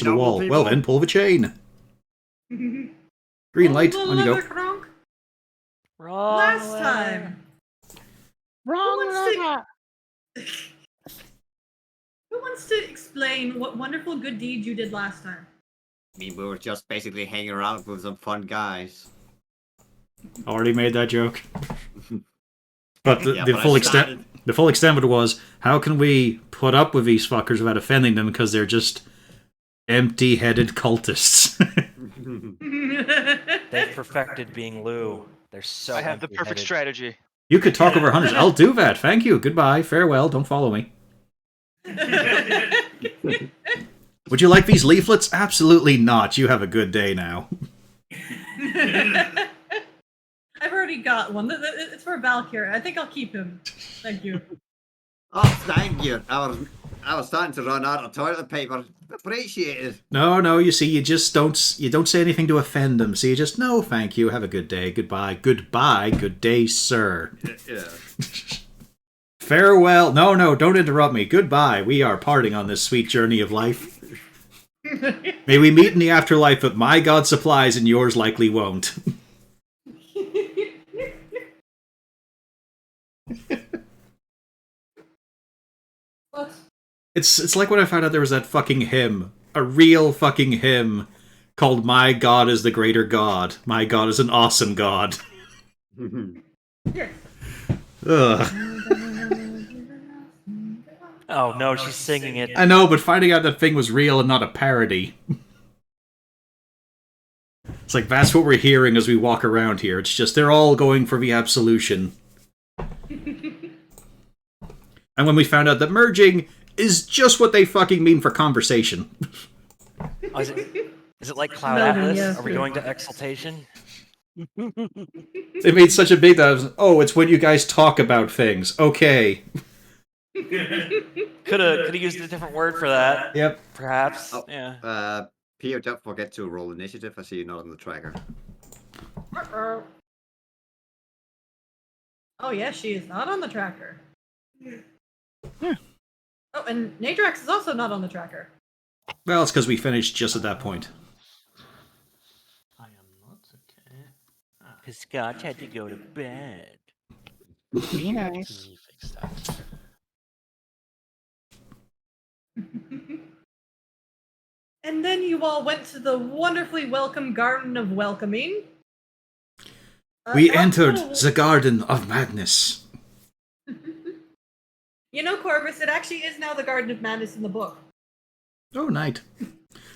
to the wall. Well then, pull the chain. Green light, on you go. Kronk. Wrong Last letter. time. Wrong. Who wants to explain what wonderful good deed you did last time? I mean, we were just basically hanging around with some fun guys. Already made that joke. But the, Yeah, the but full I extent, started- the full extent of it was, how can we put up with these fuckers without offending them because they're just empty-headed cultists? They've perfected being Lou. They're so I have the perfect empty-headed. strategy. You could talk over hunters. I'll do that. Thank you. Goodbye. Farewell. Don't follow me. Would you like these leaflets? Absolutely not. You have a good day now. I've already got one. It's for Valkyrie. I think I'll keep him. Thank you. Oh, thank you. I was starting to run out of toilet paper. Appreciate it. No, you see, you don't say anything to offend them. So you just, no, thank you. Have a good day. Goodbye. Goodbye. Good day, sir. Yeah. Farewell. No, don't interrupt me. Goodbye. We are parting on this sweet journey of life. May we meet in the afterlife, but my God supplies and yours likely won't. What? It's like when I found out there was that fucking hymn. A real fucking hymn called My God is the Greater God. My God is an awesome God. Here. Ugh. Oh no, she's singing it. I know, but finding out that thing was real and not a parody. It's like, that's what we're hearing as we walk around here. It's just, they're all going for the absolution. And when we found out that merging is just what they fucking mean for conversation. Oh, is it like Cloud Melvin, Atlas? yes, Are we yeah. going to exaltation? They made such a big that oh, it's when you guys talk about things. Okay. Could have used a different word for that. Yep. Perhaps. Oh. Yeah. Pio, don't forget to roll initiative. I see you're not on the tracker. Oh yeah, she is not on the tracker. Oh, and Nadrax is also not on the tracker. Well, it's because we finished just at that point. I am not okay. Because Scotch had to go to bed. Be Let nice. me fix that. And then you all went to the wonderfully welcome Garden of Welcoming. We how entered cool- the Garden of Madness. You know, Corvus, it actually is now the Garden of Madness in the book. Oh, night.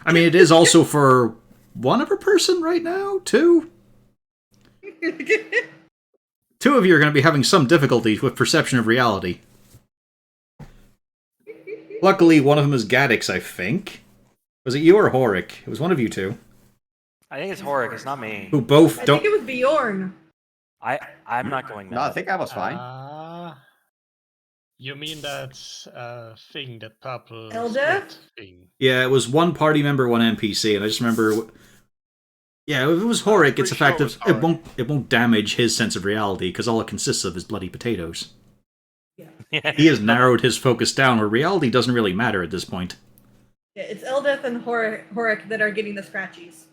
I mean, it is also for one other person right now? Two? Two of you are going to be having some difficulties with perception of reality. Luckily, one of them is Gaddix, I think. Was it you or Horik? It was one of you two. I think it's Horik. It's not me. Who both I don't... think it was Bjorn. I'm not going there. No, I think I was fine. You mean that thing, that purple Elder? split thing? Yeah, it was one party member, one NPC, and I just remember... Yeah, if it was Horik, it's pretty a fact sure of it was it won't damage his sense of reality, because all it consists of is bloody potatoes. Yeah. He has narrowed his focus down, where reality doesn't really matter at this point. Yeah, it's Eldeth and Horik that are getting the scratchies.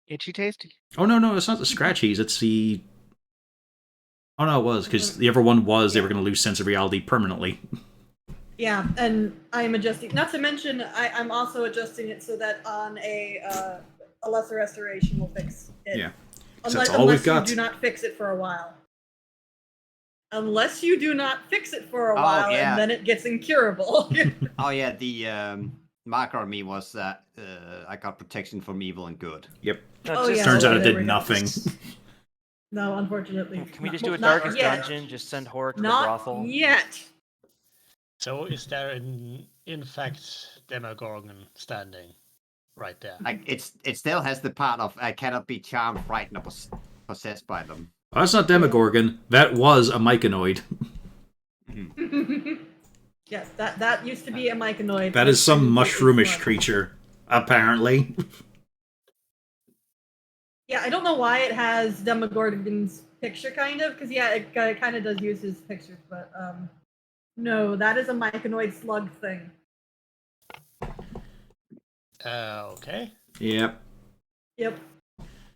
Itchy tasty. Oh, no, it's not the scratchies, it's the... Oh, no, it was, because the other one was they were going to lose sense of reality permanently. Yeah, and I'm adjusting. Not to mention, I'm also adjusting it so that on a lesser restoration will fix it. Yeah. So that's all we've got. You do not fix it for a while. Unless you do not fix it for a Oh, while, yeah. and then it gets incurable. Oh yeah, the marker on me was that I got protection from evil and good. Yep. No, Oh, just- yeah. Turns out it there did we go. nothing. No, unfortunately. Can we just do a Not darkest yet. dungeon? Just send Horik to the Not brothel? yet. So is there in fact Demogorgon standing right there? Like it still has the part of I cannot be charmed, frightened, or possessed by them. Oh, that's not Demogorgon. That was a Myconoid. Yeah, that used to be a myconoid. That is some It's mushroomish fun. creature, apparently. Yeah, I don't know why it has Demogorgon's picture, kind of, because yeah, it kind of does use his pictures, but no, that is a myconoid slug thing. Okay. Yep. Yep.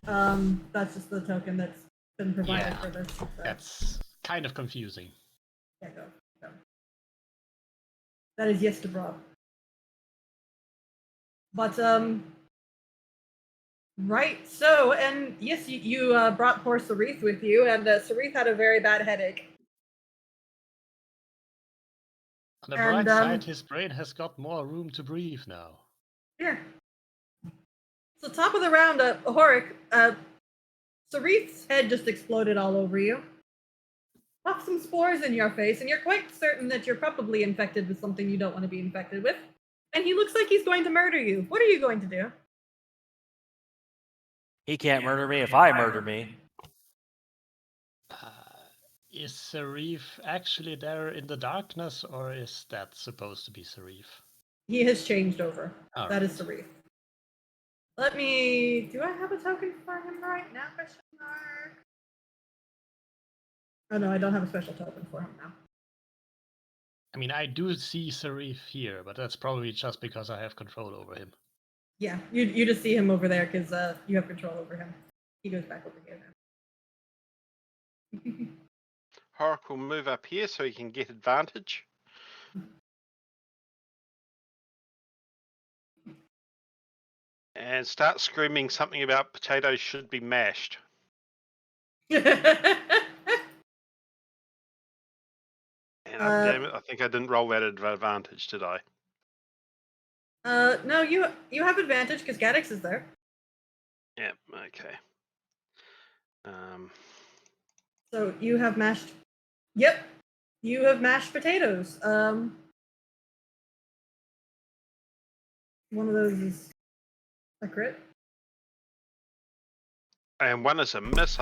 That's just the token that's been provided Yeah. for this. So. That's kind of confusing. Yeah, go. That is yes to Rob. But right. So, and yes, you brought poor Sarith with you, and Sarith had a very bad headache. On the And, bright side, his brain has got more room to breathe now. Here. So top of the round, Horik, Sarith's head just exploded all over you. Puff some spores in your face, and you're quite certain that you're probably infected with something you don't want to be infected with. And he looks like he's going to murder you. What are you going to do? He can't murder me if I murder me. Is Serif actually there in the darkness, or is that supposed to be Serif? He has changed over. All That right. is Sarith. Let me. Do I have a token for him right now? Question mark. Oh no, I don't have a special token for him now. I mean, I do see Serif here, but that's probably just because I have control over him. Yeah, you just see him over there because you have control over him. He goes back over here now. Horik will move up here so he can get advantage. And start screaming something about potatoes should be mashed. And damn it, I think I didn't roll that at advantage, did I? No, you have advantage because Gaddix is there. Yep, okay. So you have mashed. Yep, you have mashed potatoes. One of those is a crit. And one is a miss.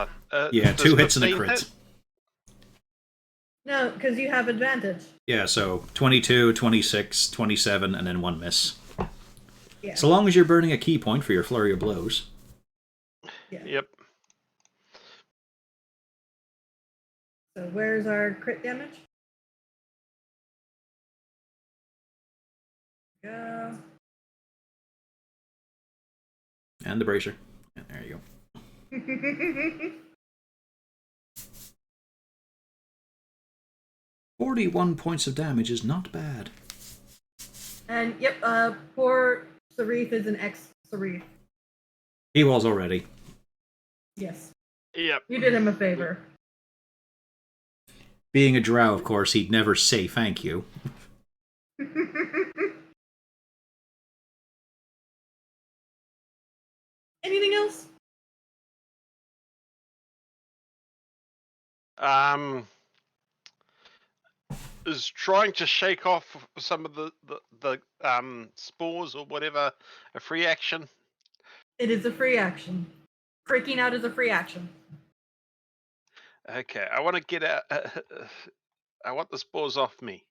Yeah, does 2 hits and a 15 crit. hit? No, because you have advantage. Yeah, so 22, 26, 27, and then 1 miss. Yeah. So long as you're burning a key point for your flurry of blows. Yeah. Yep. So where's our crit damage? Go. And the bracer. And there you go. 41 points of damage is not bad. And yep, poor Sarith is an ex-Sarith. He was already. Yes. Yep. You did him a favor. Being a drow, of course, he'd never say thank you. Anything else? Is trying to shake off some of the spores or whatever a free action? It is a free action. Freaking out is a free action. Okay, I want to get out. I want the spores off me.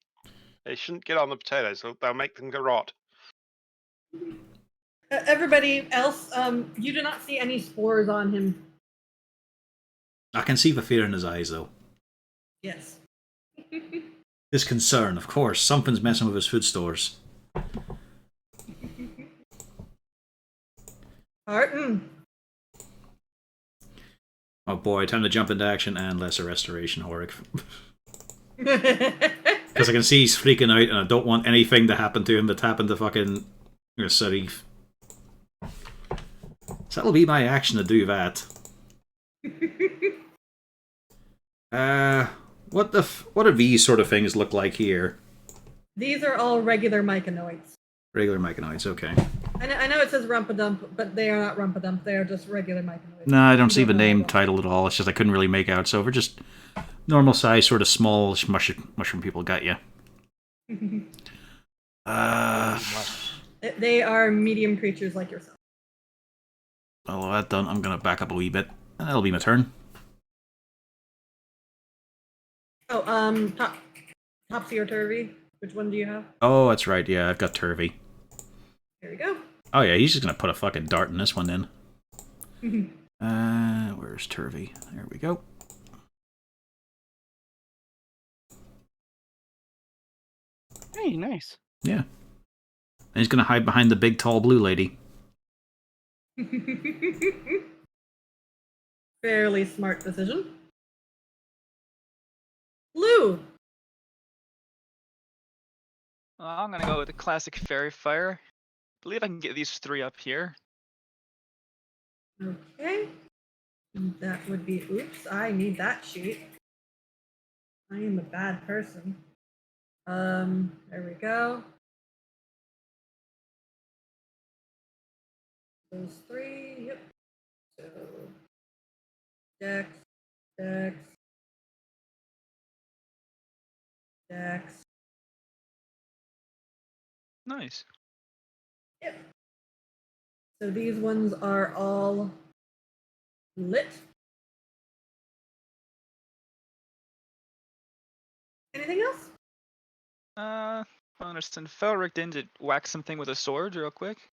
They shouldn't get on the potatoes. They'll make them go rot. Everybody else, you do not see any spores on him. I can see the fear in his eyes, though. Yes. His concern, of course. Something's messing with his food stores. Harton. Oh boy, time to jump into action and lesser restoration, Horik. Because I can see he's freaking out and I don't want anything to happen to him that's happened to fucking Sarif. So that'll be my action to do that. What do these sort of things look like here? These are all regular myconoids. Regular myconoids, okay. I know it says Rumpadump, but they are not Rumpadump. They are just regular myconoids. No, I don't see You the know name what. title at all. It's just I couldn't really make out. So we're just normal size, sort of small mushroom people. Got you. They are medium creatures like yourself. Well, that done, I'm gonna back up a wee bit, and that'll be my turn. Oh, Topsy or Turvy? Which one do you have? Oh, that's right. Yeah, I've got Turvy. Here we go. Oh yeah, he's just gonna put a fucking dart in this one then. Where's Turvy? There we go. Hey, nice. Yeah. he's gonna hide behind the big, tall blue lady. Fairly smart decision. Lou. I'm gonna go with the classic fairy fire. Believe I can get these 3 up here. Okay. That would be, oops, I need that sheet. I am a bad person. There we go. Those 3, yep. So, Dex, Dex, Dex. Nice. Yep. So these ones are all lit. Anything else? I understand. Felric didn't whack something with a sword real quick.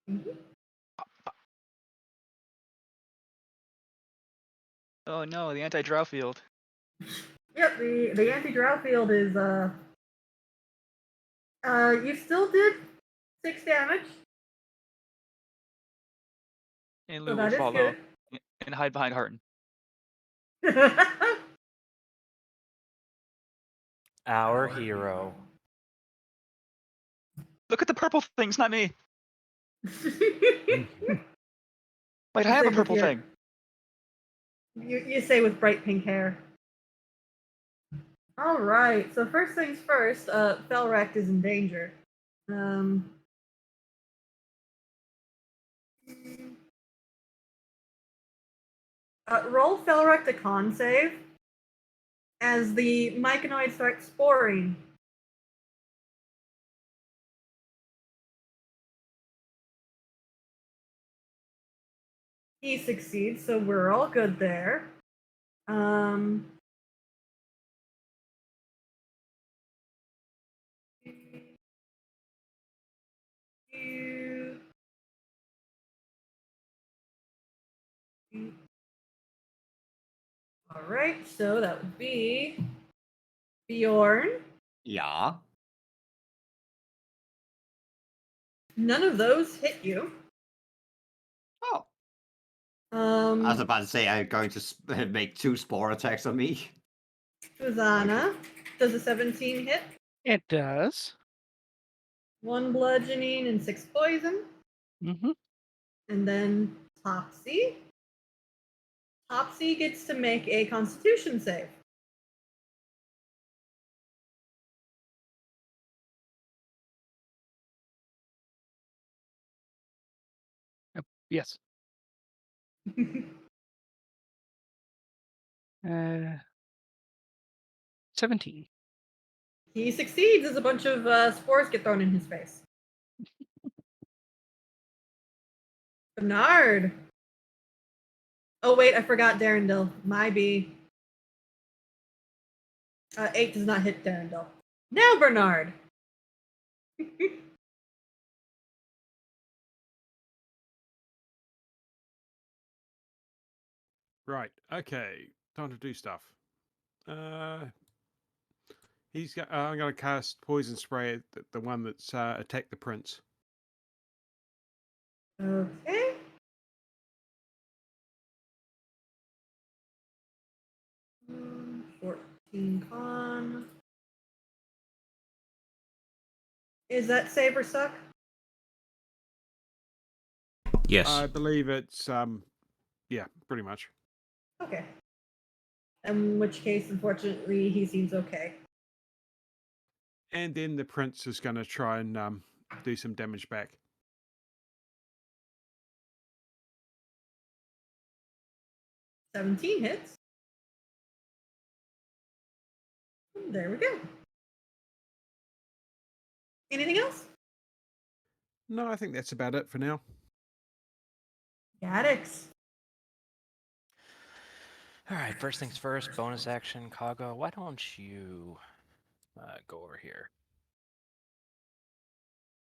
Mhm. Oh no, the anti-drow field. Yep, the anti-drow field is you still did 6 damage. And So Lou will that is follow good. and hide behind Harton. Our hero. Look at the purple things, not me. Wait, I have Same a with purple your- thing. You say with bright pink hair. All right. So first things first, Felrect is in danger. Roll Felrect a con save as the myconoid starts sporing. He succeeds, so we're all good there. All right, so that would be Bjorn. Yeah. None of those hit you. Oh. I was Um, about to say I'm going to make 2 spore attacks on me. Susanna, does a 17 hit? It does. 1 bludgeoning and 6 poison. Mm-hmm. And then Topsy. Topsy gets to make a Constitution save. Yes. 17. He succeeds as a bunch of spores get thrown in his face. Bernard. Oh wait, I forgot Darendil. My B. 8 does not hit Darendil. Now Bernard. Right. Okay. Time to do stuff. I'm going to cast poison spray at the one that's attacked the prince. Okay. Mm, 14 con. Is that save or suck? Yes. I believe it's yeah, pretty much. Okay. In which case, unfortunately, he seems okay. And then the prince is going to try and do some damage back. 17 hits. There we go. Anything else? No, I think that's about it for now. Gaddix. All right, first things first, bonus action, Kago. Why don't you go over here?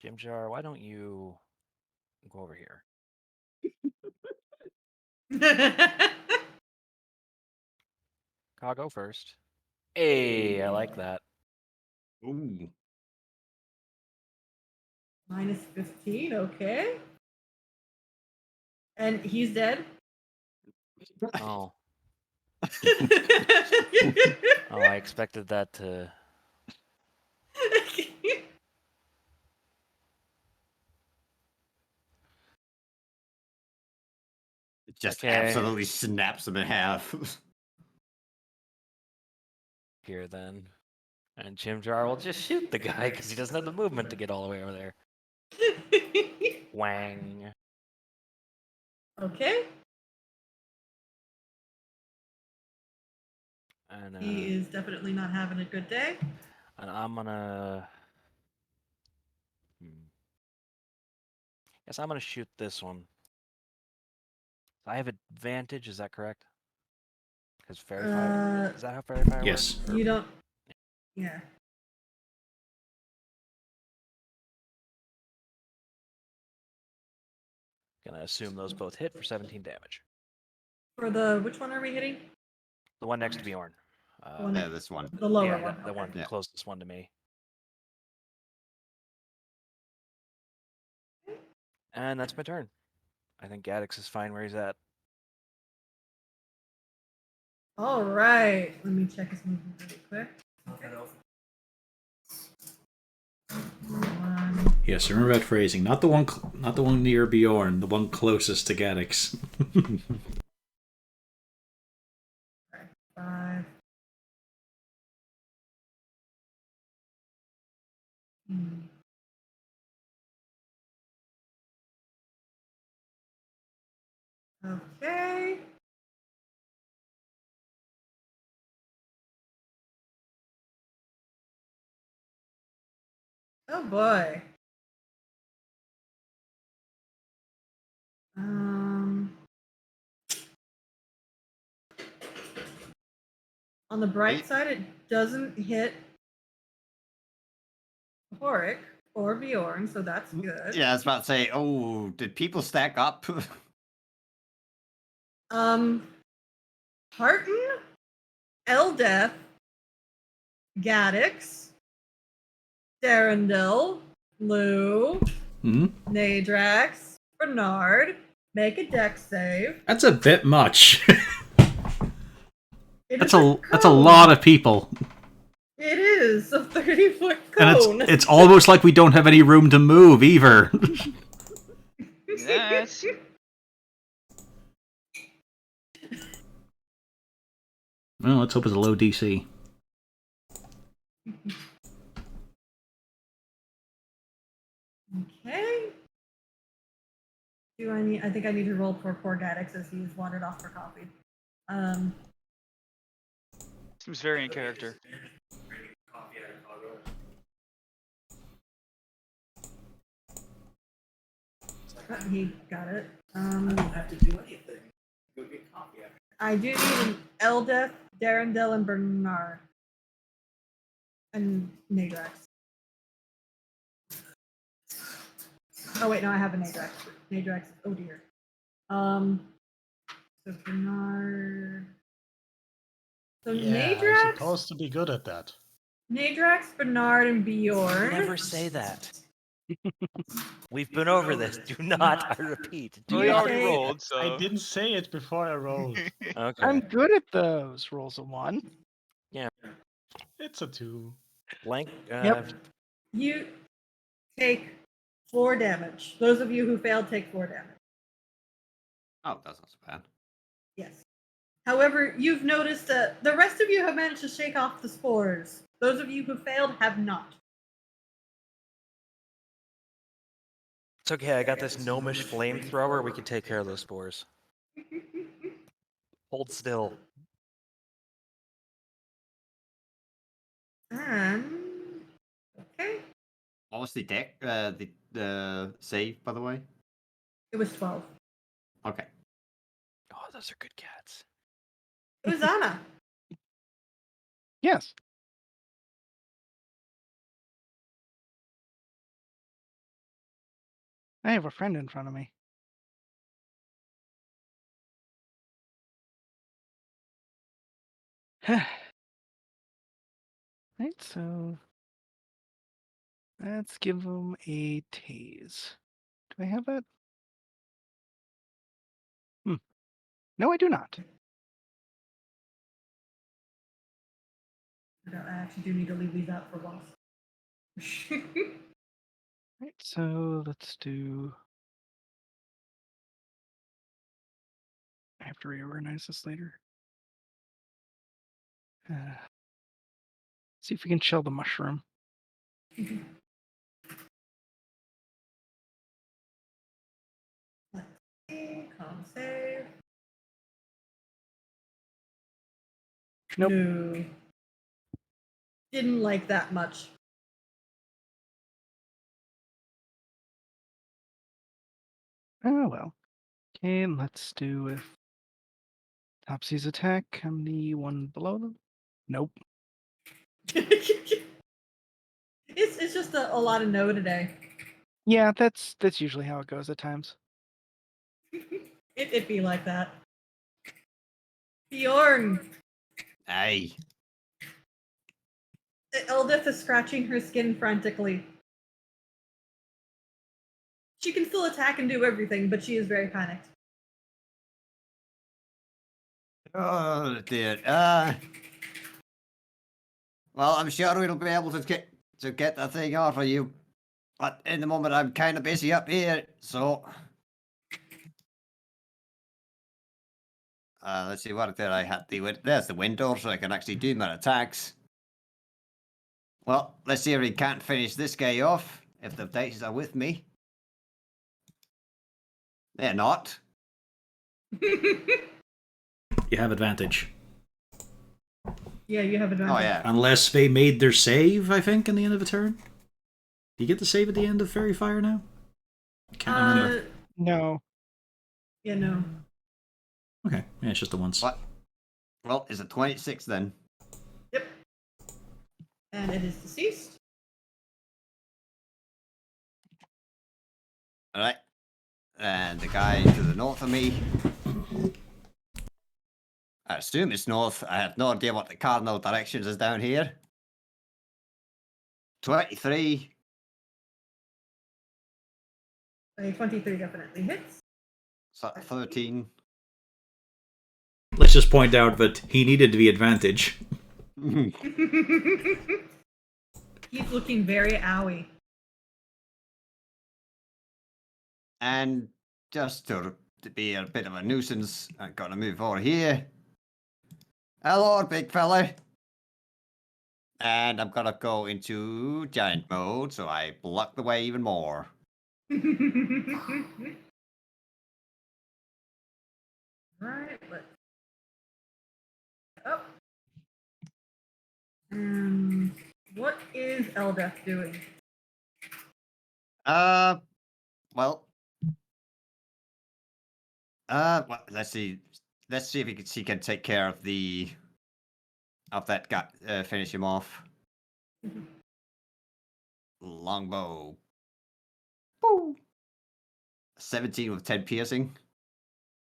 Jim Jar, why don't you go over here? Kago first. Hey, I like that. Ooh. Minus 15, okay. And he's dead. Oh. Oh, I expected that to. It just Okay. absolutely snaps him in half. Here then. And Chimjar will just shoot the guy because he doesn't have the movement to get all the way over there. Wang. Okay. And He is definitely not having a good day. and I'm gonna. Guess I'm gonna shoot this one. I have advantage. Is that correct? Because fairy fire. Is that how fairy fire Yes. works? Or- You don't. Yeah. Gonna assume those both hit for 17 damage. For the which one are we hitting? The one next to Bjorn. One Yeah, this one. The lower yeah, one. the one Yeah. closest one to me. And that's my turn. I think Gaddix is fine where he's at. All right. Let me check his movement really quick. One. Yes, remember that phrasing. Not the one near Bjorn, the one closest to Gaddix. 5. Okay. Oh boy. On the bright side, it doesn't hit Horik or Bjorn, so that's good. Yeah, I was about to say, oh, did people stack up? Harton, Eldeth, Gaddix, Darendil, Lou, Nadrax, Bernard, make a dex save. That's a bit much. It that's is a cone. lot of people. It is a 30-foot And cone. it's almost like we don't have any room to move either. Yes. Well, let's hope it's a low DC. Okay. I think I need to roll for poor Gaddix as he's wandered off for coffee. Seems very in character. He got it. I don't have to do anything. Go get coffee. I do need an Eldeth, Darendil, and Bernard. And Nadrax. Oh wait, no, I have a Nadrax. Nadrax, oh dear. So Bernard. So Yeah, I'm Nadrax, supposed to be good at that. Nadrax, Bernard, and Bjorn. Never say that. We've been over this. Do not, I repeat. Do We not. already rolled, so. I didn't say it before I rolled. Okay. I'm good at those. Rolls a 1. It's a 2. Blank. Yep. You take 4 damage. Those of you who failed take 4 damage. Oh, that's not so bad. Yes. However, you've noticed that the rest of you have managed to shake off the spores. Those of you who failed have not. It's okay. I got this gnomish flamethrower. We can take care of those spores. Hold still. Okay. What was the deck? The save, by the way. It was 12. Okay. Oh, those are good cats. It was Anna. Yes. I have a friend in front of me. Right, so Let's give him a tase. Do I have that? No, I do not. I actually do need to leave these out for boss. Right, so let's do. I have to reorganize this later. See if we can chill the mushroom. Let's see. Con save. Nope. No. Didn't like that much. Oh well. Okay, let's do with Topsy's attack and the one below them. Nope. It's just a lot of no today. Yeah, that's usually how it goes at times. It'd be like that. Bjorn. Aye. Eldith is scratching her skin frantically. She can still attack and do everything, but she is very panicked. Oh dear. Well, I'm sure we'll be able to get the thing off of you. But in the moment, I'm kind of busy up here, so. Let's see what did I had there's the window, so I can actually do my attacks. Well, let's see if we can't finish this guy off. If the dice are with me. They're not. You have advantage. Yeah, you have advantage. Oh yeah. Unless they made their save, I think, in the end of a turn. Do you get the save at the end of Fairy Fire now? Can't remember. No. Yeah, no. Okay, yeah, it's just the once. What? Well, is it 26 then? Yep. And it is deceased. Alright. And the guy to the north of me. I assume it's north. I have no idea what the cardinal directions is down here. 23. 23 definitely hits. So 13. Let's just point out that he needed to be advantage. He's looking very owie. And just to be a bit of a nuisance, I'm gonna move over here. Hello, big fella. And I'm gonna go into giant mode, so I block the way even more. Right, let's up. What is Eldeth doing? Well, let's see. Let's see if she can take care of that guy. Finish him off. Longbow. Woo. 17 with 10 piercing.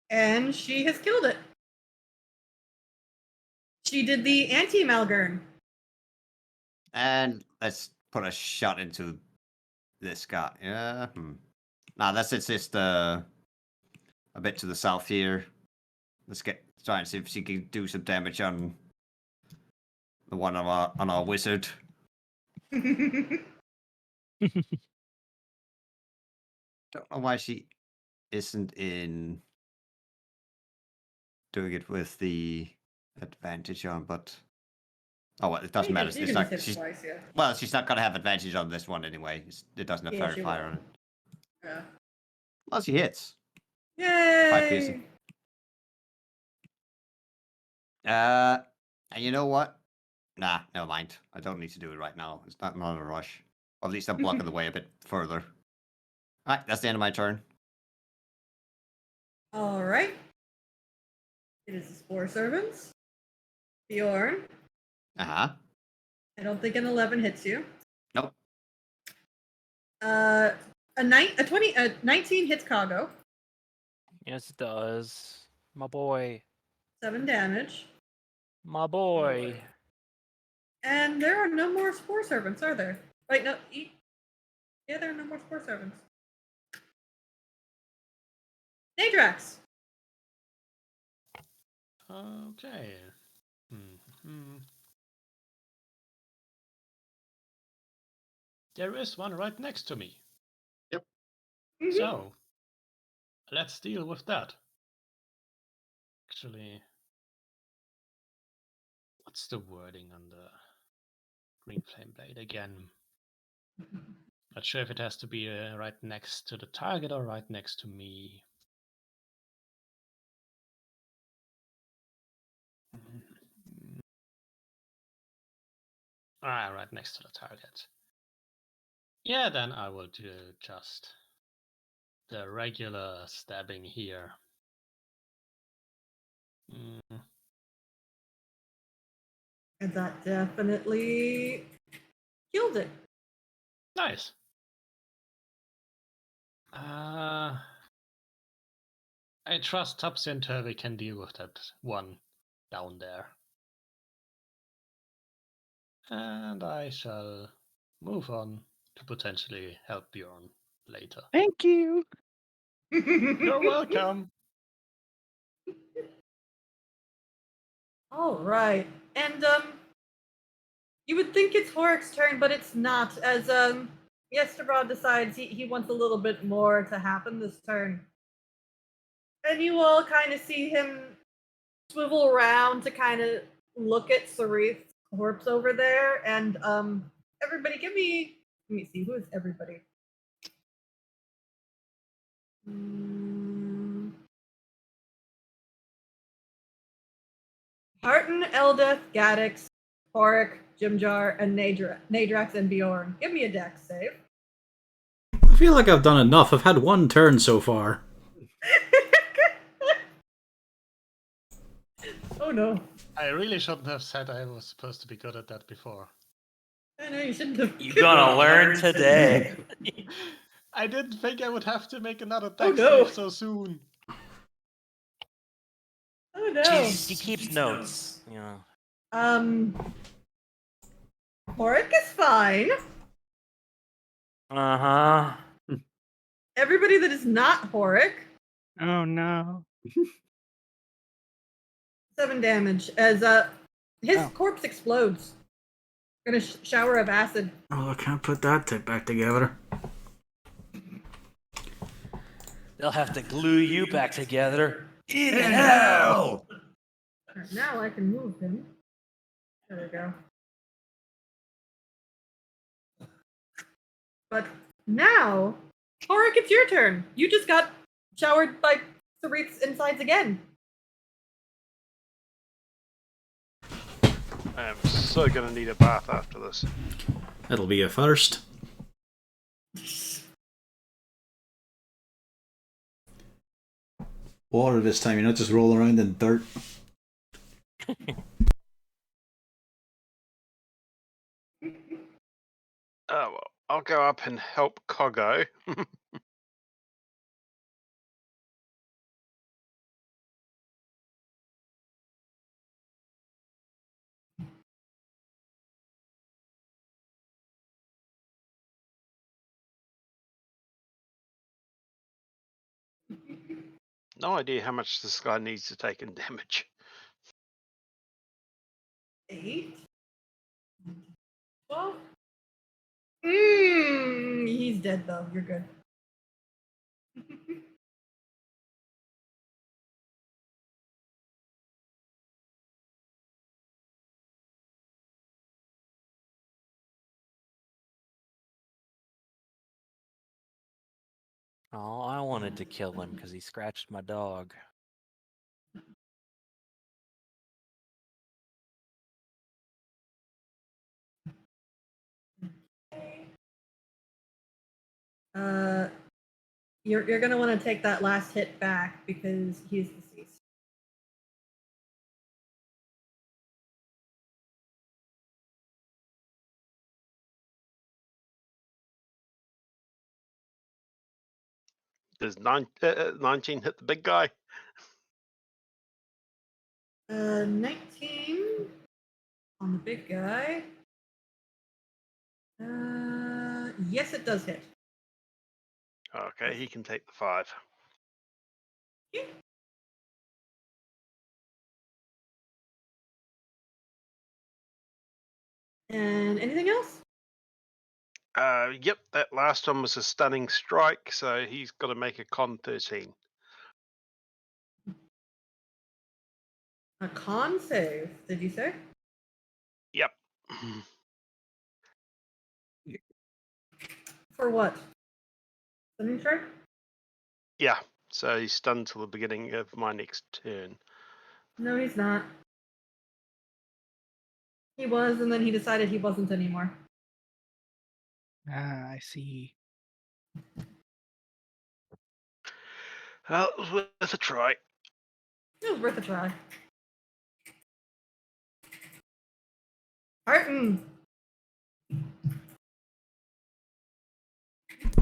And she has killed it. She did the anti-Malgern. And let's put a shot into this guy. Yeah. Nah, that's just a bit to the south here. Let's try and see if she can do some damage on the one on our wizard. Don't know why she isn't in doing it with the advantage on, but well, it doesn't matter. It's not, Twice, yeah. well, she's not gonna have advantage on this one anyway. It doesn't have Fairy Fire on it. Yeah. Well, she hits. Yay! 5 piercing. And you know what? Nah, never mind. I don't need to do it right now. It's not a rush. Or at least I'm blocking the way a bit further. Alright, that's the end of my turn. All right. It is the Spore Servants. Bjorn. Uh-huh. I don't think an 11 hits you. Nope. A 19 hits Kago. Yes, it does. My boy. 7 damage. My boy. And there are no more Spore Servants, are there? Wait, no. Yeah, there are no more spore servants. Nadrax. Okay. There is one right next to me. Mhm. So, let's deal with that. Actually, what's the wording on the green flame blade again? Not sure if it has to be right next to the target or right next to me. Right next to the target. Yeah, then I will do just the regular stabbing here. And that definitely killed it. Nice. I trust Topsy and Turvy can deal with that one down there. And I shall move on to potentially help Bjorn later. Thank you. You're welcome. All right, and you would think it's Horik's turn, but it's not. As Yesterbrod decides he wants a little bit more to happen this turn, and you all kind of see him swivel around to kind of look at Sarith's corpse over there, and everybody, let me see, who is everybody? Harton, Eldeth, Gaddix, Horik, Jimjar, and Nadrax and Bjorn. Give me a dex save. I feel like I've done enough. I've had one turn so far. Oh no. I really shouldn't have said I was supposed to be good at that before. I know you shouldn't have. You're gonna learn today. I didn't think I would have to make another dex Oh, no. save so soon. Oh no. She keeps notes. You know. Horik is fine. Uh-huh. Everybody that is not Horik, Oh no. 7 damage as his Oh. corpse explodes. In a shower of acid. Oh, I can't put that back together. They'll have to glue you back together. In hell! Alright, now I can move him. There we go. But now, Horik, it's your turn. You just got showered by Sarith's insides again. I am so gonna need a bath after this. That'll be a first. Water this time, you're not just rolling around in dirt. Oh, well, I'll go up and help Coggo. No idea how much this guy needs to take in damage. 8. 12. He's dead though. You're good. Oh, I wanted to kill him because he scratched my dog. You're gonna want to take that last hit back because he's deceased. Does 19 hit the big guy? 19 on the big guy. Yes, it does hit. Okay, he can take the 5. And anything else? Yep, that last one was a stunning strike, so he's got to make a con 13. A con save, did you say? Yep. For what? Stunning strike? Yeah, so he's stunned till the beginning of my next turn. No, he's not. He was, and then he decided he wasn't anymore. Ah, I see. Well, it was worth a try. It was worth a try. Martin!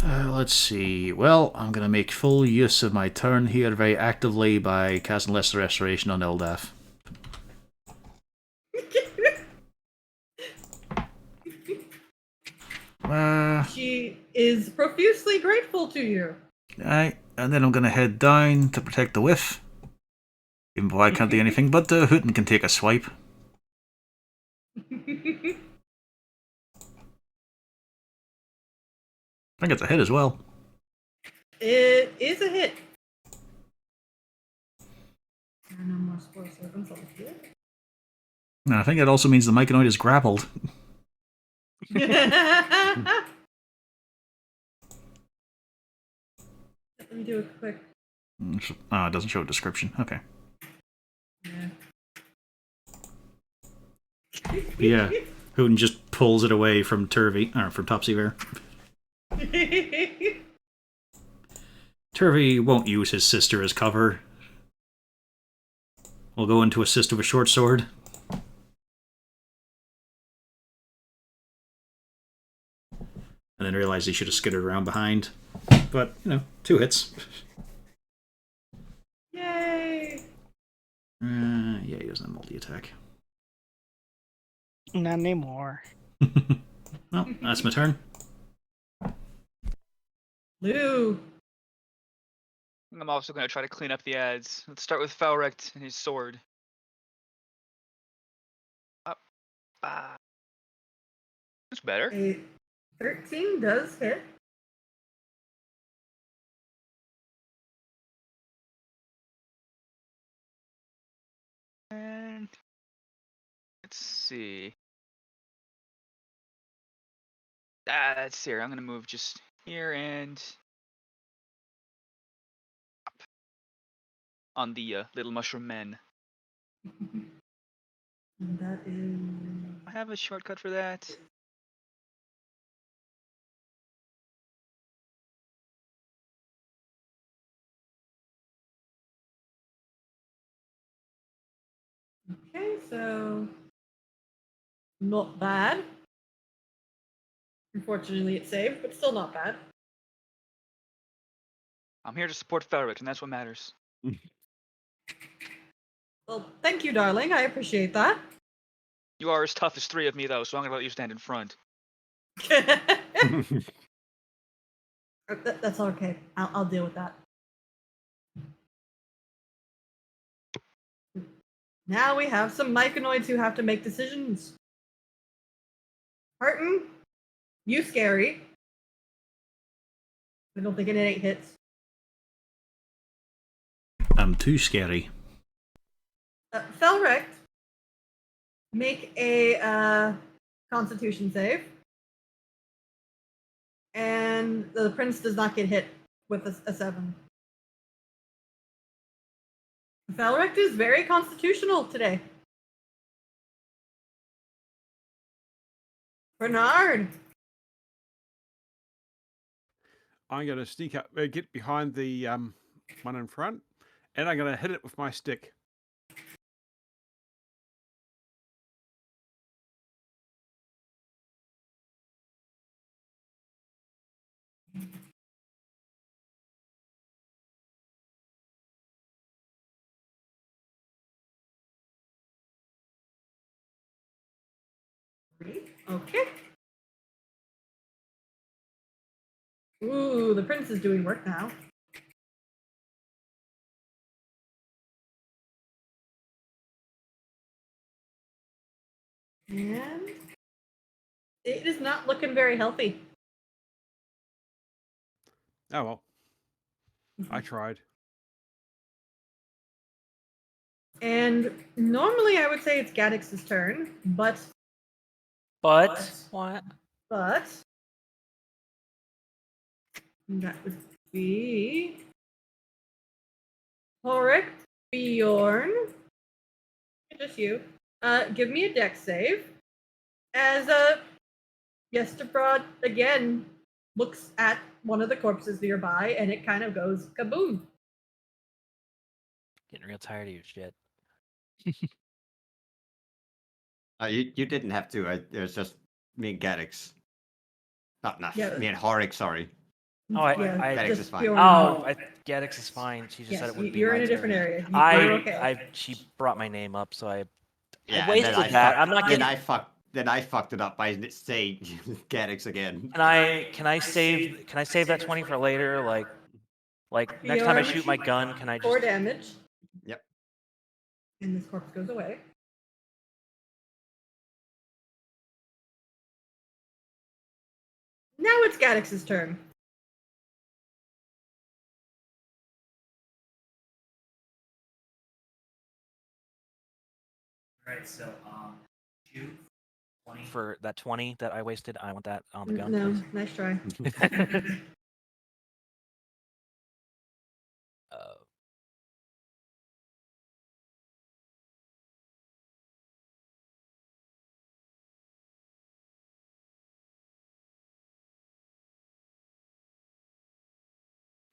Let's see. Well, I'm going to make full use of my turn here very actively by casting Lesser Restoration on Eldaf. She is profusely grateful to you. Aye, and then I'm going to head down to protect the whiff. Even though I can't do anything, but Hooten can take a swipe. I think it's a hit as well. It is a hit. There are no more spore servants on the field. And I think it also means the Myconid is grappled. Let me do a quick. Oh, it doesn't show a description. Okay. Yeah. Hooten just pulls it away from Turvey, or from Topsy Bear. Turvey won't use his sister as cover. We'll go in to assist with a short sword. And then realize he should have skittered around behind. But, 2 hits. Yay! Yeah, he doesn't have multi-attack. Not anymore. Well, that's my turn. Lou! I'm also going to try to clean up the ads. Let's start with Felrect and his sword. Up. That's better. A 13 does hit. And let's see. Let's see here. I'm going to move just here and up on the little mushroom men. And that is. I have a shortcut for that. Okay, so. Not bad. Unfortunately, it saved, but still not bad. I'm here to support Felrect, and that's what matters. Well, thank you, darling. I appreciate that. You are as tough as 3 of me, though, so I'm going to let you stand in front. That's okay. I'll deal with that. Now we have some Myconoids who have to make decisions. Martin, you scary. I don't think it 8 hits. I'm too scary. Felrect, make a Constitution save. And the prince does not get hit with a 7. Felrect is very constitutional today. Bernard. I'm going to sneak up, get behind the one in front, and I'm going to hit it with my stick. Okay. Ooh, the prince is doing work now. And it is not looking very healthy. Oh well. I tried. And normally I would say it's Gaddix's turn, but But what? that would be Horik, Bjorn, just you. Give me a dex save. As Yesterbrod again looks at one of the corpses nearby, and it kind of goes kaboom. Getting real tired of your shit. You didn't have to. It was just me and Gaddix. Not Yeah. me and Horik, sorry. Oh, I Gaddix just is fine. Bjorn. Oh, Gaddix is fine. She just Yes, said it would be you're my in a turn. different area. You're okay. She brought my name up, so I Yeah, and wasted then that. I'm not Then getting. I fucked it up by saying Gaddix again. Can I save that 20 for later? Like next time I shoot my gun, can I just 4 damage? Yep. And this corpse goes away. Now it's Gaddix's turn. Alright, so shoot 20. for that 20 that I wasted? I want that on the gun. No, please. nice try.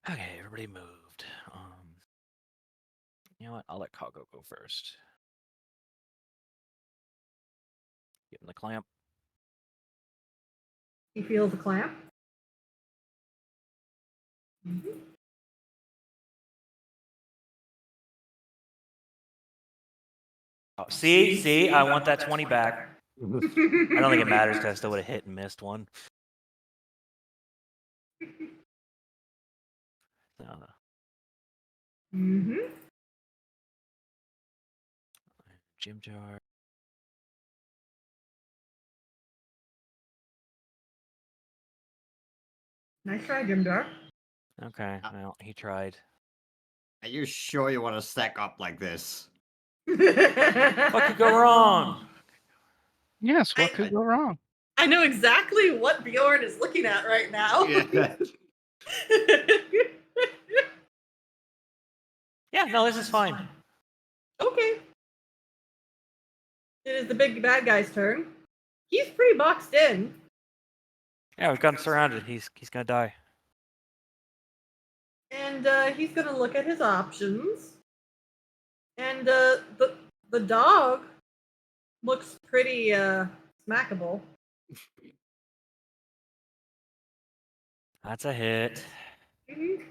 Okay, everybody moved. You know what? I'll let Kago go first. Give him the clamp. He feels the clamp. Mm-hmm. Oh, see, I want that 20 back. I don't think it matters because I still would have hit and missed one. Mm-hmm. Jim jar. Nice try, Grimdar. Okay, well, he tried. Are you sure you want to stack up like this? What could go wrong? Yes, what could go wrong? I know exactly what Bjorn is looking at right now. Yeah. Yeah, no, this is fine. Okay. It is the big bad guy's turn. He's pretty boxed in. Yeah, we've got him surrounded. He's gonna die. And he's gonna look at his options. And the dog looks pretty smackable. That's a hit. Mm-hmm.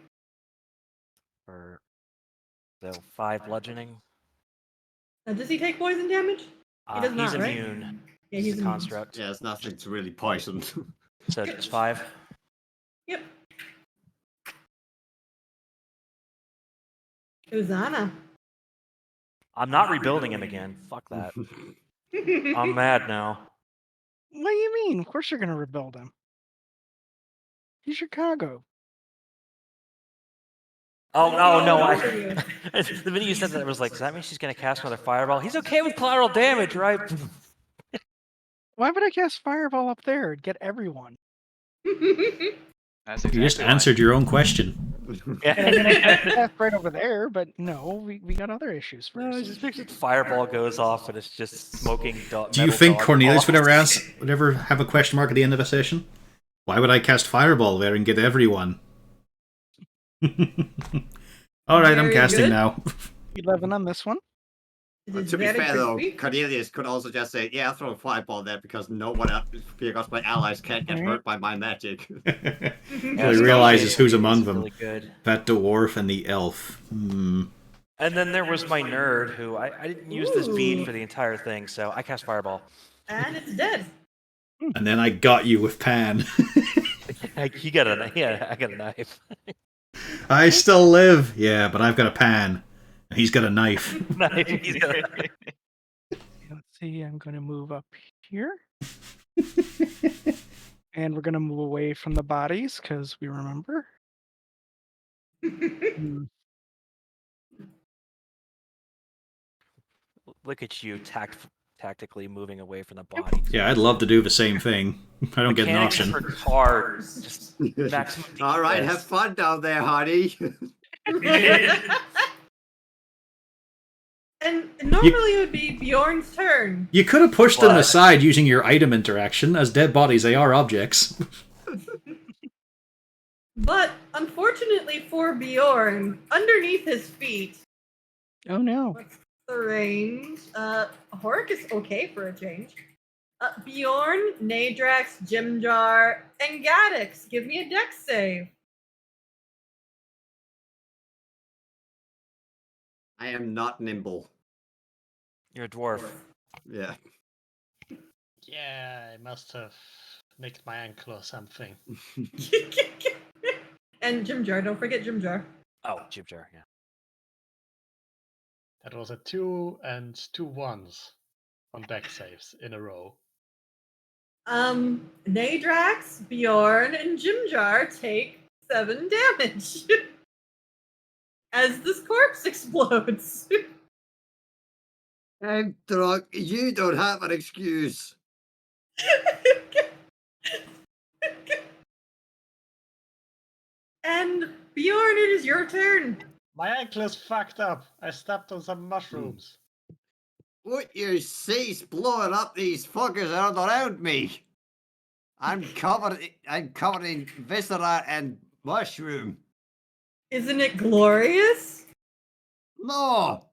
For so 5 bludgeoning. Does he take poison damage? He does not, he's right? immune. Yeah, He's he's a immune. construct. Yeah, it's nothing to really poison. So just 5. Yep. Uzana. I'm not rebuilding him again. Fuck that. I'm mad now. What do you mean? Of course you're gonna rebuild him. He's Chicago. Oh no! Oh, The minute you said that, I was like, does that mean she's gonna cast another fireball? He's okay with collateral damage, right? Why would I cast Fireball up there and get everyone? That's You exactly just why. answered your own question. I mean, I cast right over there, but no, we got other issues No, first. it's just pictured fireball goes off and it's just smoking. Do you think Cornelius would ever have a question mark at the end of a session? Why would I cast Fireball there and get everyone? All right, I'm Very casting good. now. 11 on this one. It is To be very fair though, crispy. Cornelius could also just say, "Yeah, I'll throw a fireball there because no one else, because my allies can't get hurt by my magic." Well, he realizes who's among them. Really good. That dwarf and the elf. And then there was my nerd who I didn't use this bead Ooh. for the entire thing, so I cast fireball. And it's dead. And then I got you with Pan. I got a knife. I still live. Yeah, but I've got a pan. And he's got a knife. He's got a knife. Let's see. I'm going to move up here. And we're going to move away from the bodies because we remember. Look at you tactically moving away from the body. Yeah, I'd love to do the same thing. I don't get an Mechanics option. for cars. Just maximum All right, defense. have fun down there, honey. And normally it would be Bjorn's turn. You could have pushed them What? aside using your item interaction. As dead bodies, they are objects. But unfortunately for Bjorn, underneath his feet, Oh no. what's the range? Horik is okay for a change. Bjorn, Nadrax, Jimjar, and Gaddix, give me a dex save. I am not nimble. You're a dwarf. Yeah. Yeah, I must have nicked my ankle or something. And Jimjar, don't forget Jimjar. Oh, Jib Jar, yeah. That was a 2 and 2 1s on deck saves in a row. Nadrax, Bjorn, and Jimjar take 7 damage as this corpse explodes. I'm drunk. You don't have an excuse. And Bjorn, it is your turn. My ankle is fucked up. I stepped on some mushrooms. Would you cease blowing up these fuckers out around me? I'm covered in viscera and mushroom. Isn't it glorious? No.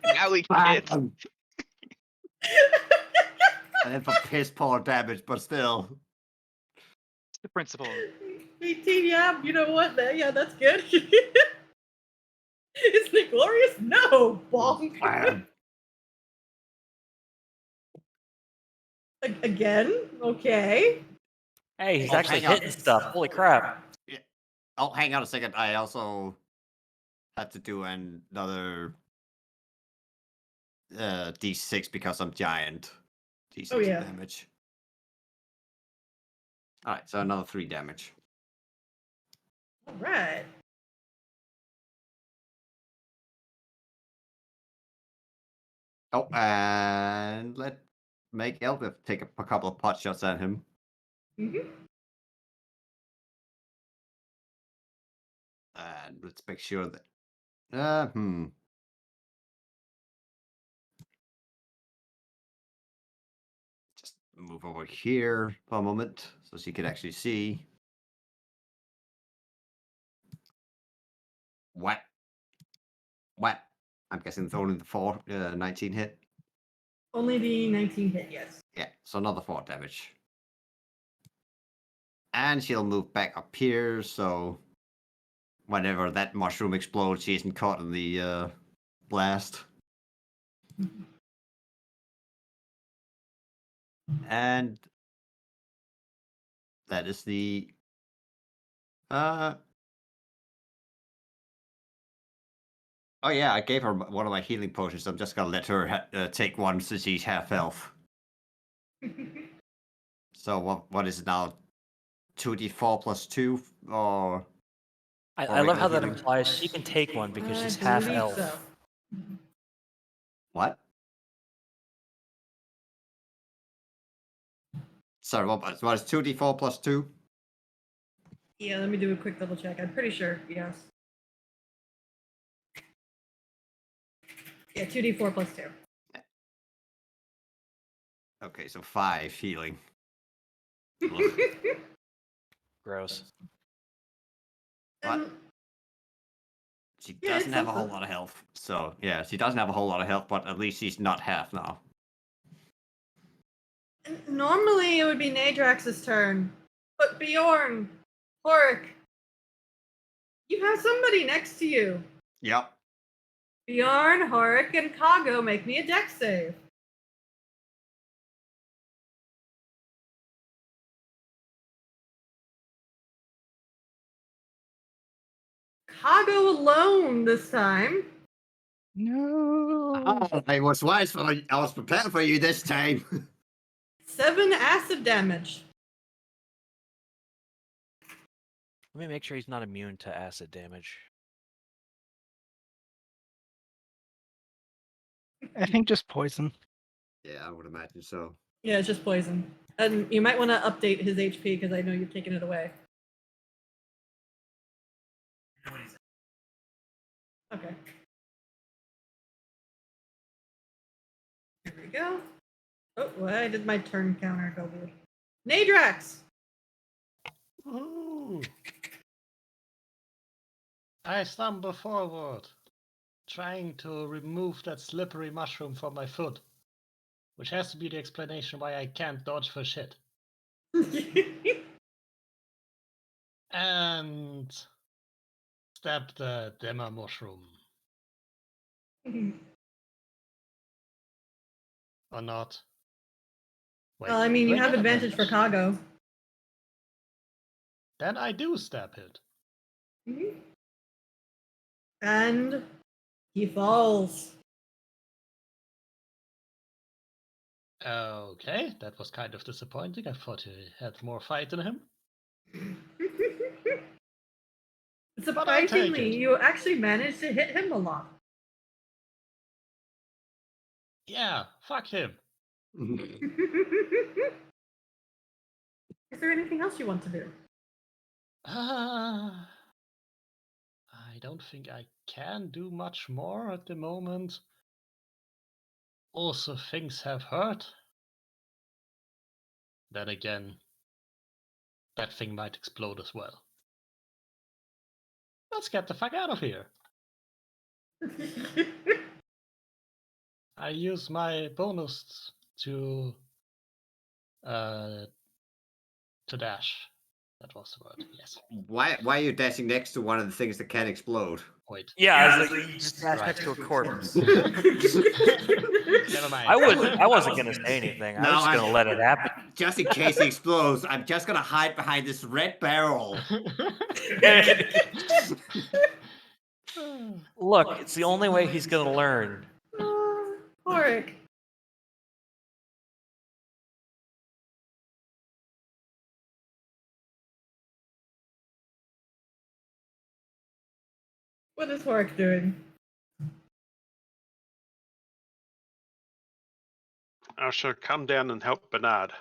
Now we can't. And then for piss poor damage, but still. It's the principle. 18, yeah, you know what? Yeah, that's good. Isn't it glorious? No, bonk. Bam. Again? Okay. Hey, he's Oh, actually hang on. hitting stuff. Holy crap. Oh, hang on a second. I also had to do another D6 because I'm giant. D6 Oh, yeah. damage. Alright, so another 3 damage. All right. Oh, and let make Elvith take a couple of pot shots at him. Mm-hmm. And let's make sure that. Just move over here for a moment so she can actually see. What? What? I'm guessing it's only the 19 hit. Only the 19 hit, yes. Yeah, so another 4 damage. And she'll move back up here, so whenever that mushroom explodes, she isn't caught in the blast. And that is the oh yeah, I gave her one of my healing potions. I'm just gonna let her take one since she's half health. So what is it now? 2d4 plus 2 or I love how that healing. implies she can take one because I she's half believe elf. so. what? Sorry, what is 2d4 plus 2? Yeah, let me do a quick double check. I'm pretty sure, yes. Yeah, 2d4 plus 2. Okay, so 5 healing. Gross. What? She Yeah, doesn't it's have a whole something. lot of health. So, yeah, she doesn't have a whole lot of health, but at least she's not half now. Normally it would be Nadrax's turn, but Bjorn, Horik, you have somebody next to you. Yep. Bjorn, Horik, and Kago make me a dex save. Kago alone this time. No. Oh, I was wise for I was prepared for you this time. 7 acid damage. Let me make sure he's not immune to acid damage. I think just poison. Yeah, I would imagine so. Yeah, it's just poison. And you might want to update his HP because I know you've taken it away. Okay. Here we go. Oh, why did my turn counter go weird? Nadrax! Ooh. I stumble forward, trying to remove that slippery mushroom from my foot, which has to be the explanation why I can't dodge for shit. And stab the Dema mushroom. Or not. Wait, Well, I mean, do you I have get advantage for Kago. Then I do stab it. And he falls. Okay, that was kind of disappointing. I thought he had more fight in him. Surprisingly, you actually managed to hit him a lot. Yeah, fuck him. Is there anything else you want to do? I don't think I can do much more at the moment. Also, things have hurt. Then again, that thing might explode as well. Let's get the fuck out of here. I use my bonus to dash. That was the word. Yes. Why are you dashing next to one of the things that can explode? Wait. Yeah, I was like, you just dash next to a corpse. Never mind. I wasn't gonna say anything. I was just gonna let it happen. Just in case he explodes, I'm just gonna hide behind this red barrel. Look, it's the only way he's gonna learn. Horik. What is Horik doing? I shall come down and help Bernard.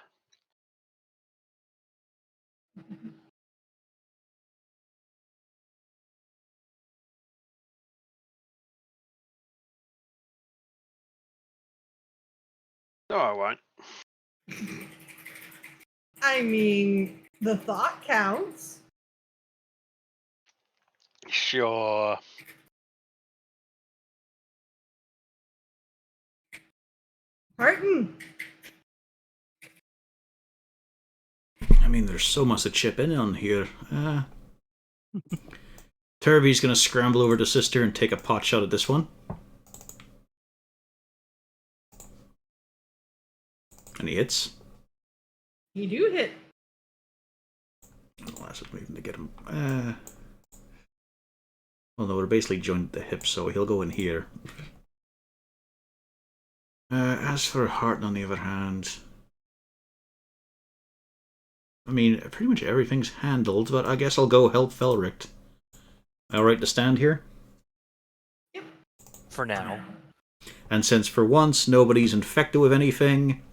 No, I won't. I mean, the thought counts. Sure. Martin. I mean, there's so much to chip in on here. Turvey's going to scramble over to Sister and take a pot shot at this one. And he hits. You do hit. Unless it's moving to get him. Well, no, we're basically joined at the hip, so he'll go in here. As for Heart, on the other hand, I mean, pretty much everything's handled, but I guess I'll go help Felric. Alright to stand here? Yep. For now. And since for once nobody's infected with anything,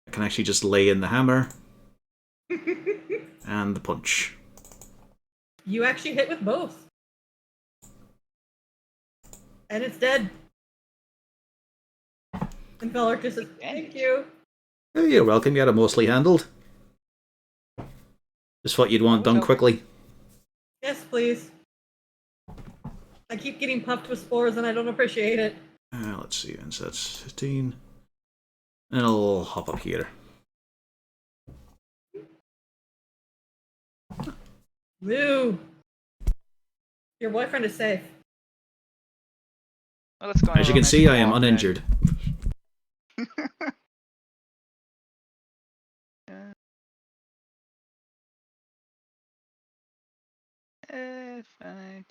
I can actually just lay in the hammer. And the punch. You actually hit with both. And it's dead. And Felric just says, thank you. Oh, you're welcome, you had it mostly handled. Just what you'd want done quickly. Yes, please. I keep getting puffed with spores and I don't appreciate it. Let's see, and so that's 15. And I'll hop up here. Woo! Your boyfriend is safe. Well, let's go on As a you can see, I romantic am walk then. uninjured. Fine.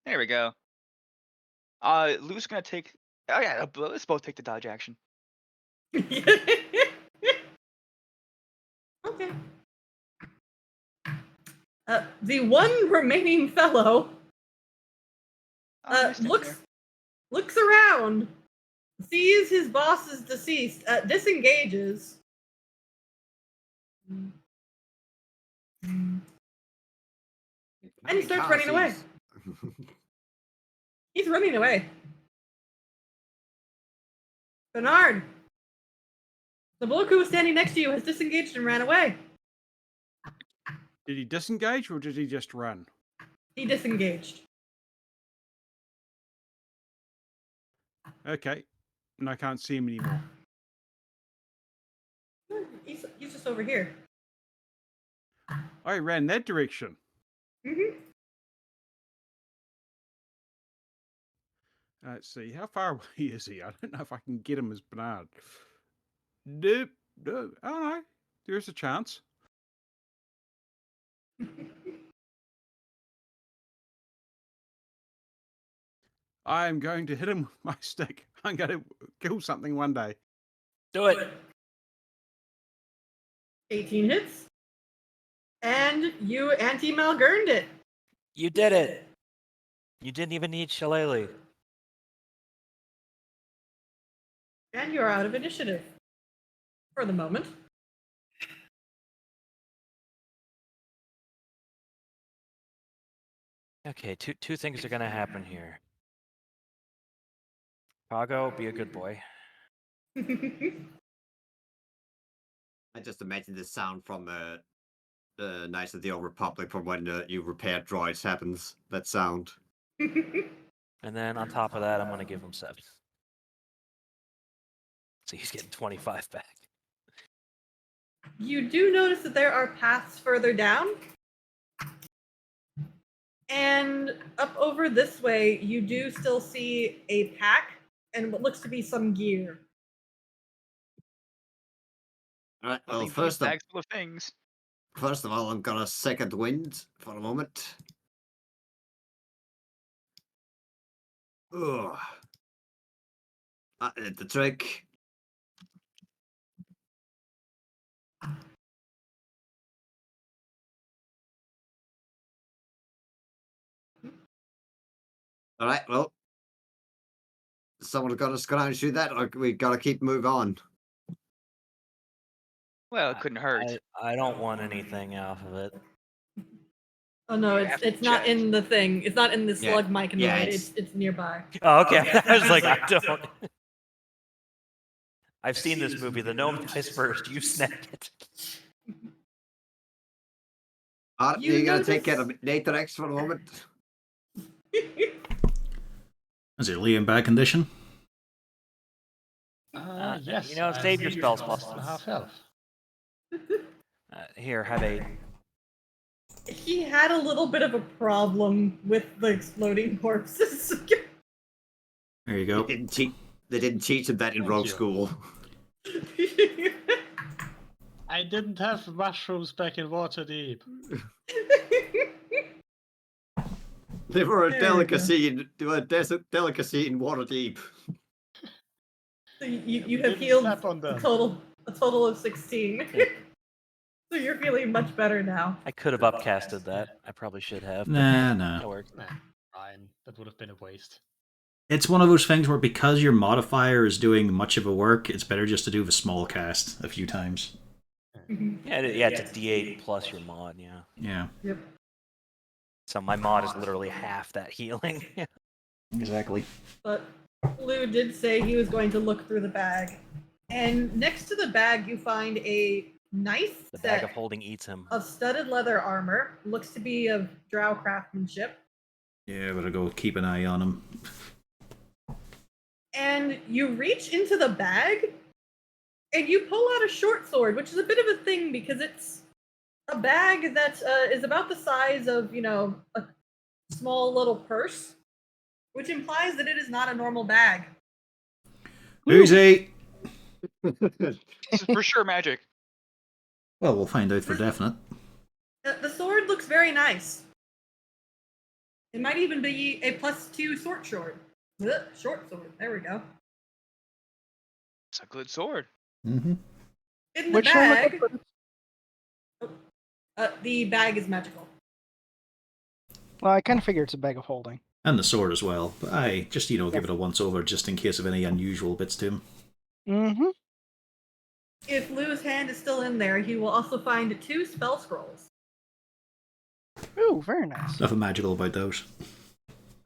There we go. Lou's gonna take. Oh yeah, let's both take the dodge action. Okay. The one remaining fellow Missed him there. looks around, sees his boss is deceased, disengages. And he starts running away. He's running away. Bernard, the bloke who was standing next to you has disengaged and ran away. Did he disengage or did he just run? He disengaged. Okay. And I can't see him anymore. He's just over here. I ran that direction. Mm-hmm. Let's see. How far away is he? I don't know if I can get him as Bernard. Nope. No. I don't know. There's a chance. I'm going to hit him with my stick. I'm going to kill something one day. Do it. 18 hits. And you anti-Malgurned it. You did it. You didn't even need Shillelagh. And you're out of initiative. For the moment. Okay, two things are gonna happen here. Pago, be a good boy. I just imagine the sound from Knights of the Old Republic from when you repair droids happens. That sound. And then on top of that, I'm gonna give him 7. So he's getting 25 back. You do notice that there are paths further down. And up over this way, you do still see a pack and what looks to be some gear. All right. Well, Nothing but first bags full of things. of all, I'm gonna second wind for a moment. Ugh. That did the trick. All right. Well, someone's got to scrounge through that, or we got to keep move on. Well, it couldn't hurt. I don't want anything off of it. Oh no, You have it's to not check. in the thing. It's not in the Yeah, slug mic yeah, noid. it's- It's nearby. Oh, okay. I was like, I don't. I've seen this movie. The gnome dies first. You snag it. You You're gonna take care notice- of Natharex for a moment. Is it Liam bad condition? Yes. you know, I save your see spell you're slots. half health. Here, have 8. He had a little bit of a problem with the exploding corpses. There you go. They didn't teach him that in Thank rogue you. school. I didn't have mushrooms back in Waterdeep. They were a There you go. delicacy in Waterdeep. So you We have didn't healed step on a them. total of 16. So you're feeling much better now. I could have upcasted that. I probably should have. but Nah. That worked. Nah, fine. That would have been a waste. It's one of those things where because your modifier is doing much of a work, it's better just to do the small cast a few times. Yeah, it's a D8 plus your mod. Yeah. Yeah, Yep. So my mod is literally half that healing. exactly. But Lou did say he was going to look through the bag. And next to the bag, you find a nice The set bag of holding eats him. of studded leather armor. Looks to be of drow craftsmanship. Yeah, better go keep an eye on him. And you reach into the bag and you pull out a short sword, which is a bit of a thing because it's a bag that is about the size of, a small little purse, which implies that it is not a normal bag. Easy. This is for sure magic. Well, we'll find out for definite. The sword looks very nice. It might even be a +2 short. Short sword. There we go. It's a good sword. Mm-hmm. In the Which one was bag. it? The bag is magical. Well, I kind of figured it's a bag of holding. And the sword as well. But I just, give it a once over just in case of any unusual bits to him. Mm-hmm. If Lou's hand is still in there, he will also find 2 spell scrolls. Ooh, very nice. Nothing magical about those.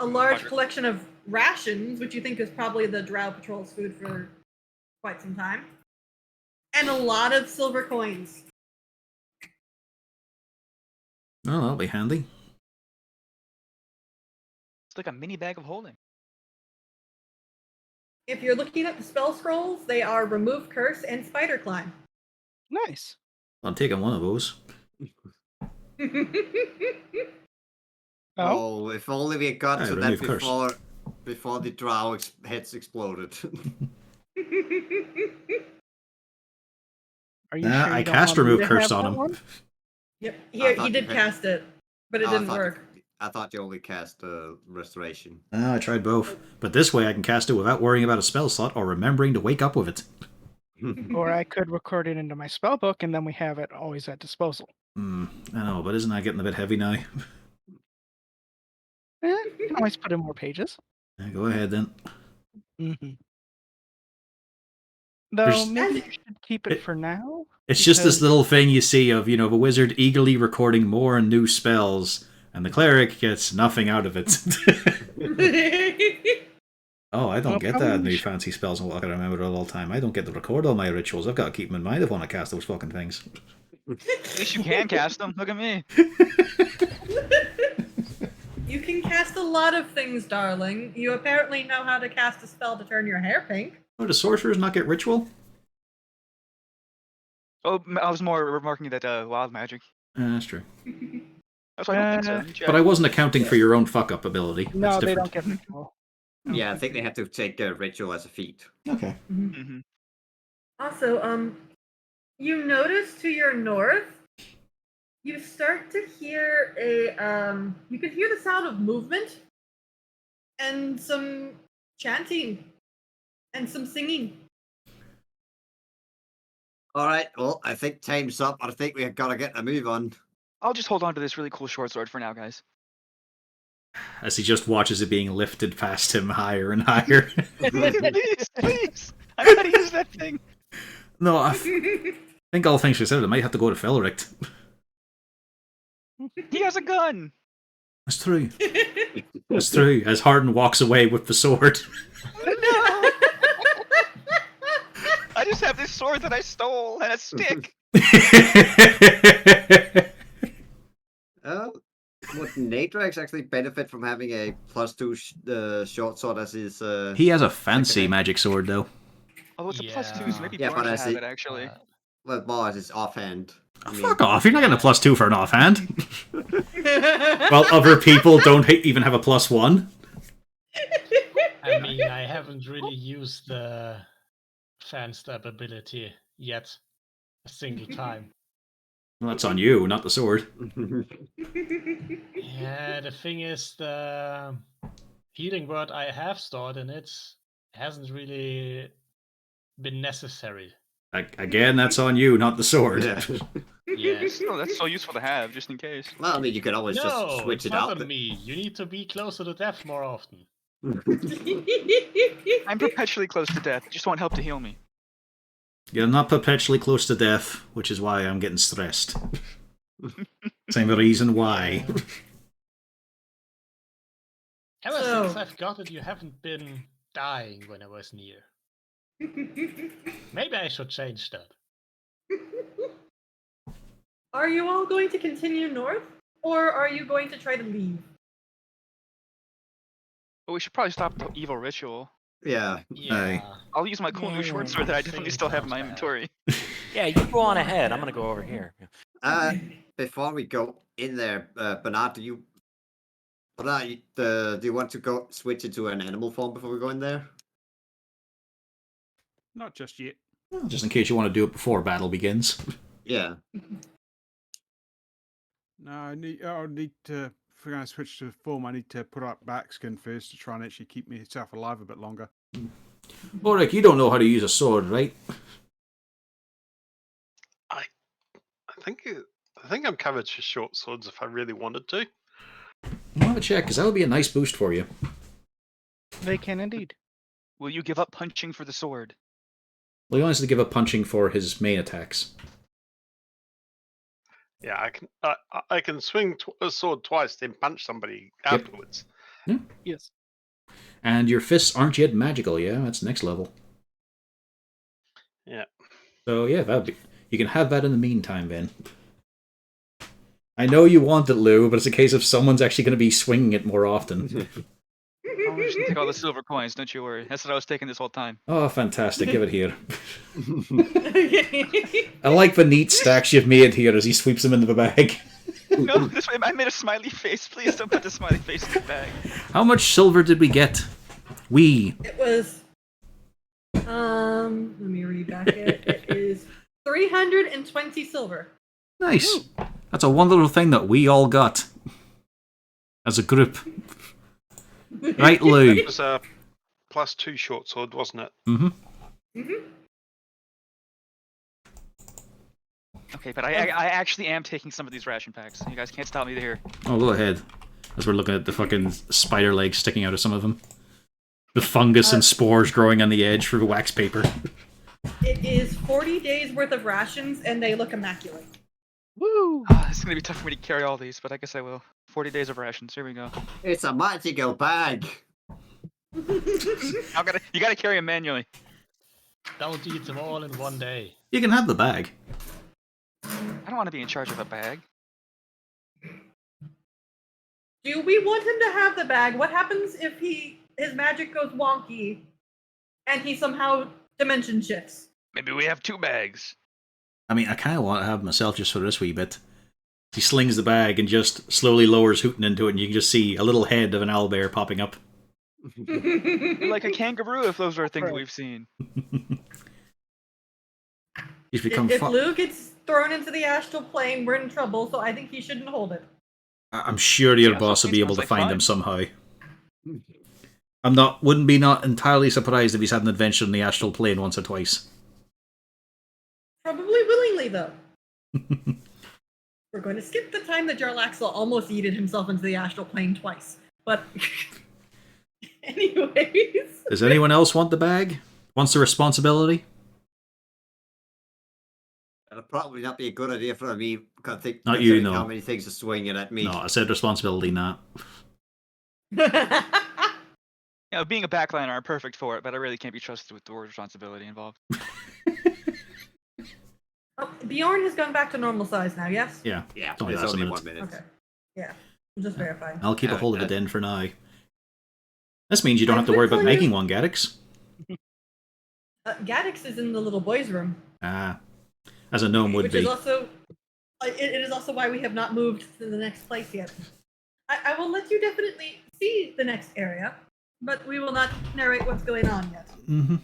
A large collection of rations, which you think is probably the Drow Patrol's food for quite some time. And a lot of silver coins. Oh, that'll be handy. It's like a mini bag of holding. If you're looking at the spell scrolls, they are Remove Curse and Spider Climb. Nice. I'm taking one of those. Oh, if only we got Hey, to that remove curse. before the drow heads exploded. Are you Nah, sure I you don't cast want me Remove to Curse have on that him. one? Yep, I he thought did you had- cast it, but it Oh, didn't work. I thought you only cast restoration. I tried both. But this way I can cast it without worrying about a spell slot or remembering to wake up with it. Or I could record it into my spell book, and then we have it always at disposal. I know, but isn't that getting a bit heavy now? You can always put in more pages. Yeah, go ahead then. Mm-hmm. Though There's- maybe you should keep it It- for now. It's just this Because- little thing you see of, of a wizard eagerly recording more and new spells, and the cleric gets nothing out of it. Oh, I don't Well, get probably that we new should- fancy spells and what I can remember it all the time. I don't get to record all my rituals. I've got to keep them in mind if I want to cast those fucking things. At least you can cast them. Look at me. You can cast a lot of things, darling. You apparently know how to cast a spell to turn your hair pink. Oh, do sorcerers not get ritual? Oh, I was more remarking that wild magic. That's true. That's why I don't think so. Uh, Let me check. But I wasn't accounting for your own fuck-up ability. That's No, they different. don't get ritual. Yeah, I think they have to take a ritual as a feat. Okay. Mhm. Also, you notice to your north, you start to hear you can hear the sound of movement and some chanting and some singing. All right, well, I think time's up. I think we've got to get a move on. I'll just hold on to this really cool short sword for now, guys. As he just watches it being lifted past him higher and higher. Please, please. I gotta use that thing. No, I think all things considered, I might have to go to Felric. He has a gun. That's true. That's true. As Harden walks away with the sword. No. I just have this sword that I stole and a stick. Would Natrax actually benefit from having a +2 short sword as his? He has a fancy magic sword, though. Although it's a +2, so maybe Yeah, but Bjorn I should have see- it actually. Well, more as his offhand. I mean, Fuck off! You're not getting a +2 for an offhand. Well, other people don't even have a +1. I mean, I haven't really used the fan stab ability yet a single time. Well, that's on you, not the sword. Yeah, the thing is, the healing word I have stored in it hasn't really been necessary. Again, that's on you, not the sword. Yeah. Yes. Still, that's so useful to have, just in case. Well, I mean, you could always No, just switch it's it not out. on me. You need to be closer to death more often. I'm perpetually close to death. Just want help to heal me. You're not perpetually close to death, which is why I'm getting stressed. Same reason why. Ever So- since I've got it, you haven't been dying when I was near. Maybe I should change that. Are you all going to continue north, or are you going to try to leave? But we should probably stop the evil ritual. Yeah. Yeah. I'll use my cool new short sword that I definitely still have in my inventory. Yeah, you go on ahead. I'm gonna go over here. Before we go in there, Bernard, do you want to go switch into an animal form before we go in there? Not just yet. Well, just in case you want to do it before battle begins. Yeah. No, I'll need to we're going to switch to form, I need to put up backskin first to try and actually keep myself alive a bit longer. Ulrich, you don't know how to use a sword, right? I think I'm covered for short swords if I really wanted to. I'll have a check, because that would be a nice boost for you. They can indeed. Will you give up punching for the sword? Well, he wants to give up punching for his main attacks. Yeah, I can swing a sword twice, then punch somebody afterwards. Yeah. Yes. And your fists aren't yet magical, yeah? That's next level. Yeah. So, yeah, you can have that in the meantime, then. I know you want it, Lou, but it's a case of someone's actually going to be swinging it more often. I'll just take all the silver coins, don't you worry. That's what I was taking this whole time. Oh, fantastic. Give it here. I like the neat stacks you've made here as he sweeps them into the bag. No, this way I made a smiley face. Please don't put the smiley face in the bag. How much silver did we get? It was... let me read back it. It is 320 silver. Nice. That's a wonderful thing that we all got. As a group. Right, Lou? It was a +2 short sword, wasn't it? Mm-hmm. Okay, but I actually am taking some of these ration packs. You guys can't stop me here. Oh, go ahead. As we're looking at the fucking spider legs sticking out of some of them. The fungus and spores growing on the edge for the wax paper. It is 40 days worth of rations, and they look immaculate. Woo! It's gonna be tough for me to carry all these, but I guess I will. 40 days of rations. Here we go. It's a magical bag. You gotta carry them manually. That would eat them all in one day. You can have the bag. I don't want to be in charge of a bag. Do we want him to have the bag? What happens if his magic goes wonky and he somehow dimension shifts? Maybe we have 2 bags. I mean, I kind of want to have myself just for this wee bit. He slings the bag and just slowly lowers Hooten into it, and you can just see a little head of an owlbear popping up. Like a kangaroo, if those are things we've seen. He's become If Lou gets thrown into the astral plane, we're in trouble, so I think he shouldn't hold it. I'm sure your boss will be able to find him somehow. Wouldn't be not entirely surprised if he's had an adventure in the astral plane once or twice. Probably willingly, though. We're going to skip the time that Jarlaxle almost yeeted himself into the astral plane twice. But, anyways. Does anyone else want the bag? Wants the responsibility? It'll probably not be a good idea for me. Not you, no. How many things are swinging at me? No, I said responsibility, not. Being a backliner, I'm perfect for it, but I really can't be trusted with the word responsibility involved. Bjorn has gone back to normal size now, yes? Yeah. Yeah, It's only it's last only minute. 1 minute. Okay. Yeah. I'm just verifying. I'll keep a hold of it then for now. This means you don't have to worry about making one, Gaddix. Gaddix is in the little boys' room. Ah. As a gnome would Which be. is also... It is also why we have not moved to the next place yet. I will let you definitely see the next area, but we will not narrate what's going on yet. Mm-hmm.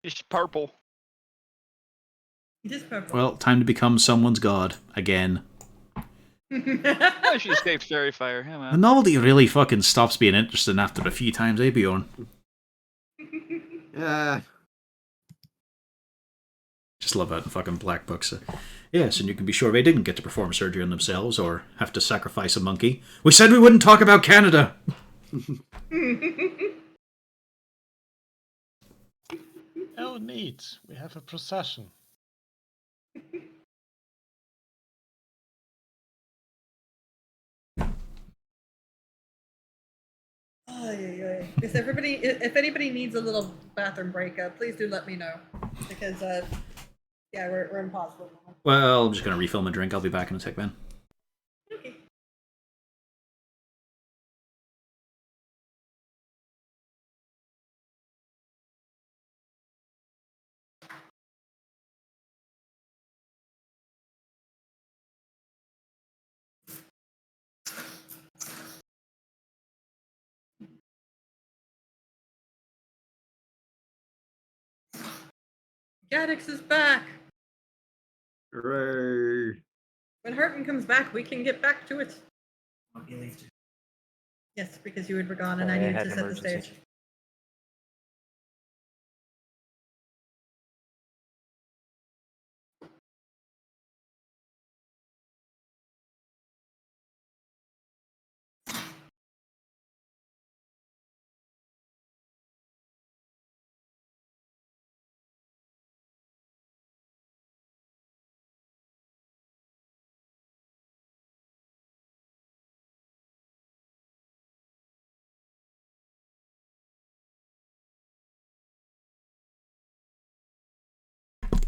It's purple. It is purple. Well, time to become someone's god. Again. I should have saved Fairy Fire. Yeah, The novelty really fucking stops being interesting after a few times, eh, Bjorn? Yeah. Just love that in fucking Black Books. Yes, and you can be sure they didn't get to perform surgery on themselves or have to sacrifice a monkey. We said we wouldn't talk about Canada! Oh, neat. We have a procession. If anybody needs a little bathroom break, please do let me know. Because, yeah, we're impossible. Well, I'm just going to refill my drink. I'll be back in a sec, man. Okay. Gaddix is back. Hooray. When Hurton comes back, we can get back to it. Yes, because you were gone and I Sorry, I needed had to an set the emergency. stage.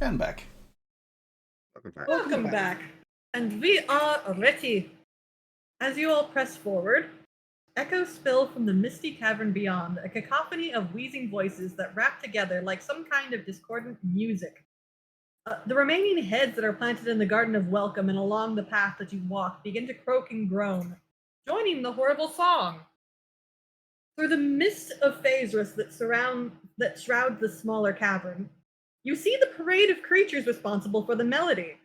And back. Welcome back. And we are ready. As you all press forward, echoes spill from the misty cavern beyond, a cacophony of wheezing voices that rap together like some kind of discordant music. The remaining heads that are planted in the Garden of Welcome and along the path that you walk begin to croak and groan, joining the horrible song. Through the mist of Phaedrus that shrouds the smaller cavern, you see the parade of creatures responsible for the melody.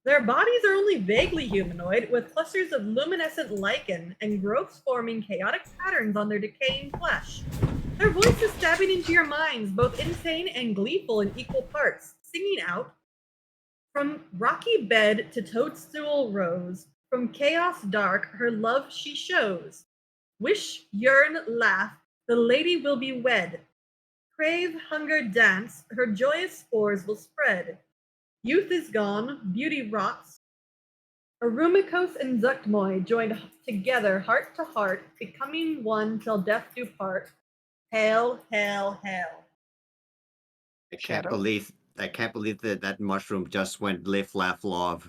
Their bodies are only vaguely humanoid, with clusters of luminescent lichen and growths forming chaotic patterns on their decaying flesh. Their voices stabbing into your minds, both insane and gleeful in equal parts, singing out, "From rocky bed to toadstool rose, from chaos dark her love she shows. Wish, yearn, laugh, the lady will be wed. Crave, hunger, dance, her joyous spores will spread. Youth is gone, beauty rots. Arumikos and Zuktmoy joined together heart to heart, becoming one till death do part. Hail, hail, hail." I can't Shadow? believe that mushroom just went live, laugh, love.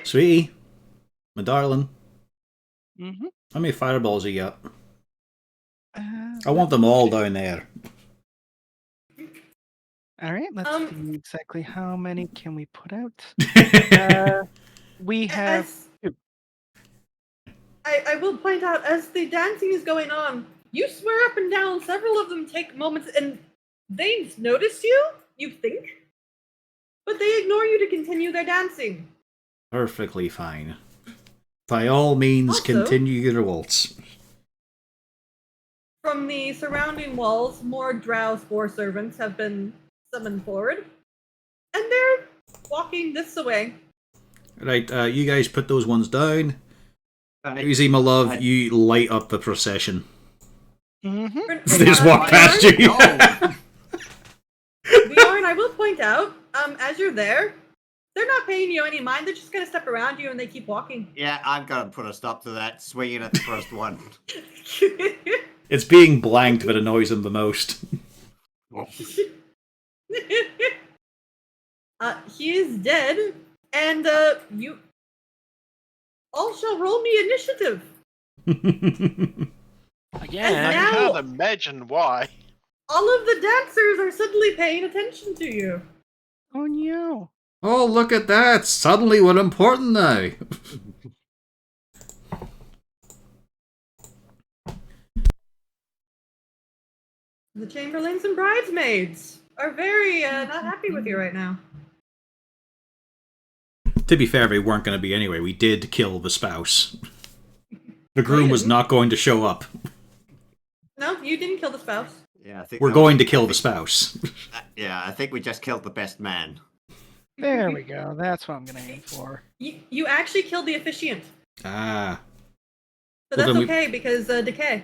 Sweetie, my darling, Mm-hmm. how many fireballs you got? Uh, I want them all down there. All right, let's Um, see exactly how many can we put out. We have As two. I will point out, as the dancing is going on, you swear up and down several of them take moments and they notice you think, but they ignore you to continue their dancing. Perfectly fine. By all means, Also- continue your waltz. From the surrounding walls, more drow spore servants have been summoned forward, and they're walking this way. Right, you guys put those ones down. I- Easy, my love, I- you light up the procession. Mm-hmm. They just walk past you. Bjorn, I will point out, as you're there, they're not paying you any mind. They're just gonna step around you and they keep walking. Yeah, I'm gonna put a stop to that. Swinging at the first one. It's being blanked that annoys them the most. He is dead, and you all shall roll me initiative. Again. And I now- can't imagine why. All of the dancers are suddenly paying attention to you. Oh no. Oh, look at that! Suddenly we're important now. The chamberlains and bridesmaids are very not happy with you right now. To be fair, they weren't going to be anyway. We did kill the spouse. The groom was not going to show up. No, you didn't kill the spouse. Yeah, I think We're that going was- to kill the spouse. Yeah, I think we just killed the best man. There we go. That's what I'm gonna aim for. You actually killed the officiant. Ah. So Well, that's then we- okay because decay.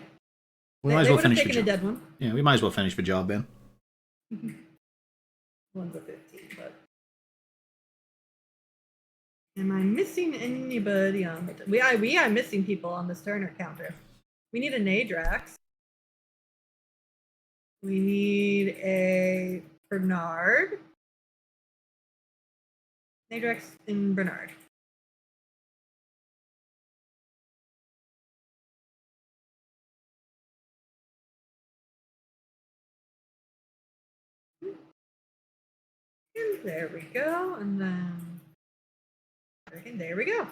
We They might as well would have finish the taken a job. dead one. Yeah, we might as well finish the job then. One's a 15, but. Am I missing anybody on the. We are missing people on this Turner counter. We need a Nadrax. We need a Bernard. Nadrax and Bernard. And there we go, and then. And there we go.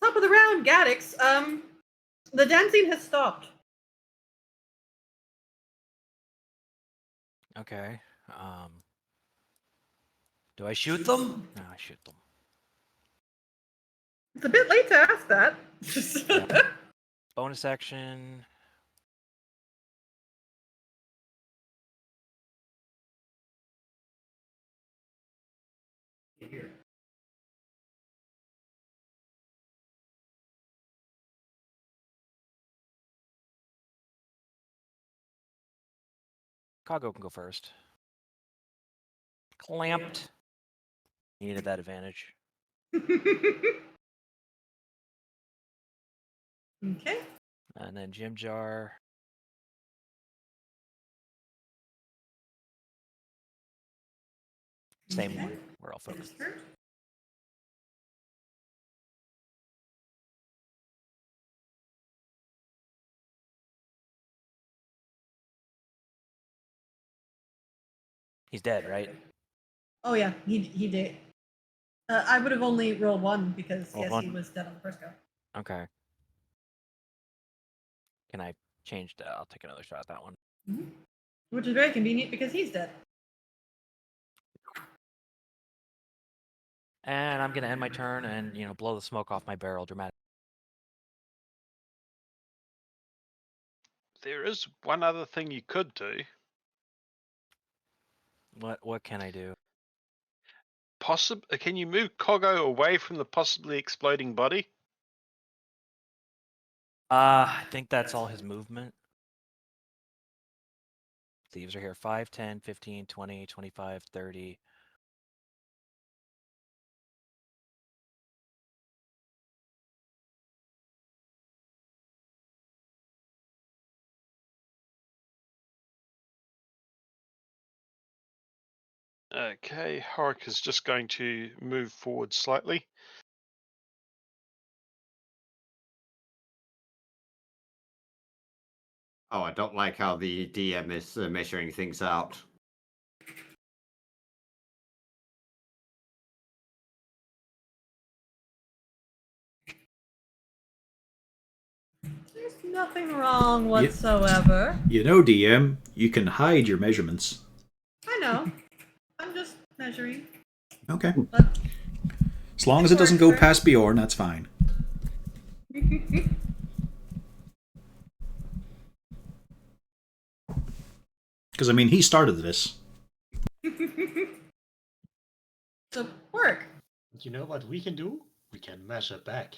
Top of the round, Gaddix. The dancing has stopped. Okay. Do I shoot them? No, I shoot them. It's a bit late to ask that. Yeah. Bonus action. Kago can go first. Clamped. Needed that advantage. Okay. And then Jim Jar. Same Okay. one. We're all focused. He's dead, right? Oh yeah, he did. I would have only rolled one because Rolled yes, one? he was dead on the first go. Okay. Can I change that? I'll take another shot at that one. Mhm. Which is very convenient because he's dead. And I'm gonna end my turn and blow the smoke off my barrel dramatically. There is one other thing you could do. What can I do? Can you move Kogo away from the possibly exploding body? I think that's all his movement. Thieves are here. 5, 10, 15, 20, 25, 30. Okay, Horik is just going to move forward slightly. Oh, I don't like how the DM is measuring things out. There's nothing wrong whatsoever. DM, you can hide your measurements. I know. I'm just measuring. Okay. But As long as it doesn't go past Bjorn, that's fine. Because, I mean, he started this. So work. You know what we can do? We can measure back.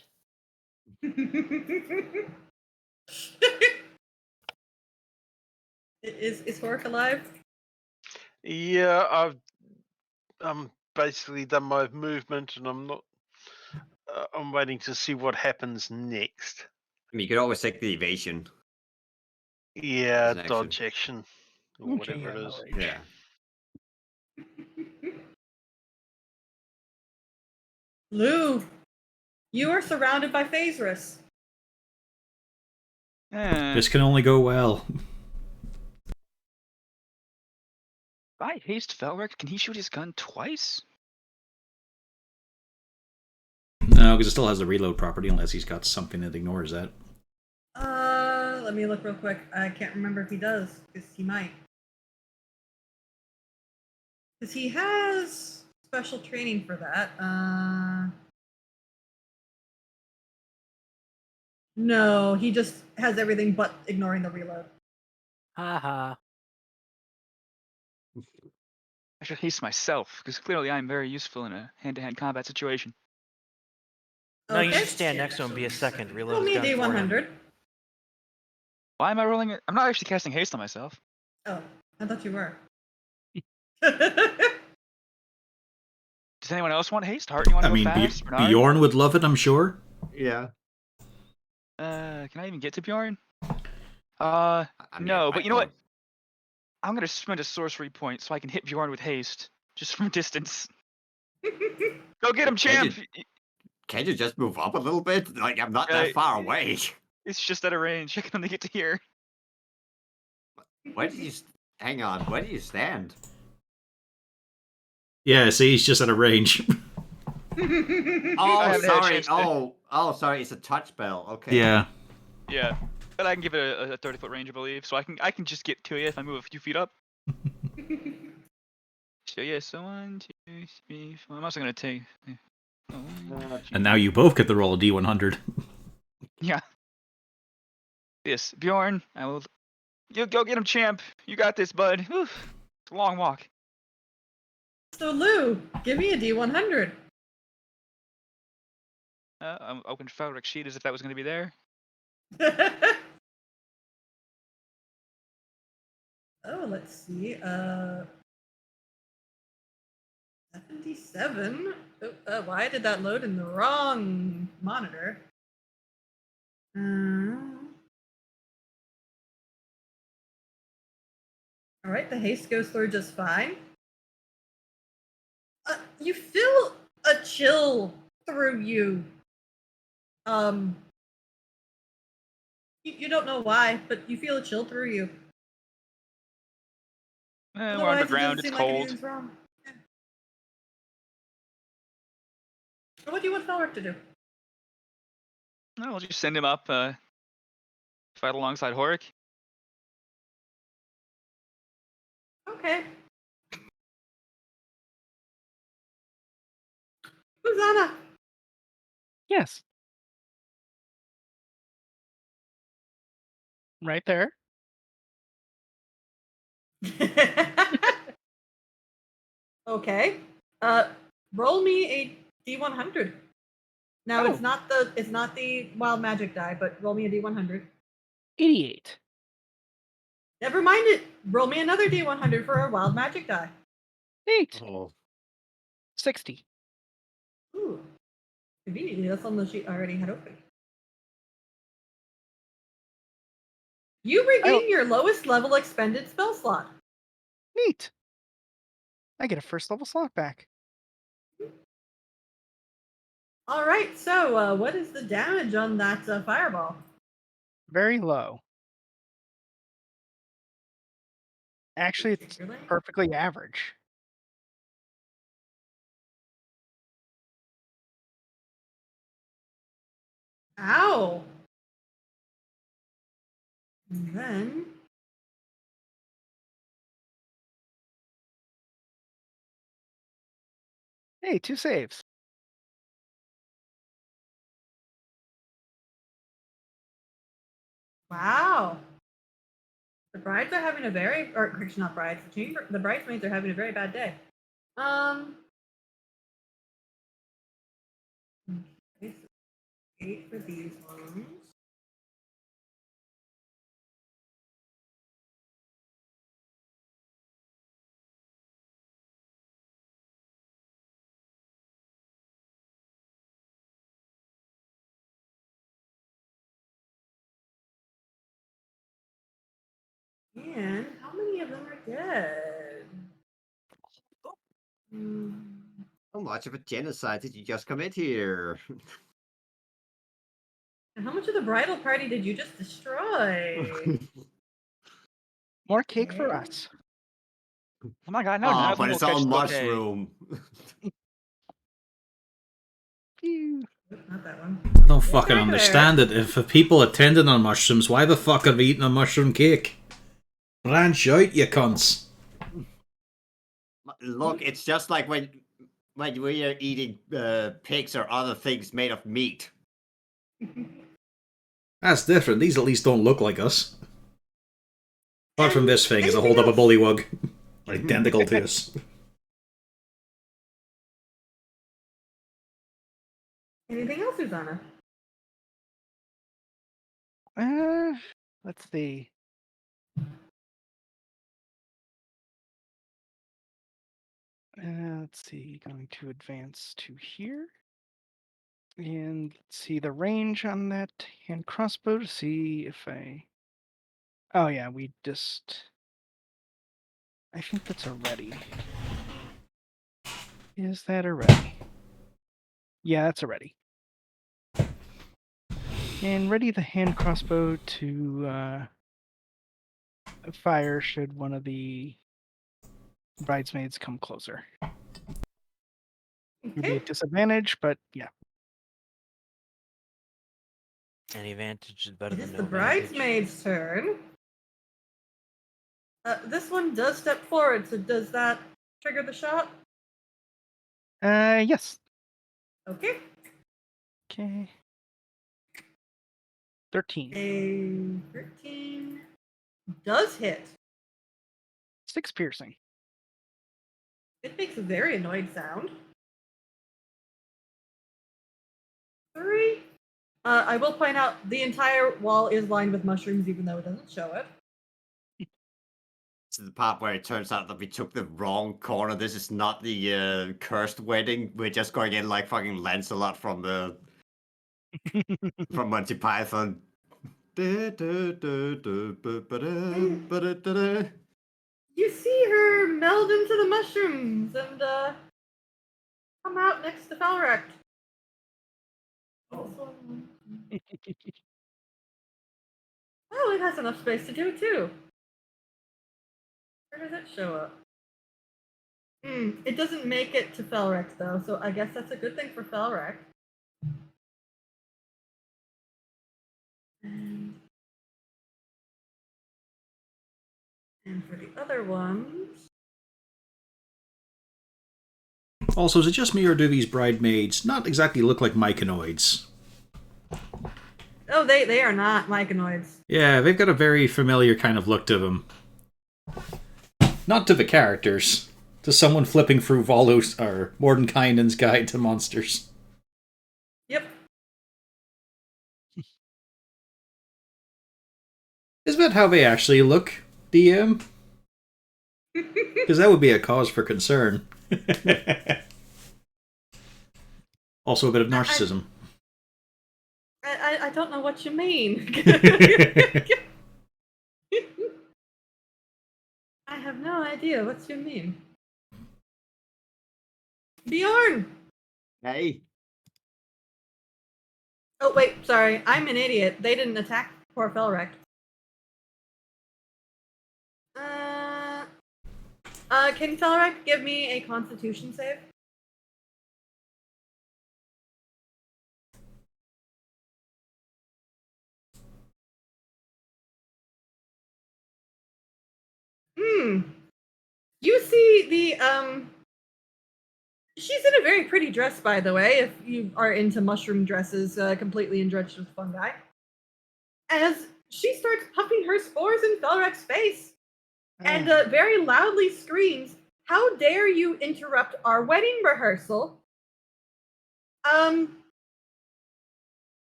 Is Hork alive? Yeah, I'm basically done my movement, and I'm not. I'm waiting to see what happens next. I mean, you could always take the evasion. Yeah, As an dodge action, or Okay, whatever it yeah, is. no rage. Yeah. Lou, you are surrounded by Phasrus. This can only go well. If I haste Felric, can he shoot his gun twice? No, because it still has the reload property unless he's got something that ignores that. Let me look real quick. I can't remember if he does, because he might. Because he has special training for that. No, he just has everything but ignoring the reload. Haha. I should haste myself, because clearly I'm very useful in a hand-to-hand combat situation. No, you should stand next to him and be a second. Roll Reload me his a gun for him. D100. Why am I rolling it? I'm not actually casting haste on myself. Oh, I thought you were. Does anyone else want haste? Heart, you want to I go mean, fast? Bernard? Bjorn would love it, I'm sure. Yeah. Can I even get to Bjorn? I mean, No, I but you know what? could. I'm gonna spend a sorcery point so I can hit Bjorn with haste, just from a distance. Go get him, champ! Can you just move up a little bit? Like, I'm not that far away. It's just out of range. I can only get to here. Where do you... Hang on, where do you stand? Yeah, see, he's just at a range. Oh, haven't had a sorry. chance to- Sorry, it's a touch spell. Okay. Yeah. Yeah, but I can give it a 30-foot range, I believe, so I can just get to you if I move a few feet up. So yeah, so 1, 2, 3, 4. I'm also gonna take And now you both get to roll a D100. Yeah. Yes, Bjorn, I will. You go get him, champ. You got this, bud. Whew. It's a long walk. So Lou, give me a D100. I'm open fabric sheet as if that was going to be there. Oh, let's see. 77. Oh, why did that load in the wrong monitor? All right, the haste goes through just fine. You feel a chill through you. You don't know why, but you feel a chill through you. We're Otherwise, underground. it It's doesn't seem like cold. anything's wrong. Yeah. So what do you want Felric to do? No, we'll just send him up. Fight alongside Horik. Okay. Susanna. Yes. Right there. Okay. Roll me a D100. Now Oh. it's not the wild magic die, but roll me a D100. 88. Never mind it. Roll me another D100 for a wild magic die. 8. Oh. 60. Ooh. Conveniently, that's on the sheet I already had open. You regain your lowest level expended spell slot. Neat. I get a first level slot back. All right, so what is the damage on that fireball? Very low. Actually, it's Particularly? perfectly average. Ow. And then Hey, 2 saves. wow. The brides are having a very, or correction, not brides. The bridesmaids are having a very bad day. Okay, so 8 for these ones. And how many of them are dead? How much of a genocide did you just commit here? And how much of the bridal party did you just destroy? More cake for Okay. us. Oh my god, no, none Oh, of them but will it's all catch the bouquet. mushroom. Phew. Not that one. I don't Yeah, fucking back understand it. If people attending on mushrooms, why the fuck are they eating a mushroom cake? Branch out, you cunts. Look, it's just like when we are eating pigs or other things made of meat. That's different. These at least don't look like us. Apart from this thing, is a anything hold up a else? bullywug. Identical to us. Anything else, Susanna? Let's see. Let's see. Going to advance to here. And let's see the range on that hand crossbow to see if I. Oh, yeah, we just. I think that's a ready. Is that a ready? Yeah, that's a ready. And ready the hand crossbow to fire should one of the bridesmaids come closer. It'll be Okay. a disadvantage, but yeah. Any advantage is better It than is no the advantage. bridesmaid's turn. This one does step forward, so does that trigger the shot? Yes. Okay. Okay. 13. A 13 does hit. 6 piercing. It makes a very annoyed sound. 3. I will point out the entire wall is lined with mushrooms, even though it doesn't show it. To the part where it turns out that we took the wrong corner. This is not the cursed wedding. We're just going in like fucking Lancelot from the from Monty Python. You see her meld into the mushrooms and come out next to Falrek. Well, it has enough space to do it too. Where does it show up? It doesn't make it to Falrek though, so I guess that's a good thing for Falrek. And for the other ones... Also, is it just me, or do these bridesmaids not exactly look like myconoids? Oh, they are not myconoids. Yeah, they've got a very familiar kind of look to them. Not to the characters. To someone flipping through Volos or Mordenkainen's Guide to Monsters. Yep. Is that how they actually look, DM? Because that would be a cause for concern. Also a bit of narcissism. I don't know what you mean. I have no idea what you mean. Bjorn! Hey. Oh, wait, sorry. I'm an idiot. They didn't attack poor Felrek. Can Felrek give me a constitution save? You see the, she's in a very pretty dress, by the way, if you are into mushroom dresses, completely enriched with fungi. As she starts puffing her spores in Felrek's face, and very loudly screams, "How dare you interrupt our wedding rehearsal?"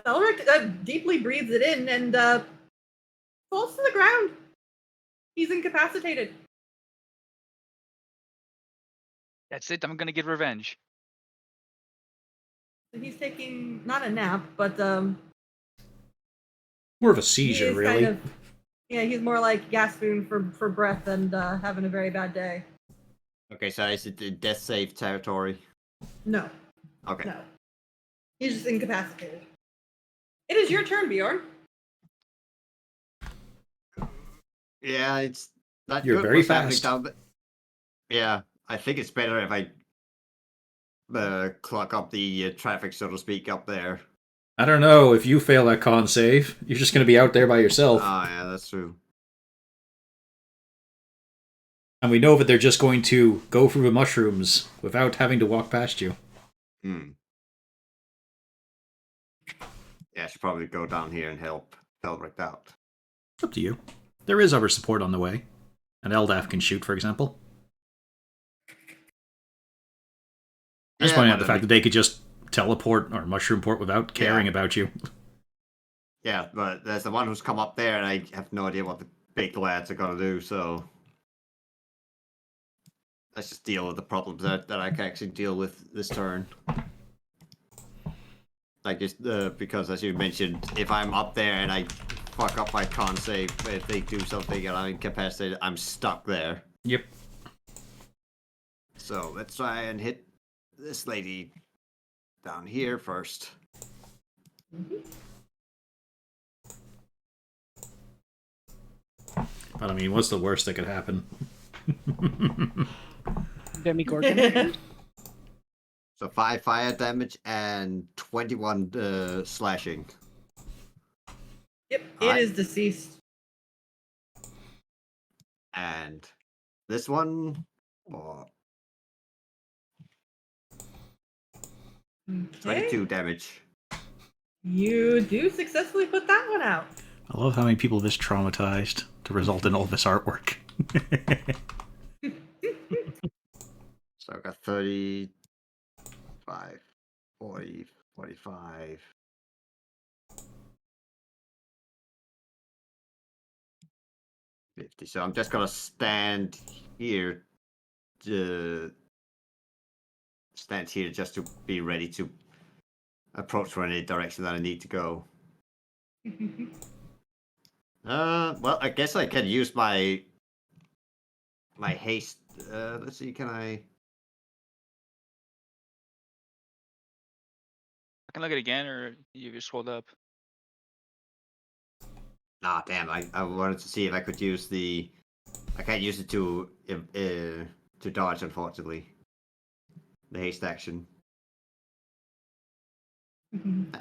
Felrek deeply breathes it in and falls to the ground. He's incapacitated. That's it. I'm gonna get revenge. He's taking not a nap, but more of a seizure, really. Yeah, he's more like gasping for breath and having a very bad day. Okay, so is it in death save territory? No. Okay. No. He's just incapacitated. It is your turn, Bjorn. Yeah, it's not You're good very what's happening fast. down there. Yeah, I think it's better if I clock up the traffic, so to speak, up there. I don't know, if you fail that con save, you're just going to be out there by yourself. Oh, yeah, that's true. And we know that they're just going to go through the mushrooms without having to walk past you. Yeah, I should probably go down here and help Felrek out. It's up to you. There is other support on the way. An Eldaf can shoot, for example. I just pointing out the fact that they could just teleport or mushroom port without caring about you. Yeah, but there's the one who's come up there, and I have no idea what the big lads are gonna do, so let's just deal with the problems that I can actually deal with this turn. Like, it's, because as you mentioned, if I'm up there and I fuck up my con save, if they do something and I'm incapacitated, I'm stuck there. Yep. So let's try and hit this lady down here first. But I mean, what's the worst that could happen? Demigorgon. So 5 fire damage and 21 slashing. Yep, it is deceased. And this one, Okay. 22 damage. You do successfully put that one out. I love how many people this traumatized to result in all this artwork. So I've got 35, 40, 45. So I'm just gonna stand here just to be ready to approach from any direction that I need to go. Well, I guess I can use my haste. Let's see, can I? I can look at it again, or you just scrolled up. Ah, damn! I wanted to see if I could use the. I can't use it to dodge, unfortunately. The haste action.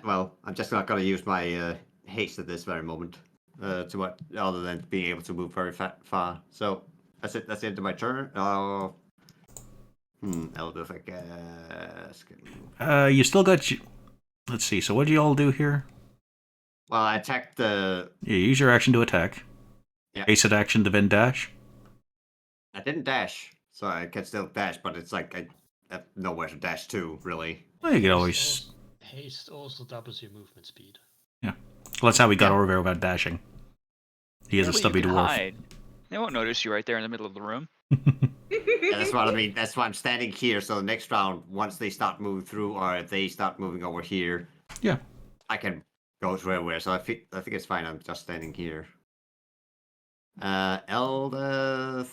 Well, I'm just not gonna use my haste at this very moment. To what other than being able to move very far. So that's it. That's the end of my turn. Oh. Elder, if I guess. You still got. Let's see. So what do you all do here? Well, I attacked the. You use your action to attack. Yeah. Haste action to then dash. I didn't dash, so I can still dash, but it's like I have nowhere to dash to, really. Well, you could always. Haste also doubles your movement speed. Yeah. Well, that's how we got Orville about dashing. He is Yeah, a but you stubby can dwarf. hide. They won't notice you right there in the middle of the room. Yeah, that's what I mean. That's why I'm standing here. So the next round, once they start moving through, or if they start moving over here, Yeah. I can go to everywhere. So I think it's fine. I'm just standing here. Eldeth.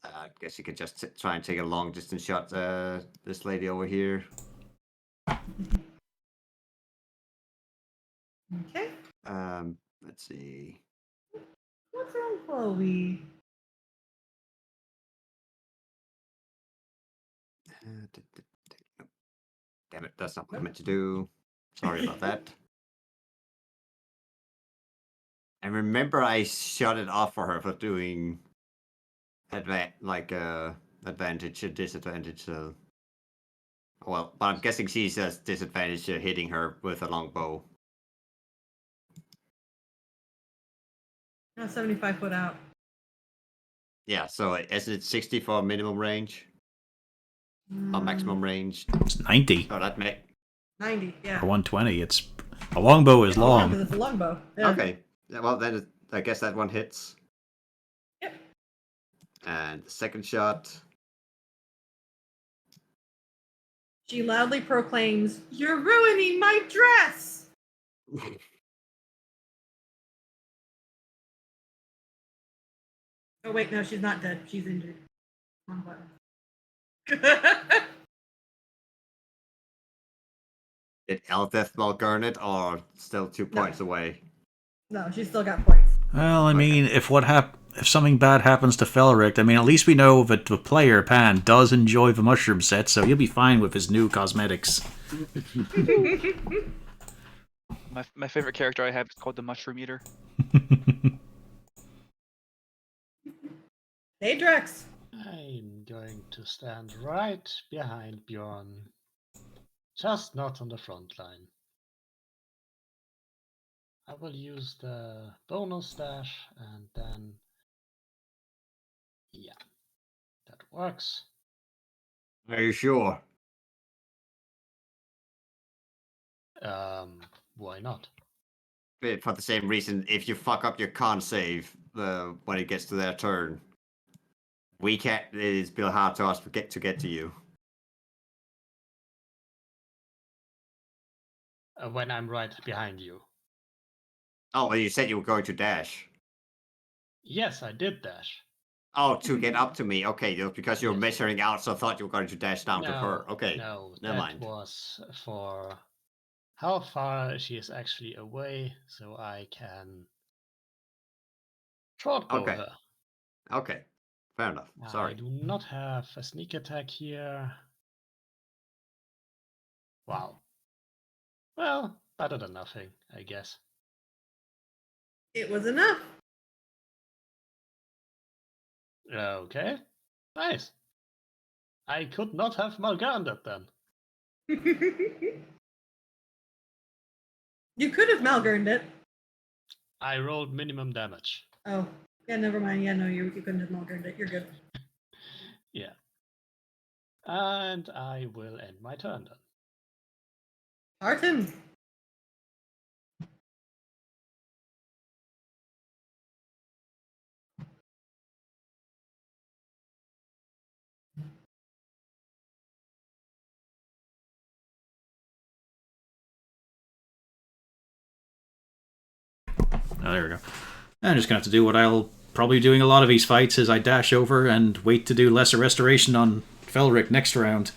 I guess you could just try and take a long distance shot. This lady over here. Okay. Let's see. What's wrong, Chloe? Damn it, that's not what I meant to do. Sorry about that. And remember, I shut it off for her for doing advantage and disadvantage. So, well, but I'm guessing she's a disadvantage hitting her with a longbow. No, 75 foot out. Yeah, so is it 60 for minimum range? Or maximum range? It's 90. Oh, that may. 90, yeah. Or 120. It's a longbow is long. Because it's a longbow. Yeah. Okay. Yeah, well, then I guess that one hits. Yep. And the second shot. She loudly proclaims, "You're ruining my dress!" Oh, wait, no, she's not dead. She's injured. Wrong button. Did Eldeth Malgurn it, or still 2 points away? No, she's still got points. Well, I mean, if something bad happens to Felric, I mean, at least we know that the player, Pan, does enjoy the mushroom set, so he'll be fine with his new cosmetics. My favorite character I have is called the Mushroom Eater. Hey, Drex. I'm going to stand right behind Bjorn. Just not on the front line. I will use the bonus dash and then. Yeah, that works. Are you sure? Why not? For the same reason, if you fuck up your con save when it gets to their turn, we can't. It's still hard to us to get to you. When I'm right behind you. Oh, well, you said you were going to dash. Yes, I did dash. Oh, to get up to me. Okay, because you're measuring out, so I thought you were going to dash down to her. Okay, no, never that mind. was for how far she is actually away, so I can shortbow Okay. her. Okay, fair enough. Sorry. I do not have a sneak attack here. Wow. Well, better than nothing, I guess. It was enough. Okay. Nice. I could not have Malgarned it then. You could have Malgurned it. I rolled minimum damage. Oh, yeah, never mind. Yeah, no, you couldn't have Malgurned it. You're good. Yeah. And I will end my turn then. Tartan. Oh, there we go. I'm just gonna have to do what I'll probably be doing a lot of these fights is I dash over and wait to do lesser restoration on Felric next round.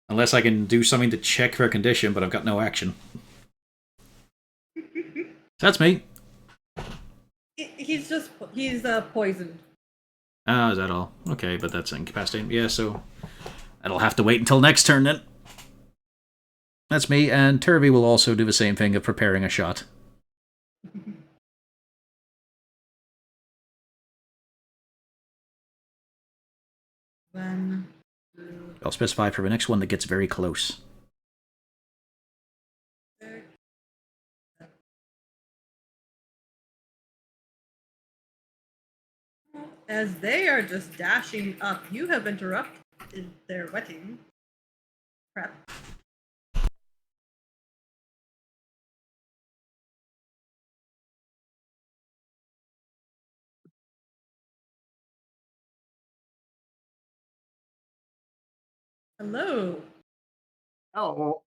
Unless I can do something to check her condition, but I've got no action. That's me. He's poisoned. Oh, is that all? Okay, but that's incapacitating. Yeah, so that'll have to wait until next turn then. That's me, and Turvy will also do the same thing of preparing a shot. One. I'll specify for the next one that gets very close. As they are just dashing up, you have interrupted their wedding. Crap. Hello. Oh,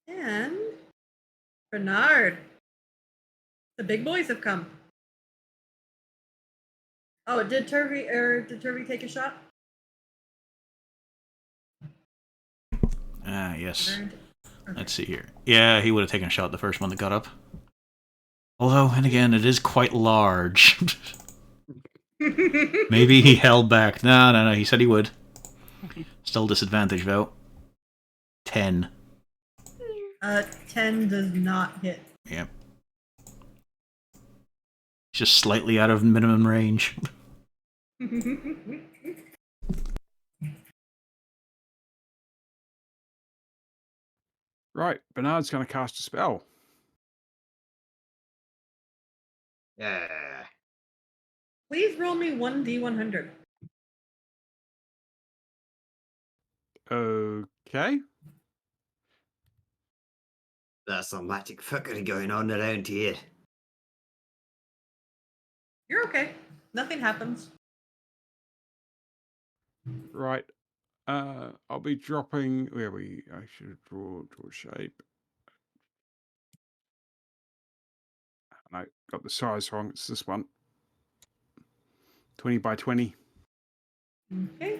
And Bernard. The big boys have come. Oh, did Turvy take a shot? Ah, yes. Bernard? Okay. Let's see here. Yeah, he would have taken a shot the first one that got up. Although, and again, it is quite large. Maybe he held back. No, he said he would. Still disadvantage, though. 10. 10 does not hit. Yep. Just slightly out of minimum range. right. Bernard's going to cast a spell. Yeah. Please roll me 1d100. Okay. There's some magic fuckery going on around here. You're okay. Nothing happens. Right. I'll be dropping. Where we? I should draw shape. I got the size wrong. It's this one. 20 by 20. Okay.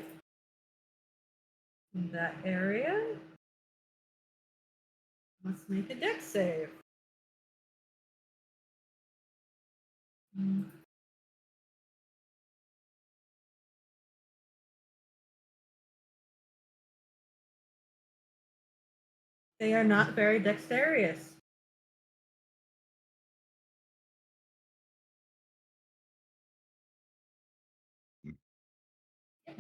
In that area. Let's make a dex save. They are not very dexterous.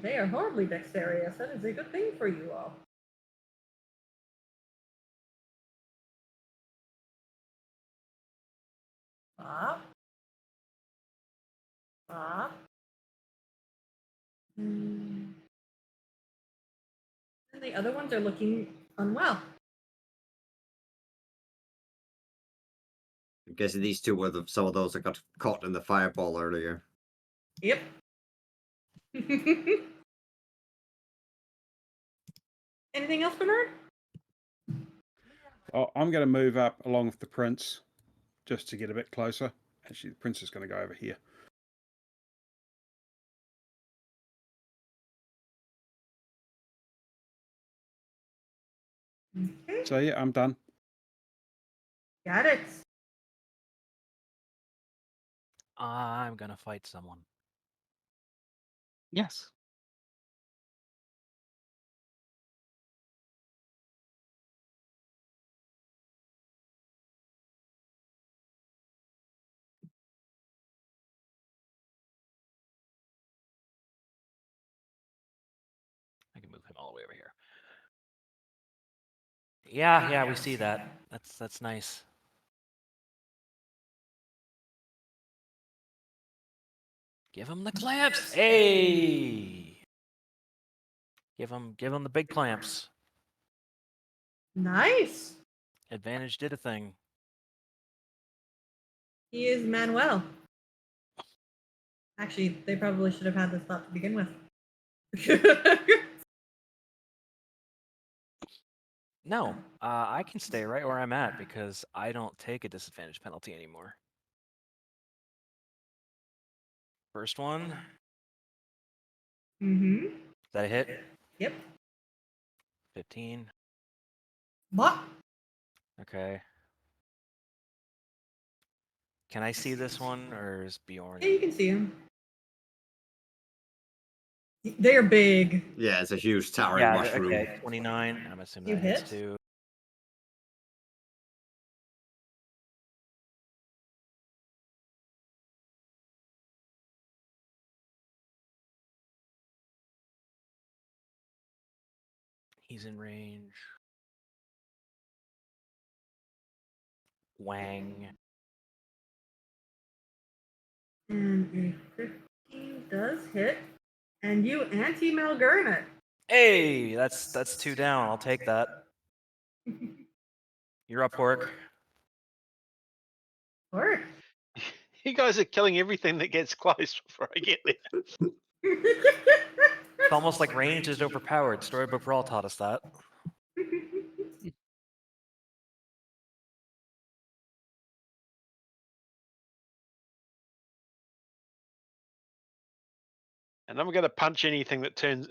They are horribly dexterous. That is a good thing for you all. Stop. Stop. And the other ones are looking unwell. I'm guessing these two were some of those that got caught in the fireball earlier. Yep. Anything else, Bernard? Oh, I'm going to move up along with the prince just to get a bit closer. Actually, the prince is going to go over here. Okay, So yeah, I'm done. got it. I'm gonna fight someone. Yes. I can move him all the way over here. Yeah, we see that. That's nice. Give him the clamps. Hey. Give him the big clamps. Nice. Advantage did a thing. He is Manuel. Actually, they probably should have had this thought to begin with. No, I can stay right where I'm at because I don't take a disadvantage penalty anymore. First one. Mm-hmm. Is that a hit? Yep. 15. What? Okay. Can I see this one, or is Bjorn? Yeah, you can see him. They're big. Yeah, it's a huge towering Yeah, mushroom. okay. 29. I'm assuming You that hits hit? too. He's in range. Wang. And a 15 does hit. And you anti-Malgurn it. Hey, that's 2 down. I'll take that. You're up, Hork. Or You guys are killing everything that gets close before I get there. It's almost like range is overpowered. Storybook Brawl taught us that. And I'm going to punch anything that turns,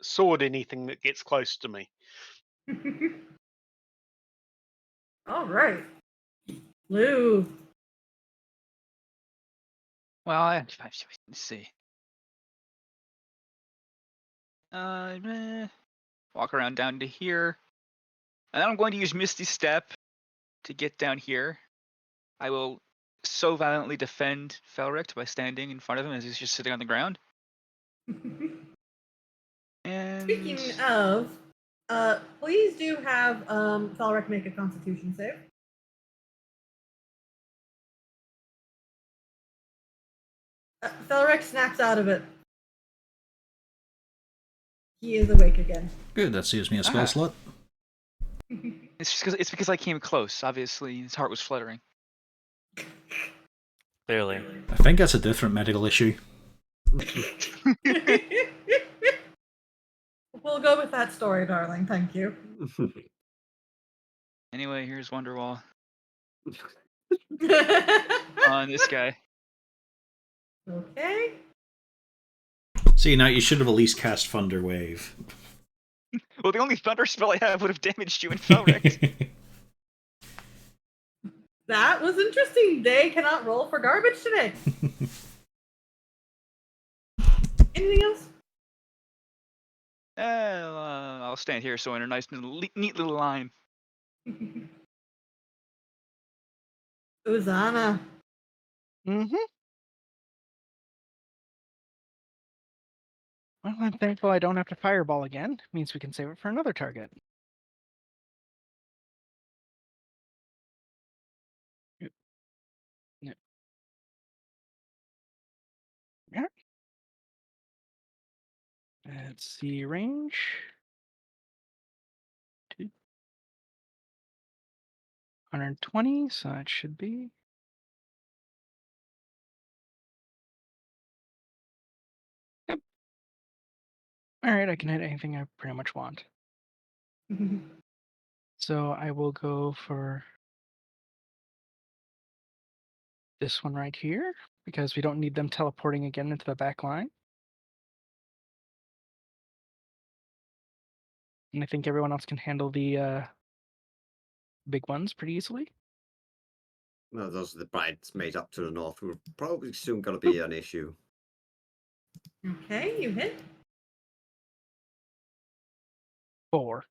sword anything that gets close to me. All right. Lou. Well, let's see. Walk around down to here. And then I'm going to use Misty Step to get down here. I will so violently defend Felrict by standing in front of him as he's just sitting on the ground. And Speaking of, please do have Falric make a Constitution save. Felric snaps out of it. He is awake again. Good, that saves me a spell slot. it's because I came close. Obviously, his heart was fluttering. Clearly. I think that's a different medical issue. We'll go with that story, darling. Thank you. Anyway, here's Wonderwall on this guy. Okay. See, now you should have at least cast Thunder Wave. Well, the only thunder spell I have would have damaged you in Felrict. That was interesting. They cannot roll for garbage today. Anything else? I'll stand here so in a nice, neat little line. Uzana. Mm-hmm. Well, I'm thankful I don't have to fireball again. Means we can save it for another target. Yep. Yeah. Let's see range. 120, so that should be. Yep. All right, I can hit anything I pretty much want. So I will go for this one right here because we don't need them teleporting again into the back line. And I think everyone else can handle the big ones pretty easily. Well, those are the bridesmaids up to the north, who are probably soon going to be an issue. Okay, you hit. 4.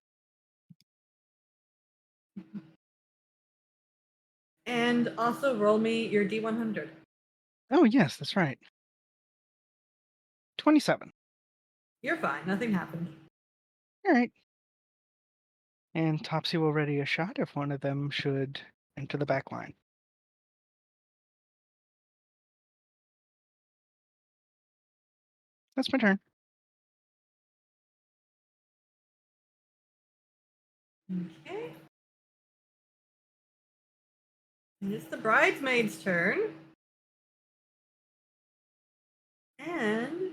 And also roll me your D100. Oh, yes, that's right. 27. You're fine. Nothing happened. All right. And Topsy will ready a shot if one of them should enter the back line. That's my turn. Okay. And it's the bridesmaid's turn. And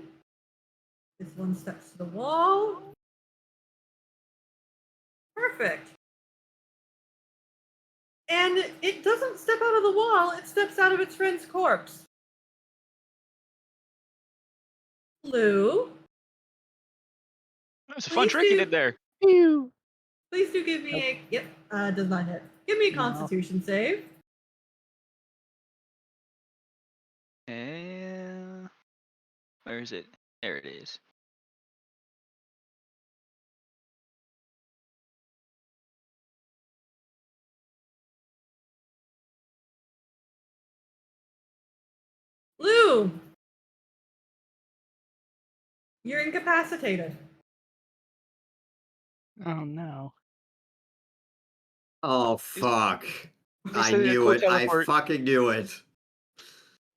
this one steps to the wall. Perfect. And it doesn't step out of the wall, it steps out of its friend's corpse. Blue, That's a fun Please trick you do. did there. Ew. please do give me a. Yep, does not hit. Give me a No. Constitution save. And where is it? There it is. Blue, you're incapacitated. Oh, no. Oh, fuck. I said knew cool it. I teleport. fucking knew it.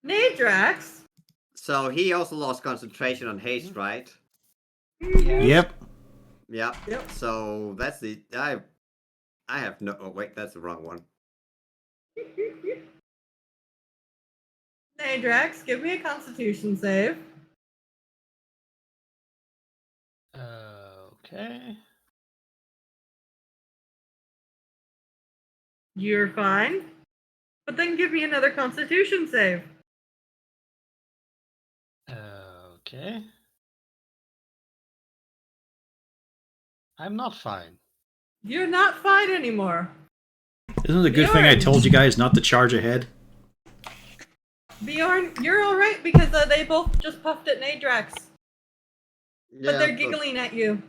Nadrax, So he also lost concentration on haste, right? Yep. Yep. Yep. So that's the I have no. Oh wait, that's the wrong one. Nadrax, give me a Constitution save. Okay. You're fine. But then give me another Constitution save. Okay. I'm not fine. You're not fine anymore. Isn't it a good thing I Bjorn. told you guys not to charge ahead? Bjorn, you're alright because they both just puffed at Nadrax. But Yeah, they're giggling at you.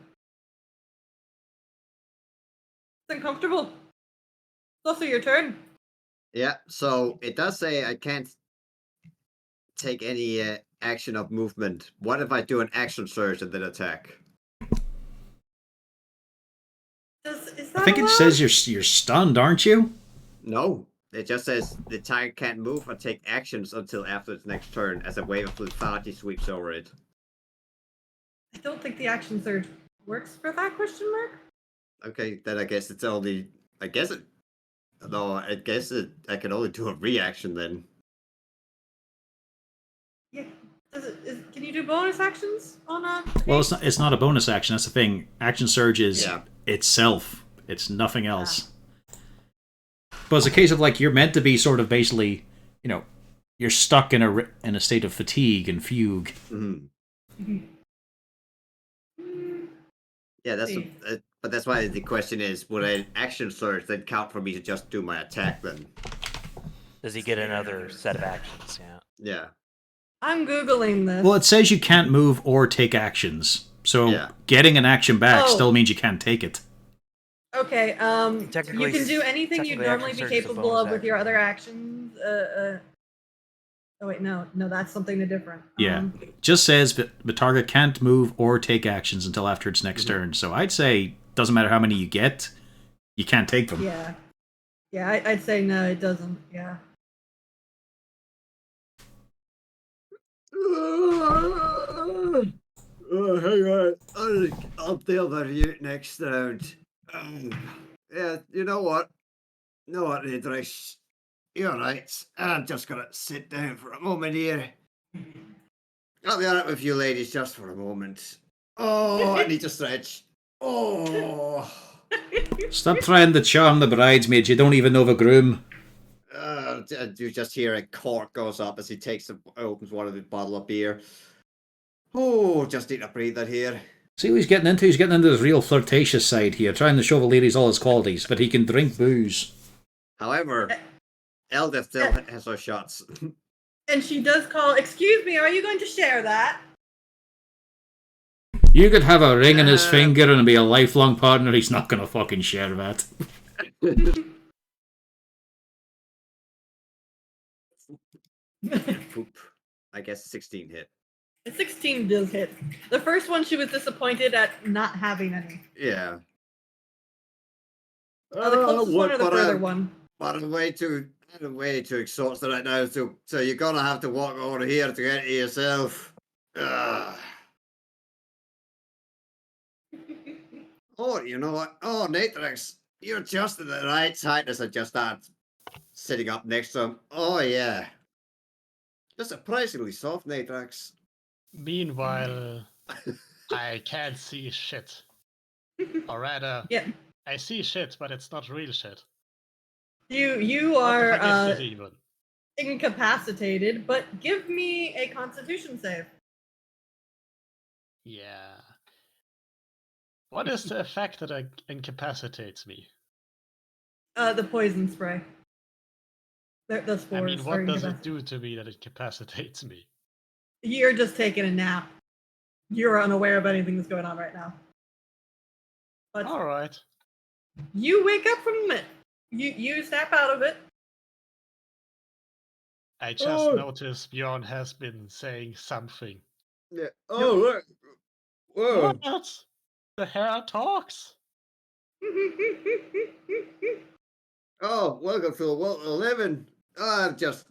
It's uncomfortable. It's also your turn. Yeah. So it does say I can't take any action of movement. What if I do an action surge and then attack? Is I that think it allowed? says you're stunned, aren't you? No. It just says the target can't move or take actions until after its next turn as a wave of lethargy sweeps over it. I don't think the action surge works for that question mark. Okay, then I guess it's only. I guess it. No, I guess it. I can only do a reaction then. Yeah. Can you do bonus actions on a? Well, it's not a bonus action. That's the thing. Action surge is Yeah. itself. It's nothing else. But it's a case of like you're meant to be sort of basically, you're stuck in a state of fatigue and fugue. Mm-hmm. Yeah, that's. See. But that's why the question is: would an action surge then count for me to just do my attack then? Does he get another set of actions? Yeah. Yeah. I'm googling this. Well, it says you can't move or take actions. So Yeah. getting an action back Oh. still means you can't take it. Okay. You Technically- can do anything you'd technically normally action be surge is a capable bonus of with your action. other actions. Oh wait, no, that's something different. Yeah. Just says the target can't move or take actions until after its next turn. So I'd say doesn't matter how many you get, you can't take them. Yeah. Yeah, I'd say no, it doesn't. Yeah. Oh, hang on. I'll deal with you next round. Yeah, you know what? Idris? You're right. I'm just gonna sit down for a moment here. I'll be honest with you ladies just for a moment. Oh, I need to stretch. Oh. Stop trying to charm the bridesmaids. You don't even know the groom. You just hear a cork goes up as he opens one of the bottle of beer. Oh, just need a breather here. See what he's getting into? He's getting into his real flirtatious side here, trying to show the ladies all his qualities, but he can drink booze. However, Eldith still has her shots. And she does call, excuse me, are you going to share that? You could have a ring in his finger and be a lifelong partner. He's not gonna fucking share that. Poop. I guess 16 hit. 16 does hit. The first one she was disappointed at not having any. Yeah. The closest one or the further one? But I'm way too exhausted right now, so you're gonna have to walk over here to get it yourself. Ugh. Oh, you know what? Oh, Natrix, you're just at the right height as I just start sitting up next to him. Oh, yeah. You're surprisingly soft, Natrix. Meanwhile, I can't see shit. Or rather, Yeah. I see shit, but it's not real shit. You What the fuck are is this even? incapacitated, but give me a Constitution save. Yeah. What is the effect that incapacitates me? The poison spray. The spores. I mean, what are does it incapac- do to me that it incapacitates me? You're just taking a nap. You're unaware of anything that's going on right now. But Alright. you wake up from it. You snap out of it. I just noticed Bjorn has been saying something. Yeah. Oh, look. Whoa. What? The hair talks. Oh, welcome to the World 11. I'm just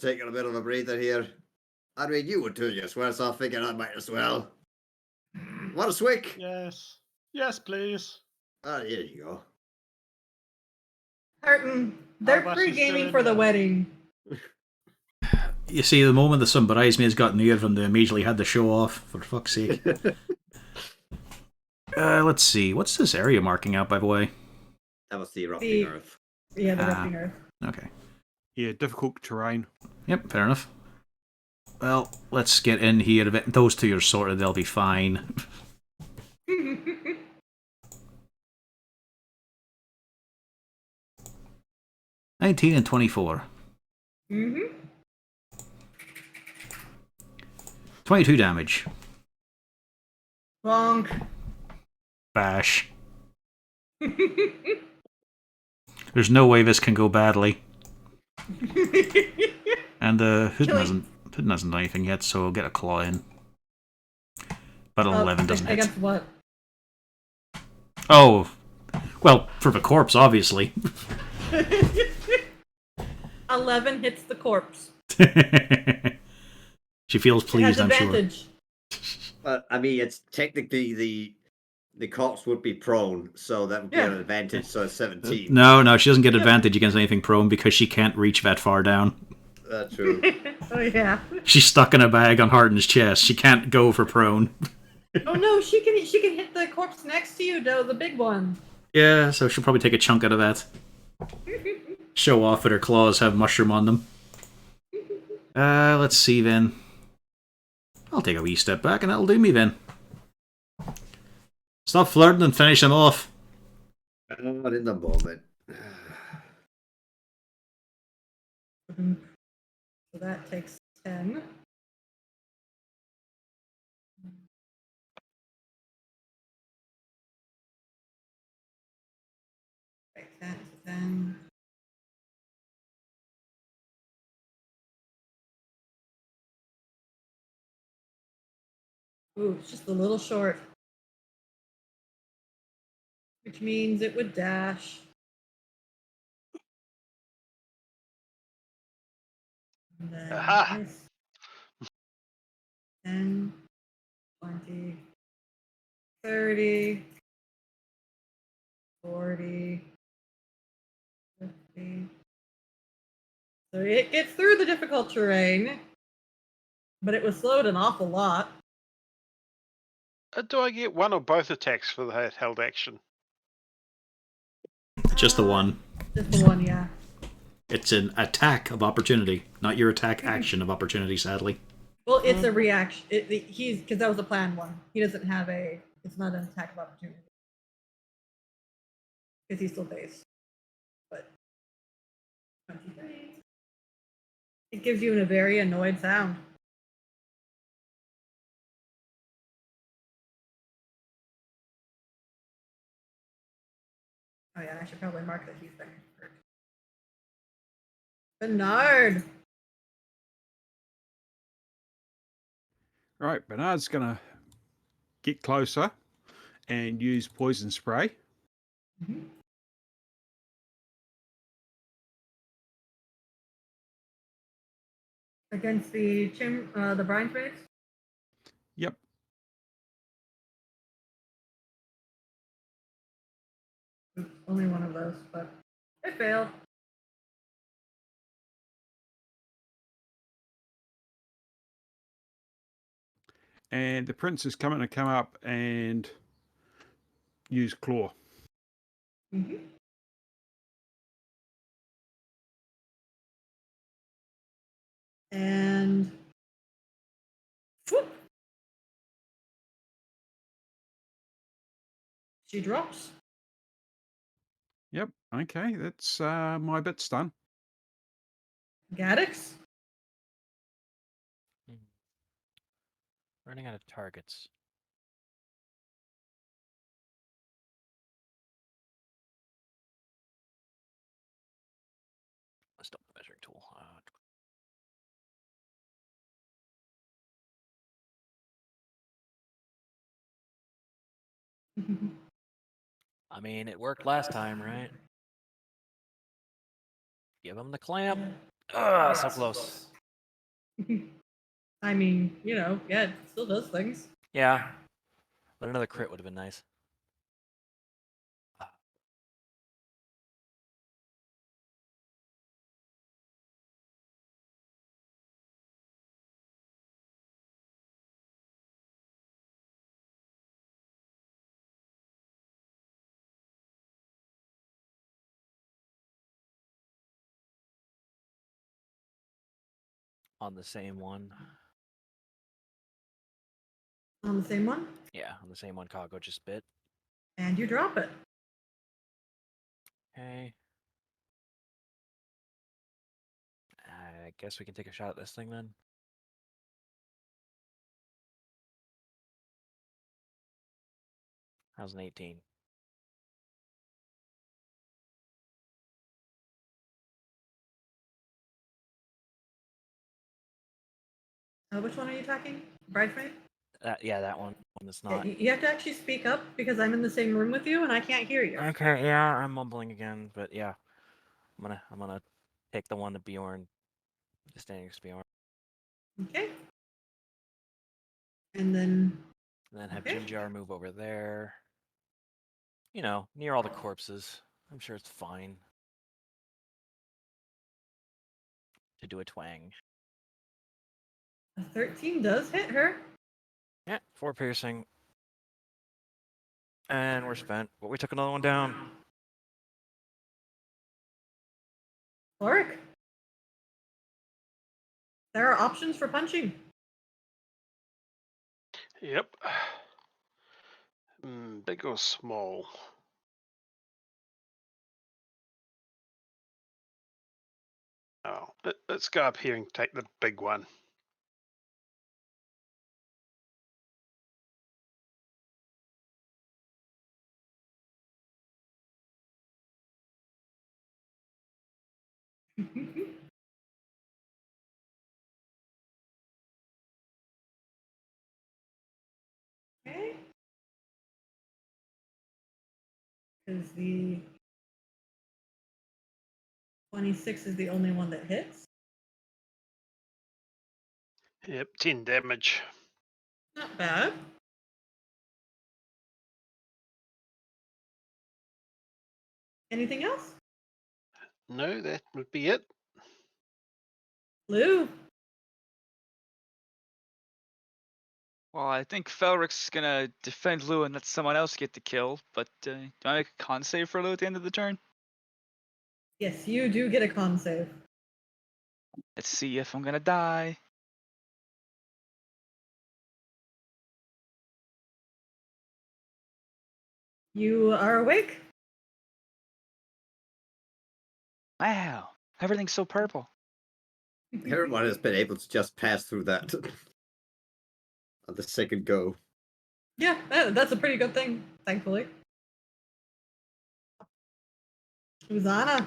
taking a bit of a breather here. I mean, you would too, just well, so I figured I might as well. Want a swick? Yes. Yes, please. Ah, here you go. Hurtin, they're about she's still pre-gaming in for the there? wedding. You see, the moment that some bridesmaids got near them, they immediately had to show off, for fuck's sake. Let's see. What's this area marking out, by the way? That was the erupting The- earth. Yeah, the Ah. erupting earth. Okay. Yeah, difficult terrain. Yep, fair enough. Well, let's get in here a bit. Those two are sorted, they'll be fine. 19 and 24. Mm-hmm. 22 damage. Bonk. Bash. There's no way this can go badly. And Hidden hasn't done anything yet, so I'll get a claw in. But 11 doesn't hit. Against what? Oh, well, for the corpse, obviously. 11 hits the corpse. She feels It has pleased, I'm sure. advantage. But I mean, it's technically the corpse would be prone, so that would be an advantage. So it's 17. No, she doesn't get advantage against anything prone because she can't reach that far down. That's true. Oh yeah. She's stuck in a bag on Harden's chest. She can't go for prone. Oh no, she can hit the corpse next to you, though, the big one. Yeah, so she'll probably take a chunk out of that. Show off that her claws have mushroom on them. Let's see then. I'll take a wee step back and that'll do me then. Stop flirting and finish him off. Not in the moment. So that takes 10. Right, that's 10. Ooh, it's just a little short. Which means it would dash. And then Aha! this. 10, 20, 30, 40, 50. So it gets through the difficult terrain, but it was slowed an awful lot. Do I get one or both attacks for the held action? Just the one. Just the one, yeah. It's an attack of opportunity, not your attack action of opportunity, sadly. Well, it's a reaction. He's because that was a planned one. He doesn't have a. It's not an attack of opportunity because he's still based. But 23. It gives you a very annoyed sound. Oh yeah, I should probably mark that he's been hurt. Bernard. Right, Bernard's gonna get closer and use poison spray. Mhm. Against the the brine trades. Yep. Oops, only one of those, but it failed. And the prince is coming to come up and use claw. Mm-hmm. And whoop, she drops. Yep. Okay, that's my bit's done. Gaddix. Running out of targets. Let's stop the measuring tool. I mean, it worked last time, right? Give him the clamp. Ugh, so close. I mean, you know, yeah, it still does things. Yeah, but another crit would have been nice. On the same one. On the same one. Yeah, on the same one Kago just bit. And you drop it. Okay. I guess we can take a shot at this thing then. How's an 18? Which one are you attacking? Bridesmaid? Yeah, that one. One that's Yeah, not. you have to actually speak up because I'm in the same room with you and I can't hear you. Okay, yeah, I'm mumbling again, but yeah. I'm gonna take the one that Bjorn is standing next to Bjorn. Okay. And then And then have okay. Jim Jar move over there. You know, near all the corpses. I'm sure it's fine. To do a twang. A 13 does hit her. Yeah, 4 piercing. And we're spent, but we took another one down. Ulrich. There are options for punching. Yep. Big or small? Oh, let's go up here and take the big one. Okay. Because the 26 is the only one that hits. Yep, 10 damage. Not bad. Anything else? No, that would be it. Lou. Well, I think Felric's gonna defend Lou and let someone else get the kill, but do I make a con save for Lou at the end of the turn? Yes, you do get a con save. Let's see if I'm gonna die. You are awake. Wow, everything's so purple. Everyone has been able to just pass through that on the second go. Yeah, that's a pretty good thing, thankfully. Uzana.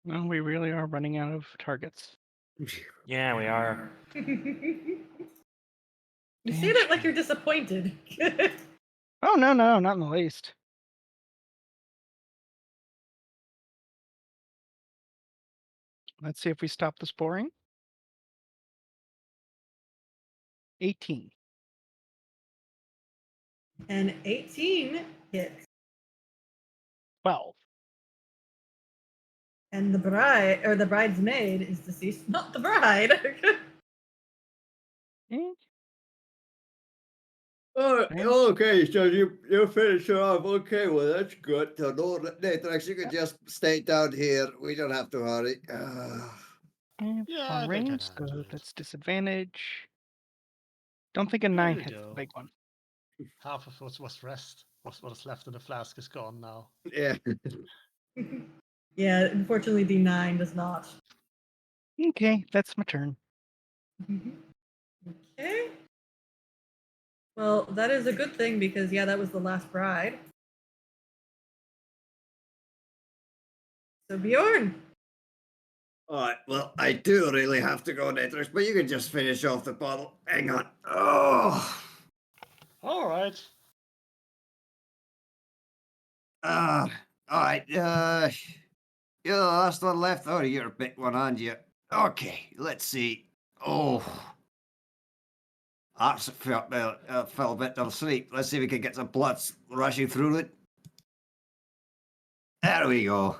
Well, we really are running out of targets. Yeah, we are. You Damn say that like shame. you're disappointed. Oh, no, not in the least. Let's see if we stop the sporing. 18. And 18 hits. 12. And the bride, or the bridesmaid, is deceased, not the bride. Eh, Oh, Yeah. okay, so you finish it off. Okay, well that's good. So no, Natrix, you can just stay down here. We don't have to hurry. And Yeah, on they range, can so handle it. that's disadvantage. Don't think a There 9 we hits the go. big one. Half of what was rest, what was left in the flask is gone now. Yeah. Yeah, unfortunately, D9 does not. Okay, that's my turn. Okay. Well, that is a good thing because, yeah, that was the last bride. So, Bjorn. Alright, well, I do really have to go, Natrix, but you can just finish off the bottle. Hang on. Oh. Alright. Alright, you're the last one left. Oh, you're a big one, aren't you? Okay, let's see. Oh. Hearts fell a bit asleep. Let's see if we can get some blood rushing through it. There we go.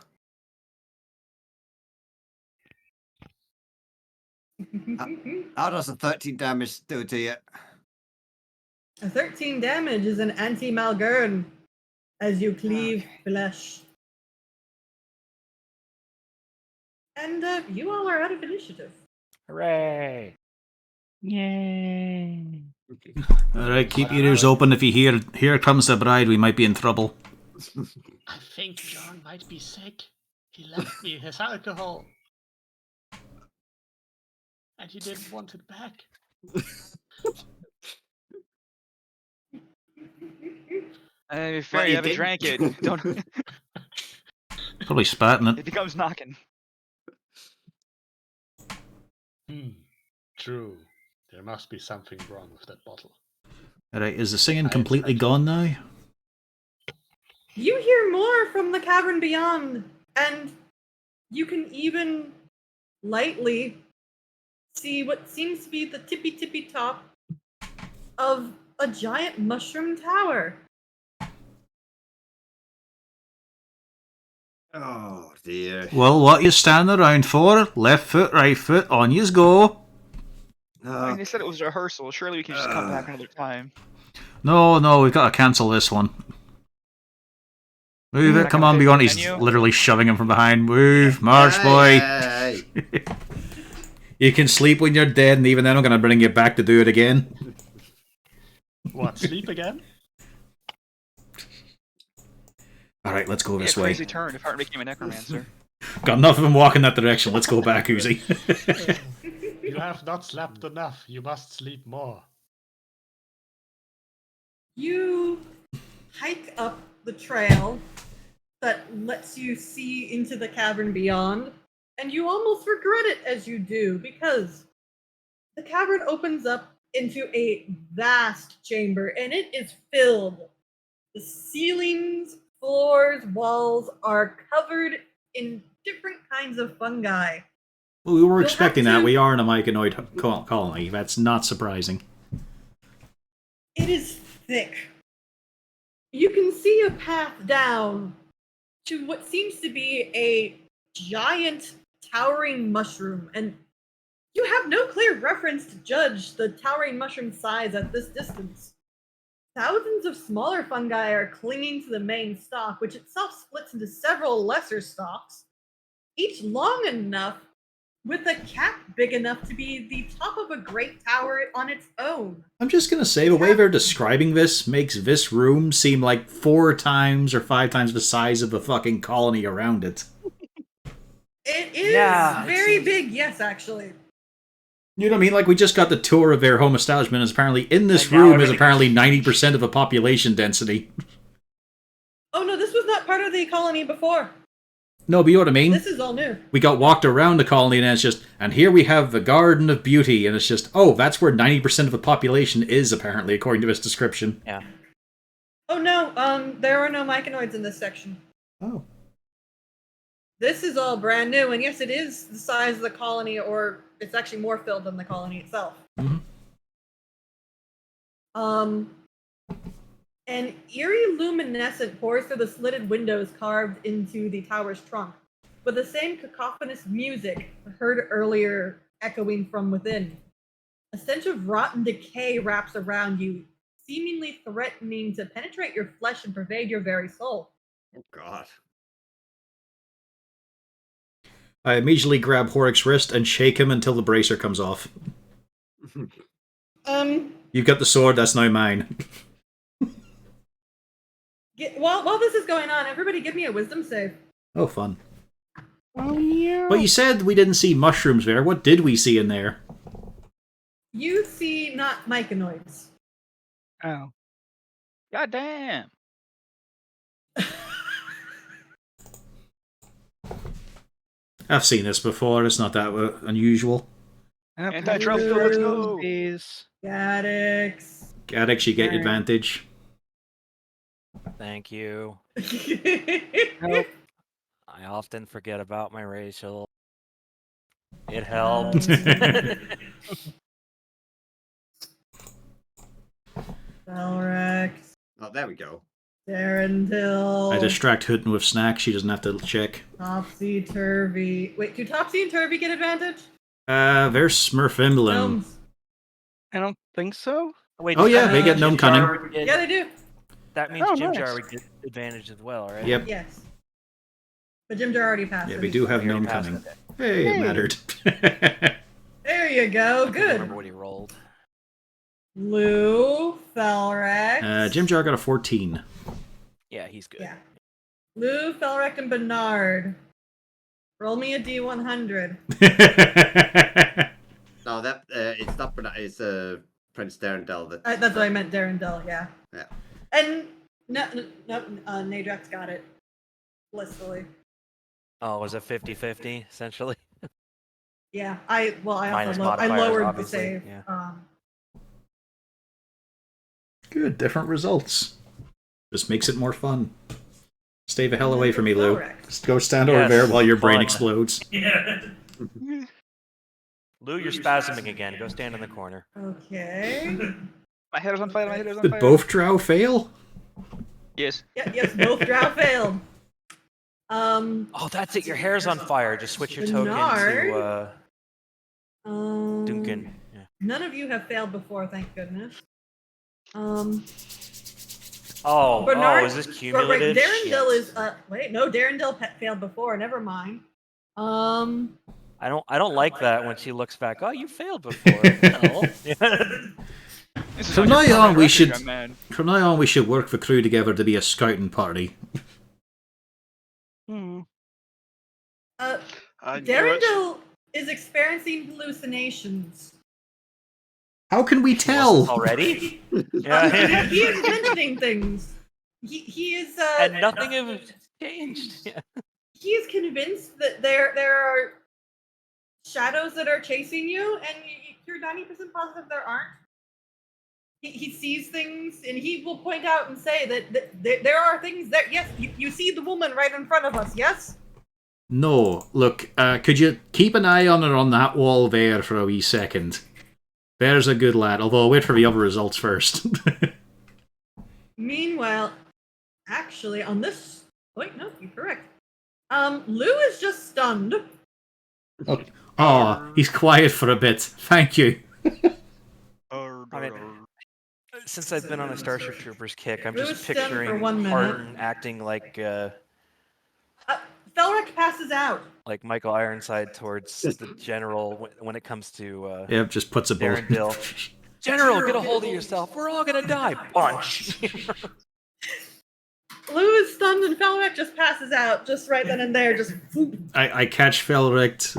How does the 13 damage do to you? A 13 damage is an anti-Malgern as you cleave flesh. And you all are out of initiative. Hooray! Yay. Alright, keep your ears open. If you hear, here comes the bride, we might be in trouble. I think John might be sick. He left me his alcohol. And he didn't want it back. If Well, you you haven't did- drank it, don't. Probably spatting It it. becomes knocking. True. There must be something wrong with that bottle. Alright, is the singing I completely expect- gone now? You hear more from the cavern beyond, and you can even lightly see what seems to be the tippy top of a giant mushroom tower. Oh dear. Well, what you standing around for? Left foot, right foot, on yous go. I mean, they said it was a rehearsal. Surely we can just come back another time. No, we've got to cancel this one. Move it, Back come on on, the Bjorn. He's menu. literally shoving him from behind. Move, march, boy. Hey. You can sleep when you're dead, and even then I'm going to bring you back to do it again. What, sleep again? Alright, let's go Yeah, this way. crazy turn if Hart became a necromancer. Got enough of him walking that direction. Let's go back, Uzi. You have not slept enough. You must sleep more. You hike up the trail that lets you see into the cavern beyond, and you almost regret it as you do because the cavern opens up into a vast chamber and it is filled. The ceilings, floors, walls are covered in different kinds of fungi. Well, we were You'll expecting have that. to- We are in a myconoid colony. That's not surprising. It is thick. You can see a path down to what seems to be a giant towering mushroom, and you have no clear reference to judge the towering mushroom size at this distance. Thousands of smaller fungi are clinging to the main stalk, which itself splits into several lesser stalks, each long enough with a cap big enough to be the top of a great tower on its own. I'm just gonna say, the way they're describing this makes this room seem like 4 times or 5 times the size of the fucking colony around it. It is Yeah, it very seems- big, yes, actually. You know what I mean? Like, we just got the tour of their home establishment, and apparently in this And now room is everything- apparently 90% of the population density. Oh no, this was not part of the colony before. No, but you know what I mean? This is all new. We got walked around the colony, and it's just, and here we have the Garden of Beauty, and it's just, oh, that's where 90% of the population is, apparently, according to this description. Yeah. Oh no, there are no myconoids in this section. Oh. This is all brand new, and yes, it is the size of the colony, or it's actually more filled than the colony itself. Mhm. An eerie luminescent pours through the slitted windows carved into the tower's trunk, with the same cacophonous music heard earlier echoing from within. A stench of rotten decay wraps around you, seemingly threatening to penetrate your flesh and pervade your very soul. Oh God. I immediately grab Horik's wrist and shake him until the bracer comes off. You've got the sword, that's now mine. While this is going on, everybody give me a wisdom save. Oh, fun. Oh yeah. But you said we didn't see mushrooms there. What did we see in there? You see not myconoids. Oh. God damn. I've seen this before, it's not that unusual. Anti-Trump, Let's go. Gadix. Gaddox, you get Alright. advantage. Thank you. Nope. I often forget about my racial. It helped. Valrex. Oh, there we go. Darendil. I distract Hooten with snacks, she doesn't have to check. Topsy Turvy. Wait, do Topsy and Turvy get advantage? There's Smurf Emblem. Gnomes. I don't think so. Wait, Oh, does yeah, that they mean get Jim gnome Jar cunning. would get- Yeah, they do. That means Oh, Jim nice. Jar would get advantage as well, right? Yep. Yes. But Jim Jar already passed. Yeah, so we he's do fine. have He already gnome passed cunning. it. Hey, it Hey. mattered. There you go. I couldn't remember Good. what he rolled. Lou, Felrex. Jim Jar got a 14. Yeah, he's good. Yeah. Lou, Felrex, and Bernard. Roll me a D100. No, that it's not. It's Prince Darendel. That That's what I meant, Darendel, yeah. Yeah. And Nadrax got it. Blissfully. Oh, was it 50-50, essentially? Yeah, I Minus also I modifiers, lowered the obviously, save. yeah. Good, different results. Just makes it more fun. Stay the hell away from me, Lou. Felrex. Just go stand over Yes, there while your brain fun. explodes. Lou, you're spasming again. Go stand in the corner. Okay. My head is on fire. My head is on Did fire. both drow fail? Yes. Yeah, yes, both drow failed. Oh, that's it. Your hair's on fire. Just switch your token Bernard? to Um, Duncan. Yeah. None of you have failed before, thank goodness. Oh, Bernard, is this Right, cumulative? Darendil Shit. is wait, no, Darendil failed before. Never mind. I don't like that when she looks back. Oh, you failed before. No. This is From on your now on, permanent we record, should- young man. From now on, we should work the crew together to be a scouting party. Hmm. I knew it. Darendil is experiencing hallucinations. How can we tell? Already? He Yeah. is mentioning things. He is And nothing has changed. Yeah. he is convinced that there are shadows that are chasing you, and you're 90% positive there aren't. He sees things, and he will point out and say that there are things that, yes, you see the woman right in front of us, yes? No. Look, could you keep an eye on her on that wall there for a wee second? There's a good lad, although I'll wait for the other results first. Meanwhile, actually, on this... Wait, no, you're correct. Lou is just stunned. Oh, he's quiet for a bit. Thank you. I mean, since I've been on a Starship Troopers kick, I'm Lou just is stunned for picturing 1 minute. Arden acting like Felric passes out. like Michael Ironside towards the general when it comes to Yep, just puts a bolt. Darren General, get a hold of yourself. We're all gonna die. Punch. Lou is stunned and Felric just passes out just right then and there. Just whoop. I catch Felric,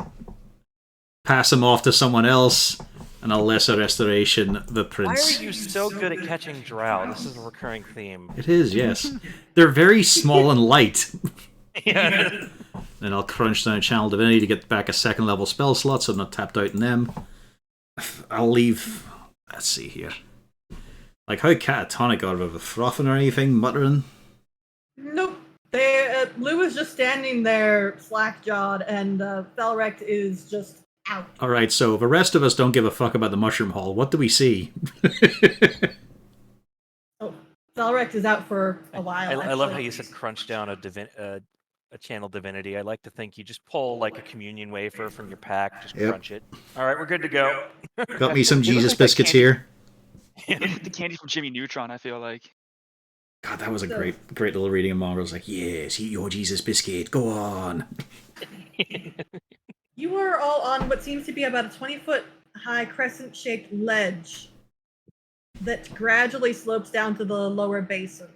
pass him off to someone else, and a lesser restoration, the Why prince. are you so good at catching drow? This is a recurring theme. It is, yes. They're very small and light. Yeah. Then I'll crunch down a Channel Divinity to get back a second level spell slot, so I'm not tapped out in them. I'll leave. Let's see here. Like, how catatonic are we with frothing or anything? Muttering? Nope. Lou is just standing there, slack-jawed, and Felric is just out. Alright, so the rest of us don't give a fuck about the Mushroom Hall. What do we see? Oh, Felric is out for a while. I love how you said crunch down a Channel Divinity. I like to think you just pull like a communion wafer from your pack, just Yep. crunch it. All right, we're good to go. Got me some It looks Jesus like that biscuits candy- here. The candy from Jimmy Neutron, I feel like. God, that was a great little reading of Mongrel's. Like, yes, eat your Jesus biscuit. Go on. You are all on what seems to be about a 20-foot high crescent-shaped ledge that gradually slopes down to the lower basin.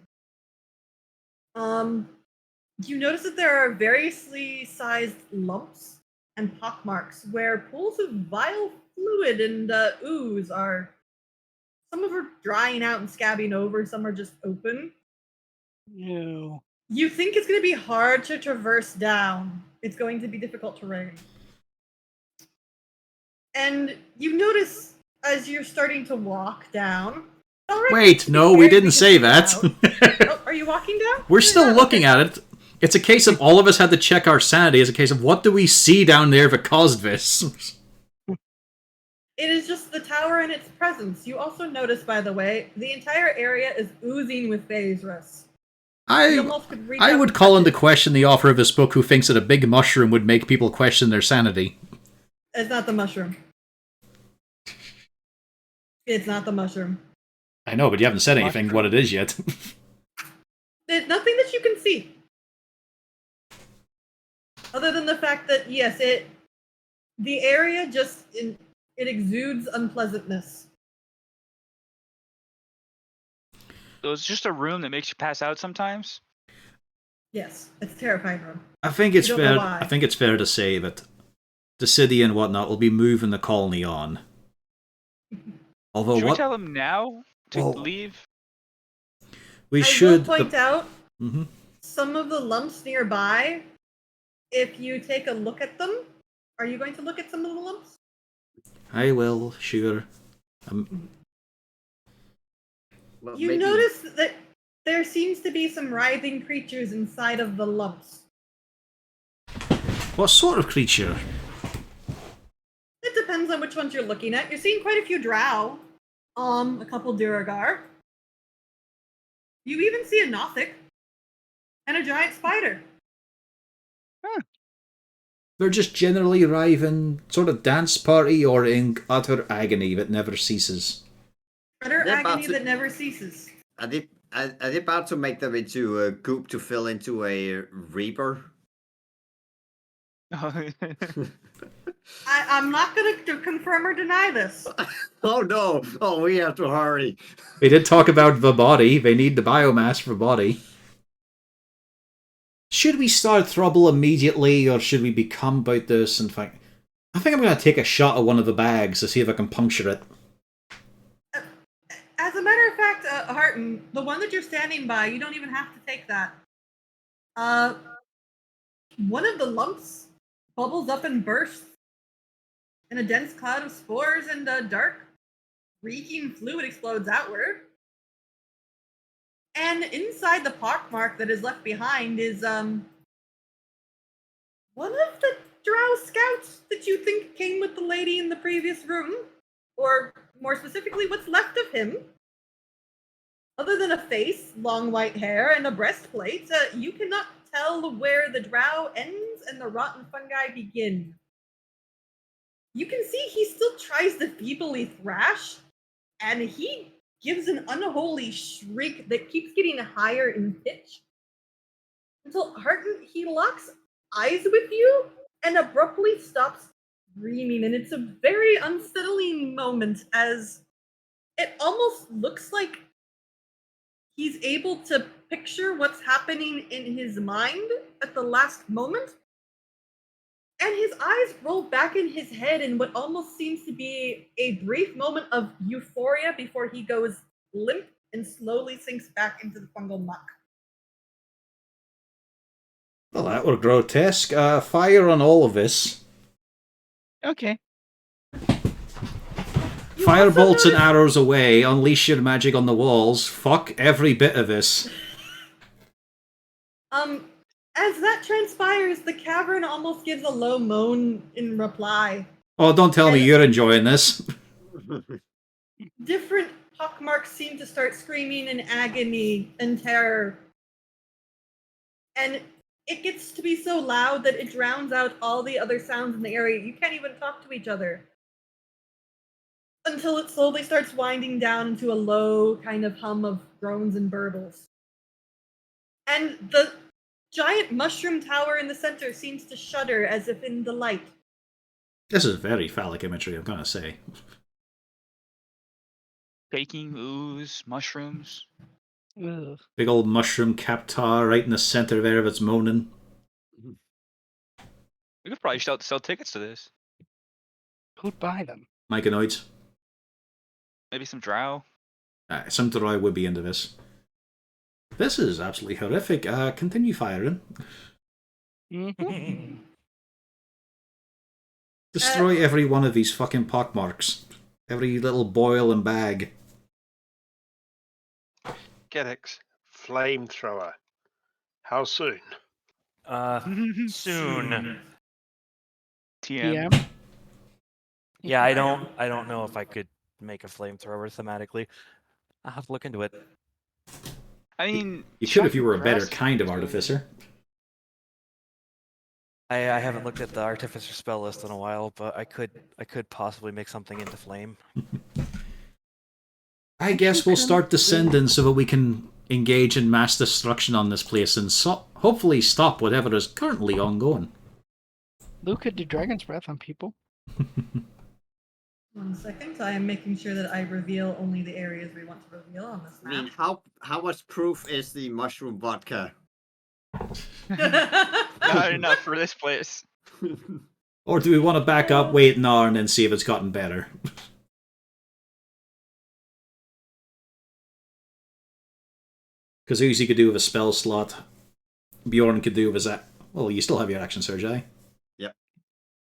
You notice that there are variously sized lumps and pockmarks where pools of vile fluid and ooze are. Some of them are drying out and scabbing over, some are just open. No. You think it's going to be hard to traverse down. It's going to be difficult terrain. And you notice as you're starting to walk down. Wait, no, we didn't say that. Oh, are you walking down? We're still looking at it. It's a case of all of us had to check our sanity. It's a case of what do we see down there that caused this? It is just the tower and its presence. You also notice, by the way, the entire area is oozing with Phasrus. You almost could reach I out would and call touch into it. question the author of this book who thinks that a big mushroom would make people question their sanity. It's not the mushroom. It's not the mushroom. I know, but you haven't said anything what it is yet. There's nothing that you can see. Other than the fact that, yes, the area just, it exudes unpleasantness. So it's just a room that makes you pass out sometimes? Yes, it's a terrifying room. I think it's You don't know fair. why. I think it's fair to say that the city and whatnot will be moving the colony on. Although Should we what tell them now to Well, leave? we I should will point out Mhm. some of the lumps nearby. If you take a look at them, are you going to look at some of the lumps? I will, sure. Well, You maybe- notice that there seems to be some writhing creatures inside of the lumps. What sort of creature? It depends on which ones you're looking at. You're seeing quite a few drow, a couple Duragar. You even see a Nothic and a giant spider. They're just generally arriving sort of dance party or in utter agony that never ceases. Utter They're about agony to- that never ceases. Are they about to make them into a goop to fill into a reaper? I'm not going to confirm or deny this. Oh no! Oh, we have to hurry. They did talk about the body. They need the biomass for body. Should we start trouble immediately, or should we become about this and think? I think I'm going to take a shot at one of the bags to see if I can puncture it. As a matter of fact, Harton, the one that you're standing by, you don't even have to take that. One of the lumps bubbles up and bursts, and a dense cloud of spores and dark, reeking fluid explodes outward. And inside the pockmark that is left behind is one of the drow scouts that you think came with the lady in the previous room, or more specifically, what's left of him. Other than a face, long white hair, and a breastplate, you cannot tell where the drow ends and the rotten fungi begin. You can see he still tries to feebly thrash, and he gives an unholy shriek that keeps getting higher in pitch until Harton, he locks eyes with you and abruptly stops screaming, and it's a very unsettling moment as it almost looks like he's able to picture what's happening in his mind at the last moment. And his eyes roll back in his head in what almost seems to be a brief moment of euphoria before he goes limp and slowly sinks back into the fungal muck. Well, that were grotesque. Fire on all of this. Okay. Fire bolts and arrows away. Unleash your magic on the walls. Fuck every bit of this. As that transpires, the cavern almost gives a low moan in reply. Oh, don't tell me you're enjoying this. Different pockmarks seem to start screaming in agony and terror. And it gets to be so loud that it drowns out all the other sounds in the area. You can't even talk to each other. Until it slowly starts winding down into a low kind of hum of groans and burbles. And the giant mushroom tower in the center seems to shudder as if in delight. This is very phallic imagery, I'm gonna say. Baking, ooze, mushrooms. Ugh. Big old mushroom cap tower right in the center there of its moaning. We could probably sell tickets to this. Who'd buy them? Myconoids. Maybe some drow. Some drow would be into this. This is absolutely horrific. Continue firing. Mm-hmm. Destroy every one of these fucking pockmarks. Every little boil and bag. Geddix, flamethrower. How soon? Soon. TM. TM? Yeah, I don't know if I could make a flamethrower thematically. I'll have to look into it. I mean, You could if you were a chucking better grass- kind of artificer. I haven't looked at the artificer spell list in a while, but I could possibly make something into flame. I guess we'll start descending so that we can engage in mass destruction on this place and hopefully stop whatever is currently ongoing. Luke could do Dragon's Breath on people. 1 second, I am making sure that I reveal only the areas we want to reveal on this I mean, map. how much proof is the mushroom vodka? Not enough for this place. Or do we want to back up, wait an hour, and then see if it's gotten better? Because Uzi could do with a spell slot. Bjorn could do with his... Well, you still have your action surge, eh? Yep.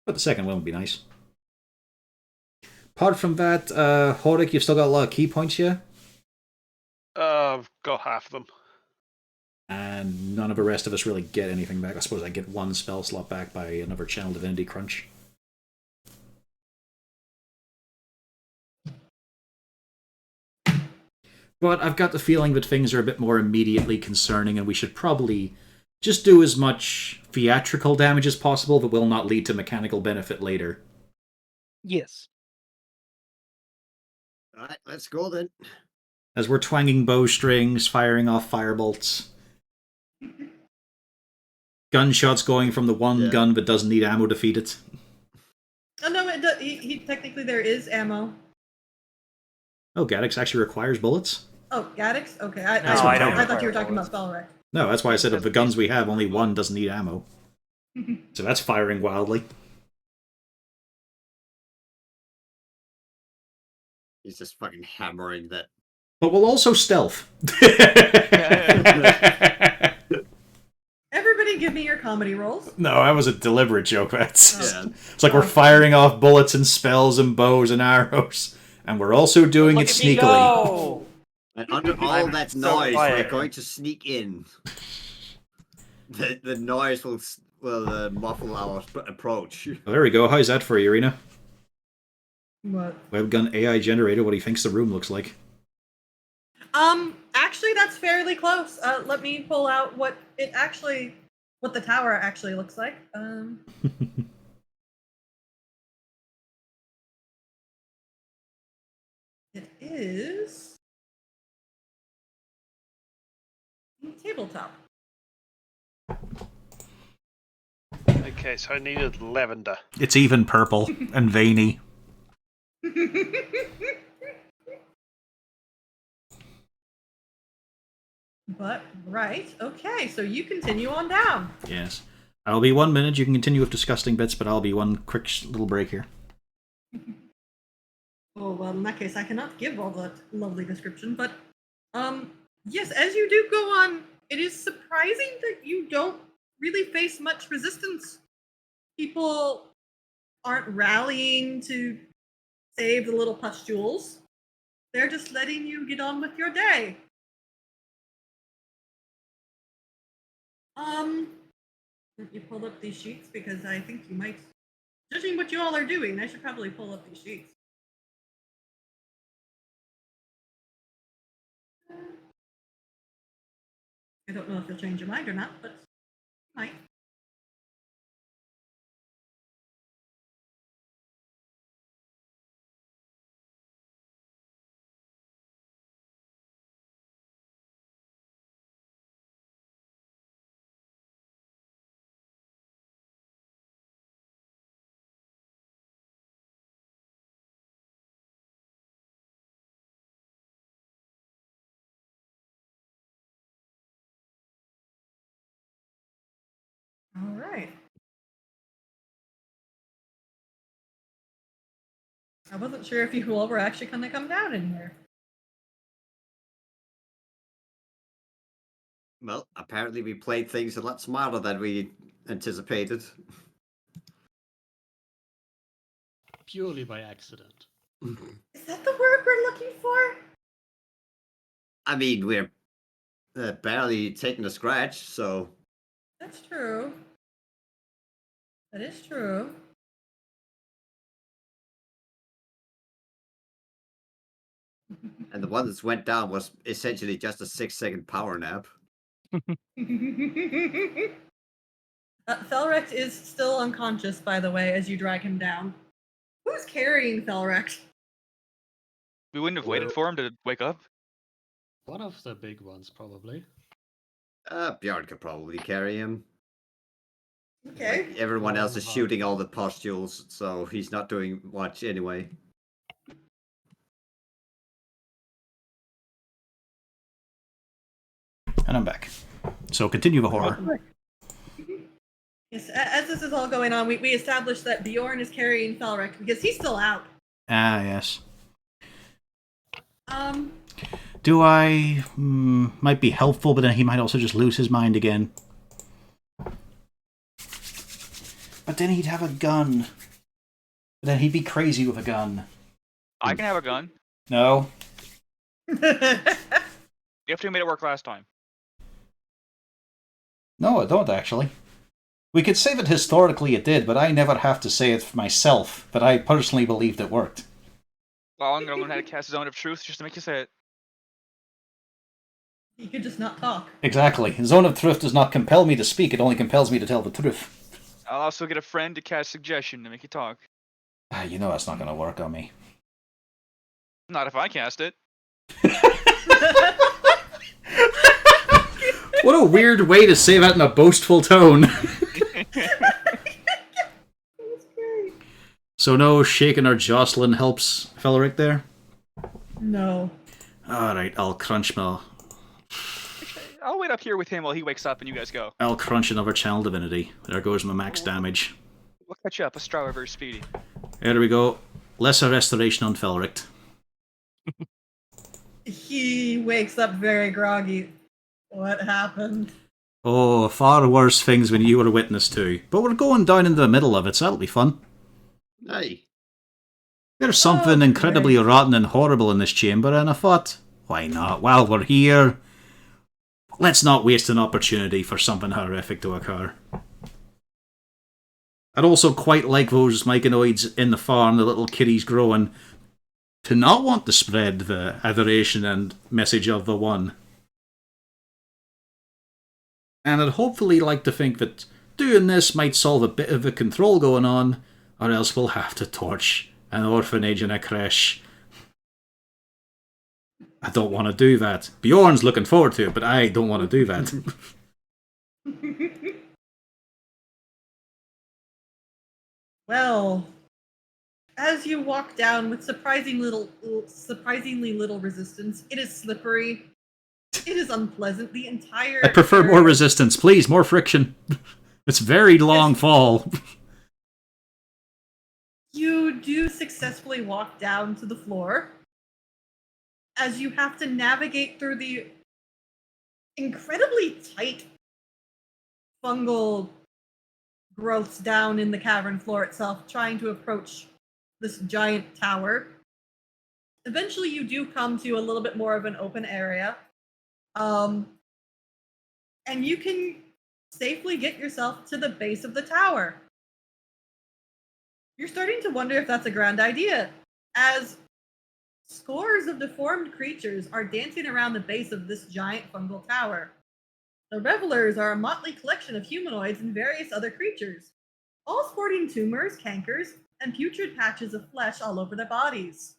But the second one would be nice. Apart from that, Horik, you've still got a lot of key points here? I've got half of them. And none of the rest of us really get anything back. I suppose I get one spell slot back by another Channel Divinity crunch. But I've got the feeling that things are a bit more immediately concerning, and we should probably just do as much theatrical damage as possible that will not lead to mechanical benefit later. Yes. Alright, let's go then. As we're twanging bowstrings, firing off firebolts. Gunshots going from the one gun that doesn't need ammo to feed it. Oh no, it does, he technically there is ammo. Oh, Gaddix actually requires bullets? Oh, Gaddix? Okay, I don't I thought you were require talking bullets. about Felric. No, that's why I said of the guns we have, only one doesn't need ammo. So that's firing wildly. He's just fucking hammering that. But we'll also stealth. Everybody give me your comedy rolls. No, that was a deliberate joke. That's Yeah. It's like we're firing off bullets and spells and bows and arrows. And we're also doing it sneakily. And under all I'm that so noise, quiet. we're going to sneak in. The noise will muffle our approach. Well, there we go. How's that for you, Irina? What? Webgun AI generator, what he thinks the room looks like. Actually, that's fairly close. Let me pull out what the tower actually looks like. It is tabletop. Okay. Okay, so I needed lavender. It's even purple and veiny. But, right, okay, so you continue on down. Yes. I'll be 1 minute. You can continue with disgusting bits, but I'll be one quick little break here. Oh, well, in that case, I cannot give all that lovely description, but, yes, as you do go on, it is surprising that you don't really face much resistance. People aren't rallying to save the little pustules. They're just letting you get on with your day. Let me pull up these sheets because I think you might, judging what you all are doing, I should probably pull up these sheets. I don't know if you'll change your mind or not, but you might. All right. I wasn't sure if you all were actually going to come down in here. Well, apparently we played things a lot smarter than we anticipated. Purely by accident. Is that the word we're looking for? I mean, we're barely taking a scratch, so... That's true. That is true. And the one that went down was essentially just a 6-second power nap. Felrex is still unconscious, by the way, as you drag him down. Who's carrying Felrex? We wouldn't have waited for him to wake up. One of the big ones, probably. Bjorn could probably carry him. Okay. Like, everyone else is shooting all the pustules, so he's not doing much anyway. And I'm back. So continue the horror. Yes, as this is all going on, we established that Bjorn is carrying Felrex because he's still out. Ah, yes. Do I... might be helpful, but then he might also just lose his mind again. But then he'd have a gun. But then he'd be crazy with a gun. I can have a gun. No. You have to made it work last time. No, I don't, actually. We could say that historically it did, but I never have to say it for myself, that I personally believed it worked. Well, I'm going to learn how to cast Zone of Truth just to make you say it. You could just not talk. Exactly. Zone of Truth does not compel me to speak, it only compels me to tell the truth. I'll also get a friend to cast Suggestion to make you talk. You know that's not going to work on me. Not if I cast it. What a weird way to say that in a boastful tone. So no shaking or jostling helps Felric there? No. Alright, I'll crunch my... I'll wait up here with him while he wakes up and you guys go. I'll crunch another Channel Divinity. There goes my max damage. We'll catch you up. Let's try very speedy. There we go. Lesser restoration on Felric. He wakes up very groggy. What happened? Oh, far worse things than you were a witness to. But we're going down into the middle of it, so that'll be fun. Hey. There's something incredibly rotten and horrible in this chamber, and I thought, why not? While we're here, let's not waste an opportunity for something horrific to occur. I'd also quite like those myconoids in the farm, the little kitties growing, to not want to spread the adoration and message of the one. And I'd hopefully like to think that doing this might solve a bit of the control going on, or else we'll have to torch an orphanage and a creche. I don't want to do that. Bjorn's looking forward to it, but I don't want to do that. Well, as you walk down with surprisingly little resistance, it is slippery. It is unpleasant. The entire I prefer more area- resistance, please. More friction. It's very long fall. You do successfully walk down to the floor as you have to navigate through the incredibly tight fungal growths down in the cavern floor itself, trying to approach this giant tower. Eventually, you do come to a little bit more of an open area. And you can safely get yourself to the base of the tower. You're starting to wonder if that's a grand idea, as scores of deformed creatures are dancing around the base of this giant fungal tower. The revelers are a motley collection of humanoids and various other creatures, all sporting tumors, cankers, and putrid patches of flesh all over their bodies.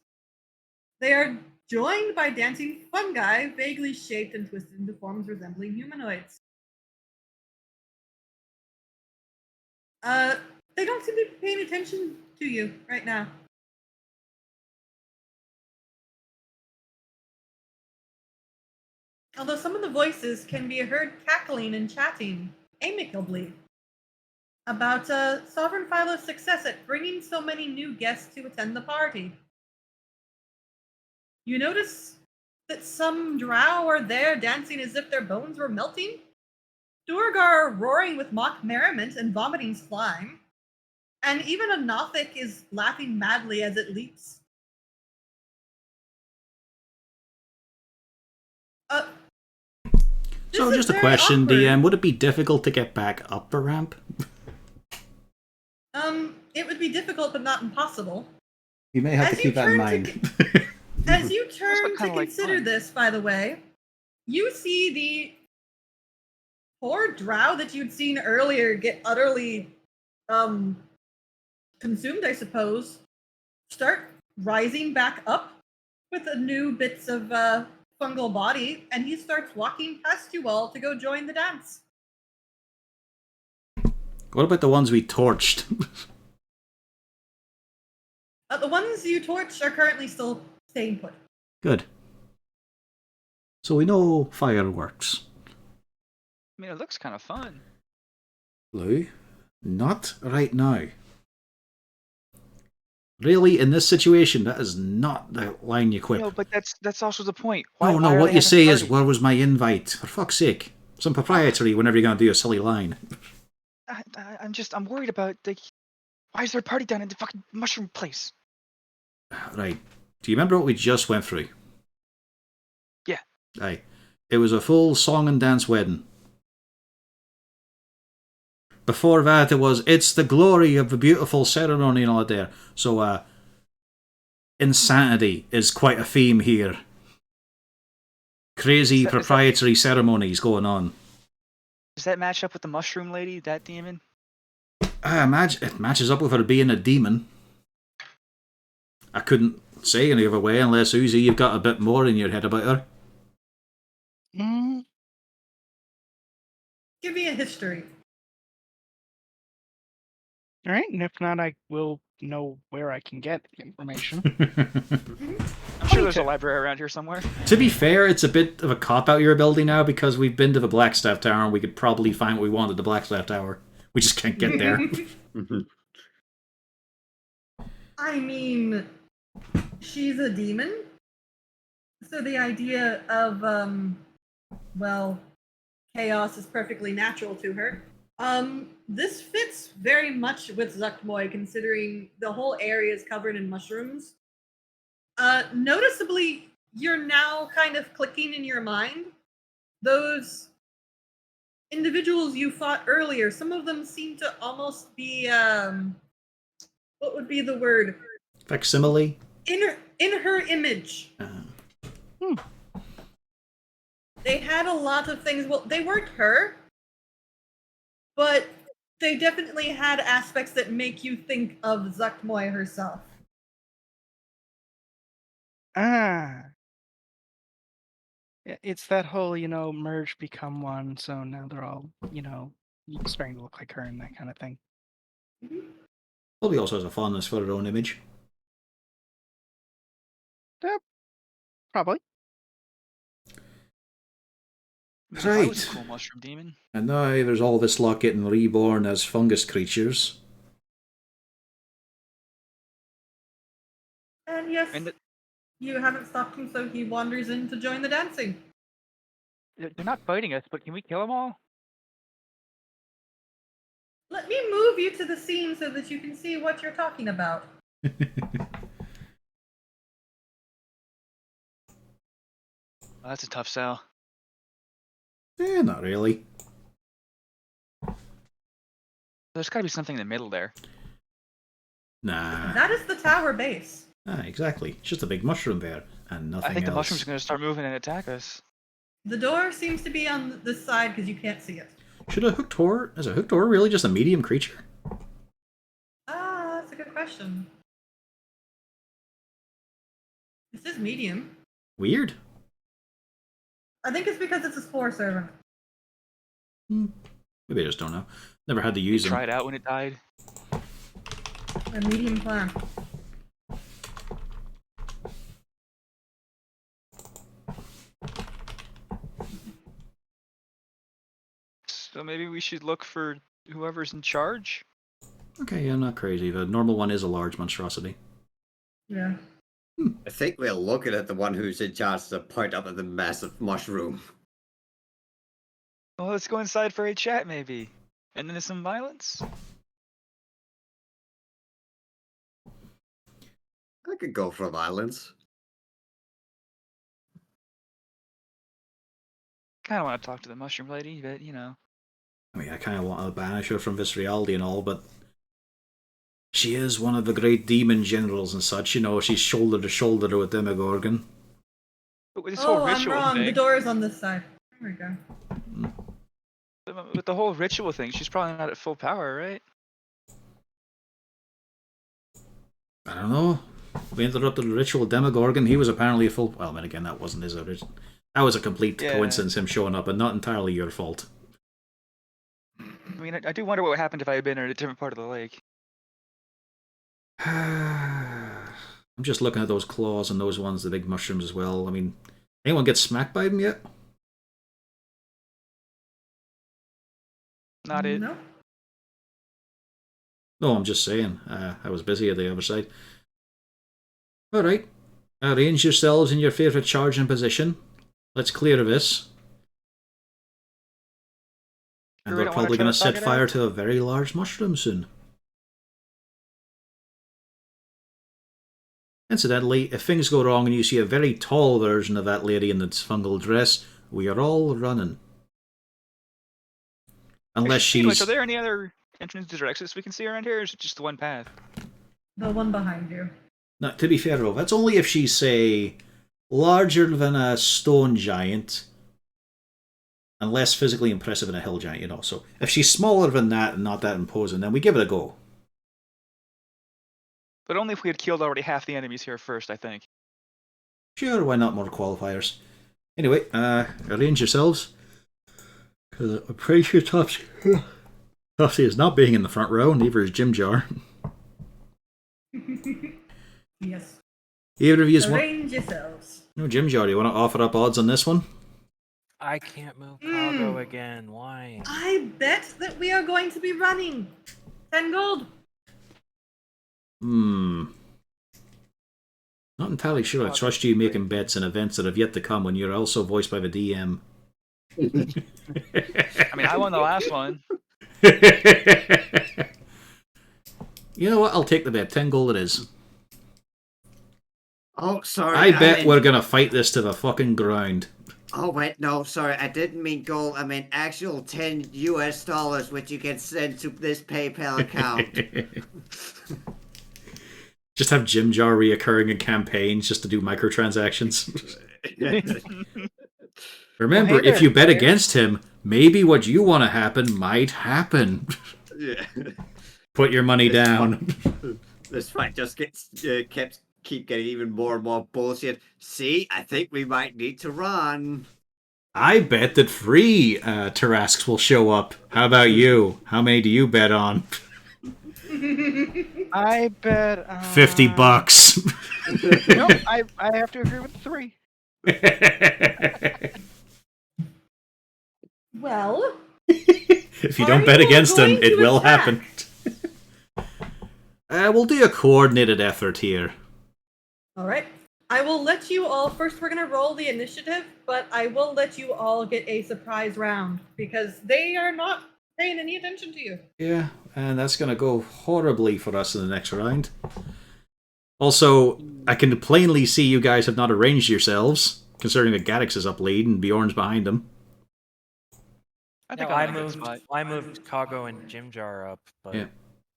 They are joined by dancing fungi, vaguely shaped and twisted into forms resembling humanoids. They don't seem to be paying attention to you right now. Although some of the voices can be heard cackling and chatting amicably about Sovereign Philo's success at bringing so many new guests to attend the party. You notice that some drow are there dancing as if their bones were melting. Duergar are roaring with mock merriment and vomiting slime. And even a Nothic is laughing madly as it leaps. So, This is just a very question, awkward. DM. Would it be difficult to get back up the ramp? It would be difficult, but not impossible. You may have As to you keep that in turn mind. As you turn to kinda like consider fun. this, by the way, you see the poor drow that you'd seen earlier get utterly consumed, I suppose, start rising back up with the new bits of fungal body, and he starts walking past you all to go join the dance. What about the ones we torched? The ones you torched are currently still staying put. Good. So we know fireworks. I mean, it looks kind of fun. Lou, not right now. Really, in this situation, that is not the line you quip. No, but that's also the point. No, Why are what they you having say a is, party? where was my invite? For fuck's sake. Some proprietary whenever you're going to do a silly line. I'm worried about why is there a party down in the fucking mushroom place? Right. Do you remember what we just went through? Yeah. Aye. It was a full song and dance wedding. Before that, it was, it's the glory of the beautiful ceremony and all that there. So, insanity is quite a theme here. Crazy proprietary ceremonies going on. Does that match up with the mushroom lady, that demon? It matches up with her being a demon. I couldn't say any other way unless, Uzi, you've got a bit more in your head about her. Give me a history. All right, and if not, I will know where I can get the information. I'm sure there's a library around here somewhere. To be fair, it's a bit of a cop-out your building now because we've been to the Blackstaff Tower and we could probably find what we want at the Blackstaff Tower. We just can't get there. I mean, she's a demon. So the idea of, well, chaos is perfectly natural to her. This fits very much with Zuckmoy, considering the whole area is covered in mushrooms. Noticeably, you're now kind of clicking in your mind. Those individuals you fought earlier, some of them seem to almost be, what would be the word? Facsimile? In her image. They had a lot of things. Well, they weren't her, but they definitely had aspects that make you think of Zuckmoy herself. It's that whole, merge, become one, so now they're all, starting to look like her and that kind of thing. Probably also has a fondness for her own image. Probably. I was a Right. cool mushroom demon. And now there's all this lot getting reborn as fungus creatures. And yes, And you haven't stopped him, so he wanders in to join the dancing. they're not fighting us, but can we kill them all? Let me move you to the scene so that you can see what you're talking about. Oh, that's a tough sell. Not really. There's got to be something in the middle there. Nah. That is the tower base. Exactly. It's just a big mushroom there, and nothing I think else. the mushrooms are going to start moving and attack us. The door seems to be on this side because you can't see it. Should a hooked horror... Is a hooked horror really just a medium creature? Ah, that's a good question. This is medium. Weird. I think it's because it's a spore servant. Maybe I just don't know. Never had to use them. Tried out when it died. A medium plant. So maybe we should look for whoever's in charge? Okay, yeah, I'm not crazy. The normal one is a large monstrosity. Yeah. I think we're looking at the one who's in charge to point up at the massive mushroom. Well, let's go inside for a chat, maybe. And then there's some violence? I could go for violence. Kind of want to talk to the mushroom lady, but, you know. I mean, I kind of want to banish her from Visrialdi and all, but she is one of the great demon generals and such. You know, she's shoulder to shoulder with Demogorgon. But with this whole I'm ritual wrong. The thing, door is on this side. There we go. with the whole ritual thing, she's probably not at full power, right? I don't know. We interrupted the ritual with Demogorgon. He was apparently a full... Well, I mean, again, that wasn't his original... That was a complete coincidence, him showing up, and not entirely your fault. I mean, I do wonder what would happen if I had been in a different part of the lake. I'm just looking at those claws and those ones, the big mushrooms as well. I mean, anyone get smacked by them yet? Not it. No. No, I'm just saying. I was busy at the other side. Alright. Arrange yourselves in your favourite charging position. Let's clear this. And Sure we we're don't wanna probably try going to to talk set it fire out? to a very large mushroom soon. Incidentally, if things go wrong and you see a very tall version of that lady in its fungal dress, we are all running. Unless Actually, she's... Are there any other entrances or exits we can see around here, or is it just the one path? The one behind you. Now, to be fair, though, that's only if she's, say, larger than a stone giant and less physically impressive than a hill giant, you know. So if she's smaller than that and not that imposing, then we give it a go. But only if we had killed already half the enemies here first, I think. Sure, why not more qualifiers? Anyway, arrange yourselves. Because I'm pretty sure Topsy is not being in the front row, neither is Jim Jar. Yes. Either of you want... Arrange yourselves. No, Jim Jar, do you want to offer up odds on this one? I can't move cargo again. Why? I bet that we are going to be running. 10 gold. Not entirely sure I trust you making bets in events that have yet to come when you're also voiced by the DM. I mean, I won the last one. You know what? I'll take the bet. 10 gold it is. Oh, sorry. I bet meant- we're gonna fight this to the fucking ground. Oh, wait, no, sorry. I didn't mean gold. I meant actual $10 US, which you can send to this PayPal account. Just have Jim Jar reoccurring in campaigns just to do microtransactions. Remember, Well, hey if you there, bet against him, maybe what you want to happen might happen. Yeah. Put your money down. This fight just gets keep getting even more and more bullshit. See, I think we might need to run. I bet that 3 Tarasques will show up. How about you? How many do you bet on? I bet. $50. No, I have to agree with 3. Well, If you don't Are bet you against them, going it to will attack? happen. We'll do a coordinated effort here. all right. I will let you all. First, we're gonna roll the initiative, but I will let you all get a surprise round because they are not paying any attention to you. Yeah, and that's going to go horribly for us in the next round. Also, I can plainly see you guys have not arranged yourselves, considering that Gaddix is up lead and Bjorn's behind him. I think No, I'm I in a good moved. spot. I moved Kago and Jim Jar up, but Yeah.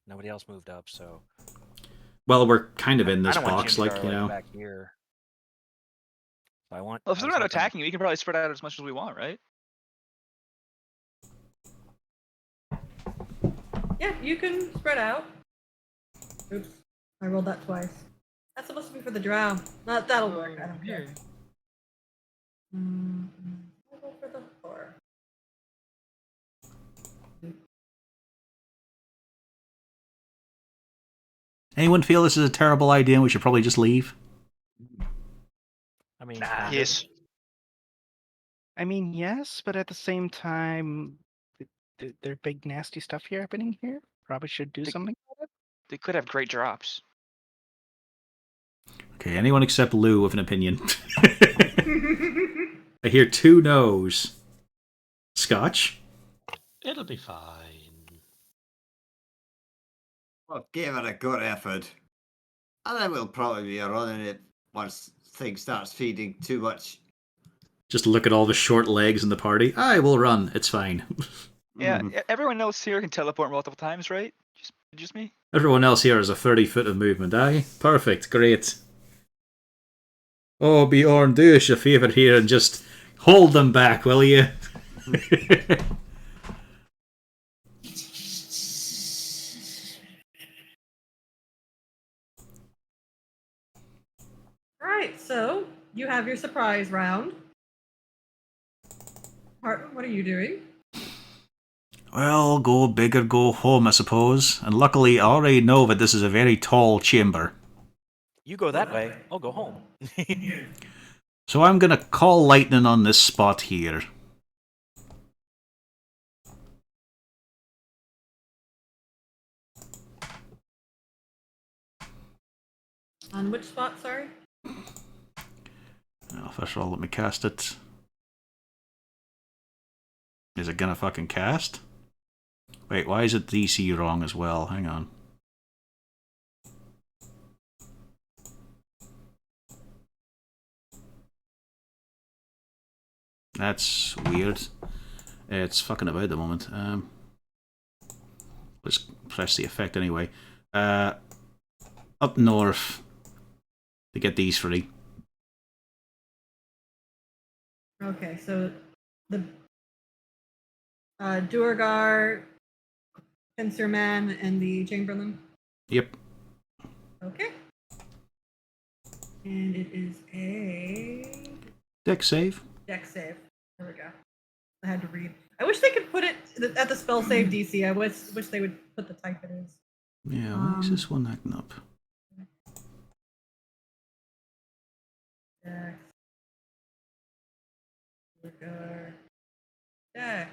nobody else moved up. So Well, we're kind of in I this don't want box, Jim like, Jar, you know. back here. So I want. Well, if I they're was not hoping- attacking, we can probably spread out as much as we want, right? Yeah, you can spread out. Oops, I rolled that twice. That's supposed to be for the drow. That'll work. I don't care. I'll go for the 4. Anyone feel this is a terrible idea and we should probably just leave? I mean, Yes. I mean, yes, but at the same time, there big nasty stuff here happening here. Probably should do They- something about it. They could have great drops. Okay, anyone except Lou with an opinion. I hear 2 no's. Scotch? It'll be fine. Well, give it a good effort. And then we'll probably be running it once things starts feeding too much. Just look at all the short legs in the party. I will run. It's fine. Yeah, Mhm. everyone else here can teleport multiple times, right? Just me. Everyone else here has a 30-foot of movement, aye? Perfect, great. Oh, Bjorn, do us a favour here and just hold them back, will you? Right, so you have your surprise round. Hartman, what are you doing? Well, go big or go home, I suppose. And luckily, I already know that this is a very tall chamber. you go that way. I'll go home. So I'm gonna call lightning on this spot here. On which spot, sorry? Well, first of all, let me cast it. Is it gonna fucking cast? Wait, why is it DC wrong as well? Hang on. That's weird. It's fucking about at the moment. Let's press the effect anyway. Up north to get these free. Okay, so the Duergar, Pincerman, and the Chamberlain. Yep. Okay. And it is a Deck save. deck save. There we go. I had to read. I wish they could put it at the spell save DC. I wish they would put the type it is. Yeah, why is this one acting up? Dex. Duergar. Dex.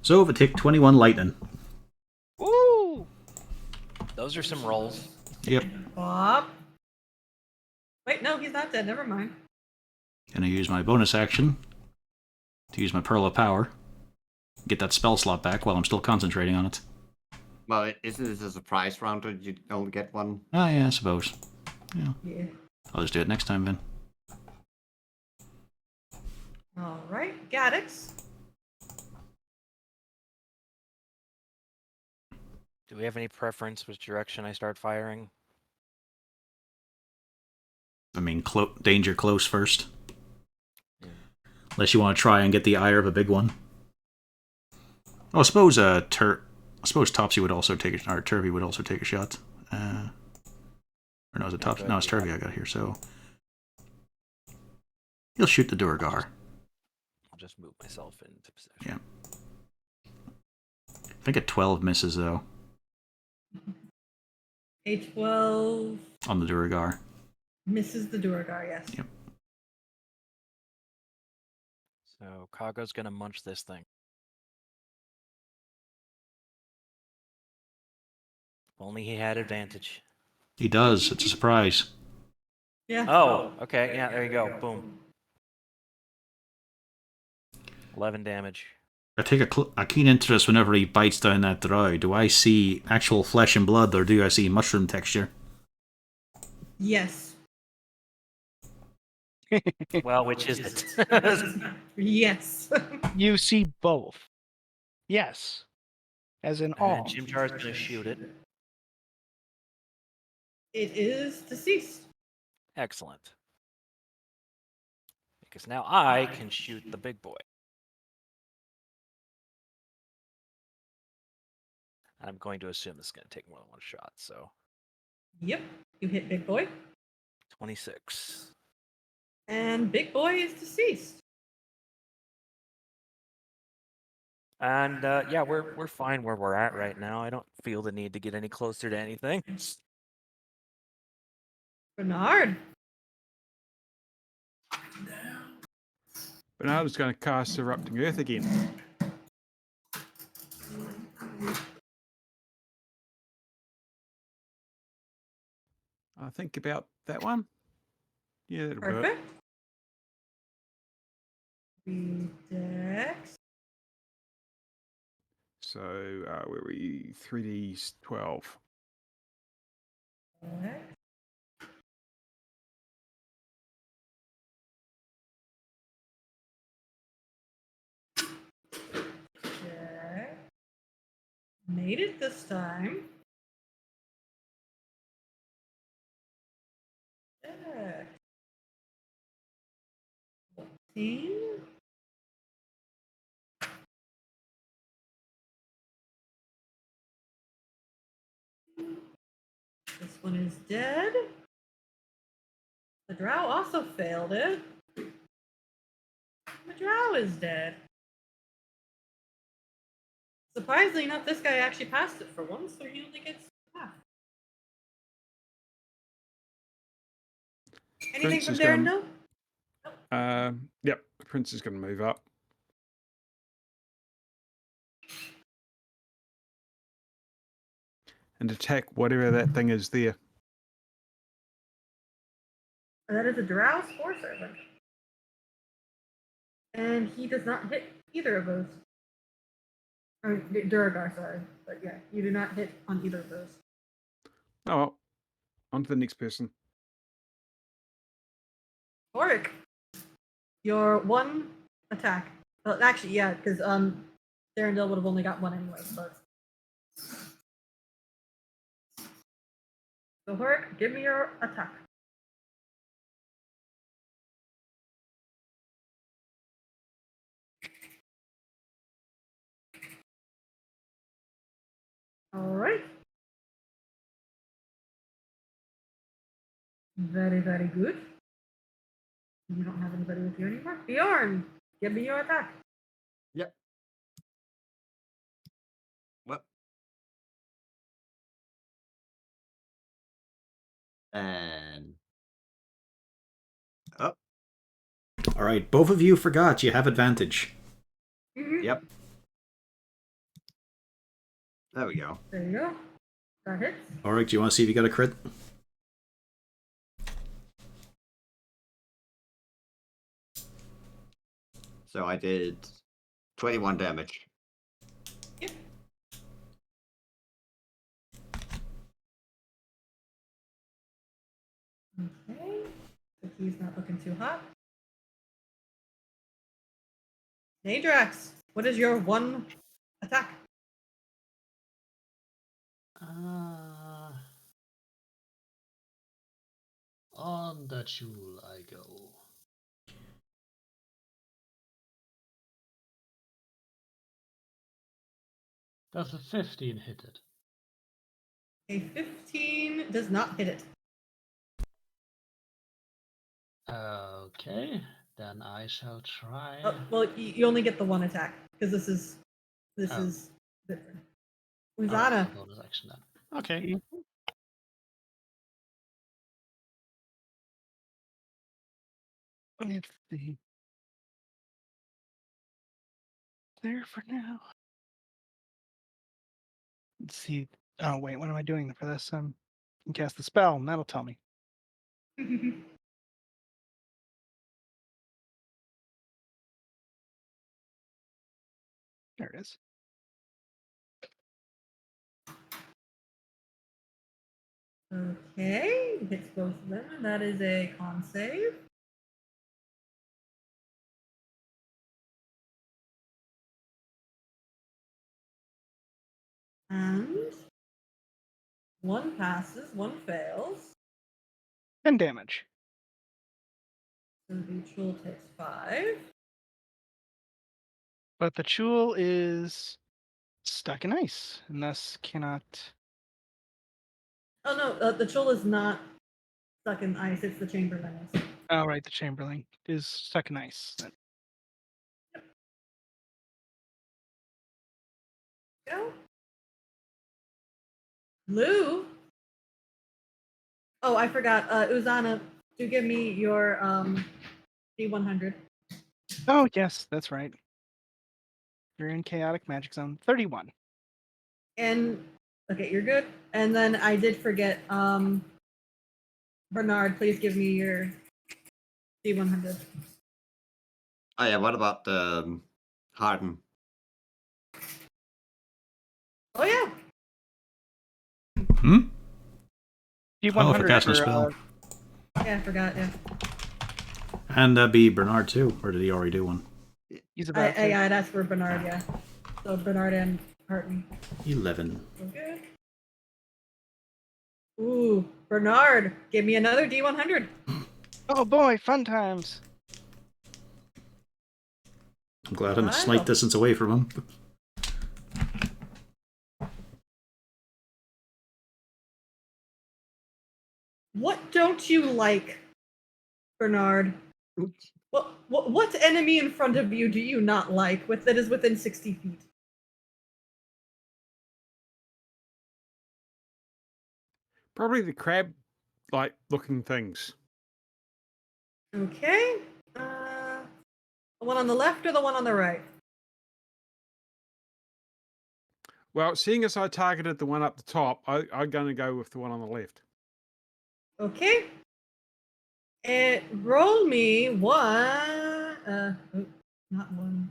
So, if it take 21 lightning. Woo! Those are some rolls. Yep. Bob. Wait, no, he's not dead. Never mind. Gonna use my bonus action to use my Pearl of Power. Get that spell slot back while I'm still concentrating on it. Well, isn't this a surprise round? Or you only get one? Ah, yeah, I suppose. Yeah. Yeah. I'll just do it next time then. All right, Gaddix. Do we have any preference which direction I start firing? I mean, danger close first. Unless you want to try and get the ire of a big one. Oh, I suppose I suppose Topsy would also take or Turvy would also take a shot. Or no, is it Topsy? No, it's Turvy I got here. So he'll shoot the Duergar. just move myself into position. Yeah. I think a 12 misses, though, A 12 on the Duragar. misses the Duragar, yes. Yep. So Kago's gonna munch this thing. If only he had advantage. He does. It's a surprise. Yeah. Oh, okay. Yeah, there you go. Boom. 11 damage. I take a keen interest whenever he bites down that drow. Do I see actual flesh and blood, or do I see mushroom texture? Yes. Well, which is it? Yes. You see both. Yes. As in all. And Chimchar's gonna shoot it. It is deceased. Excellent. Because now I can shoot the big boy. I'm going to assume this is going to take more than one shot, so Yep. You hit Big Boy. 26. And Big Boy is deceased. And yeah, we're fine where we're at right now. I don't feel the need to get any closer to anything. Bernard. Bernard's going to cast Erupting Earth again. I think about that one. Yeah, that'll work. Perfect. Dex. So, where were we? 3d12. Dex. Dex. Made it this time. Dex. 14. This one is dead. The drow also failed it. The drow is dead. Surprisingly enough, this guy actually passed it for once, so he only gets half. Anything Prince from is Darren? gonna- No? Yep, the prince is going to move up. And attack whatever that thing is there. That is a drow spore servant. And he does not hit either of those. Or Duragar, sorry. But yeah, you do not hit on either of those. Oh well. On to the next person. Oric, your one attack. Well, actually, yeah, because Darendil would have only got one anyway. But so Oric, give me your attack. All right. Very, very good. You don't have anybody with you anymore. Bjorn, give me your attack. Yep. Well. And up. All right, both of you forgot you have advantage. Mhm. Yep. There we go. There you go. That hits. Auric, do you want to see if you got a crit? So I did 21 damage. Yep. Okay. The key's not looking too hot. Nadrax, what is your one attack? On the jewel I go. Does a 15 hit it? A 15 does not hit it. Okay, Then I shall try. Oh, well, you only get the one attack because this is Oh. different. Oh, it's Uzana. a bonus action then. Okay. Let's see. There for now. Let's see. Oh wait, what am I doing for this? Can cast the spell, and that'll tell me. There it is. Okay, hits both of them, and that is a con save. And one passes, one fails. 10 damage. So the troll takes 5. But the Chul is stuck in ice, and thus cannot. Oh no, the troll is not stuck in ice. It's the Chamberlain. Oh right, the Chamberlain is stuck in ice. Then. Go. Lou. Oh, I forgot. Uzana, do give me your D100. Oh yes, that's right. You're in chaotic magic zone 31. And okay, you're good. And then I did forget. Bernard, please give me your D100. Oh yeah, what about the Harden? Oh yeah. Hmm? D100 Oh, for casting a spell. Yeah, I forgot. Yeah. And that'd be Bernard too, or did he already do one? He's about to. I'd ask for Bernard. Yeah. So Bernard and Harton. 11. Okay. Ooh, Bernard, give me another D100. Oh boy, fun times. I'm glad I'm a Wow. slight distance away from him. What don't you like, Bernard? What enemy in front of you do you not like that is within 60 feet? Probably the crab-like looking things. Okay. The one on the left or the one on the right? Well, seeing as I targeted the one up the top, I'm going to go with the one on the left. Okay. And roll me one. Not one.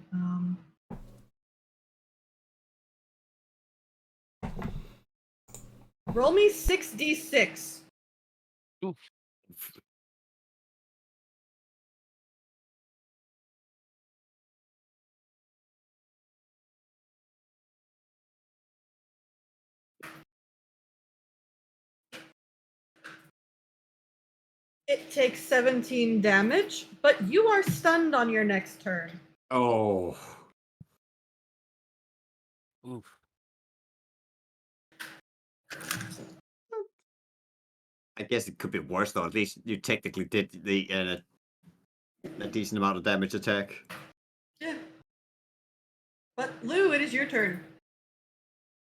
Roll me 6d6. Oof. It takes 17 damage, but you are stunned on your next turn. Oh. Oof. I guess it could be worse though. At least you technically did a decent amount of damage attack. Yeah. But Lou, it is your turn.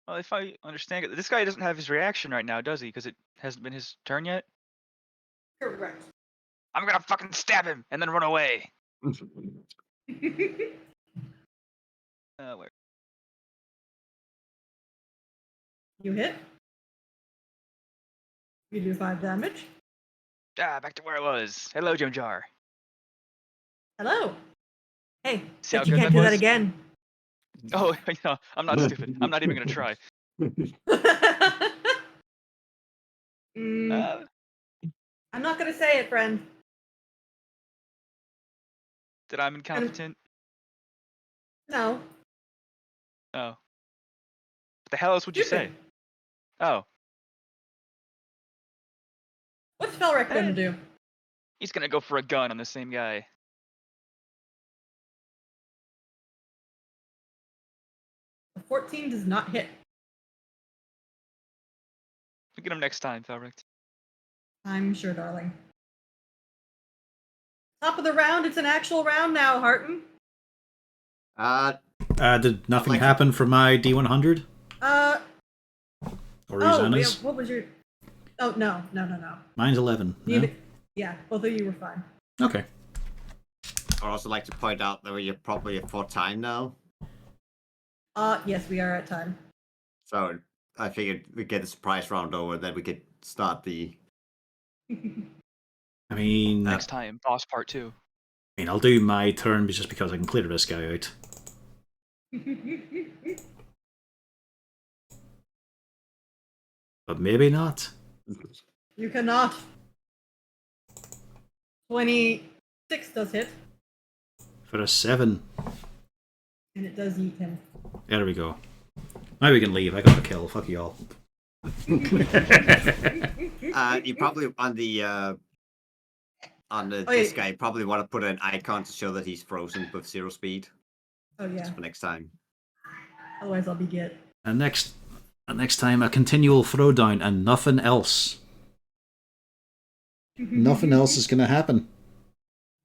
Well, if I understand it, this guy doesn't have his reaction right now, does he? Because it hasn't been his turn yet. Correct. I'm gonna fucking stab him and then run away. Where? You hit. You do 5 damage. Back to where I was. Hello, Jim Jar. Hello. Hey, See how but you good can't that do that was? again. Oh, no, I'm not stupid. I'm not even gonna try. I'm not gonna say it, friend. That I'm incompetent? No. Oh. What the hell else would you say? Stupid. Oh. What's Felric gonna do? He's gonna go for a gun on the same guy. A 14 does not hit. We'll get him next time, Felric. I'm sure, darling. Top of the round. It's an actual round now, Harton. Did nothing Like- happen for my D100? Oh, Or yeah, Rosanna's? what was your... Oh, no. Mine's 11. No? Neither... Yeah, both of you were fine. Okay. I'd also like to point out that we're probably at 4 time now. Yes, we are at time. So I figured we'd get the surprise round over, then we could start the... I mean, Next time, boss part 2. I'll do my turn just because I can clear this guy out. But maybe not. You cannot. 26 does hit, For a 7. and it does eat him. There we go. Now we can leave. I got a kill. Fuck you all. You probably this guy probably want to put an icon to show that he's frozen with 0 speed. Oh yeah. For next time. Otherwise, I'll be get. And next time, a continual throwdown and nothing else. Nothing else is going to happen.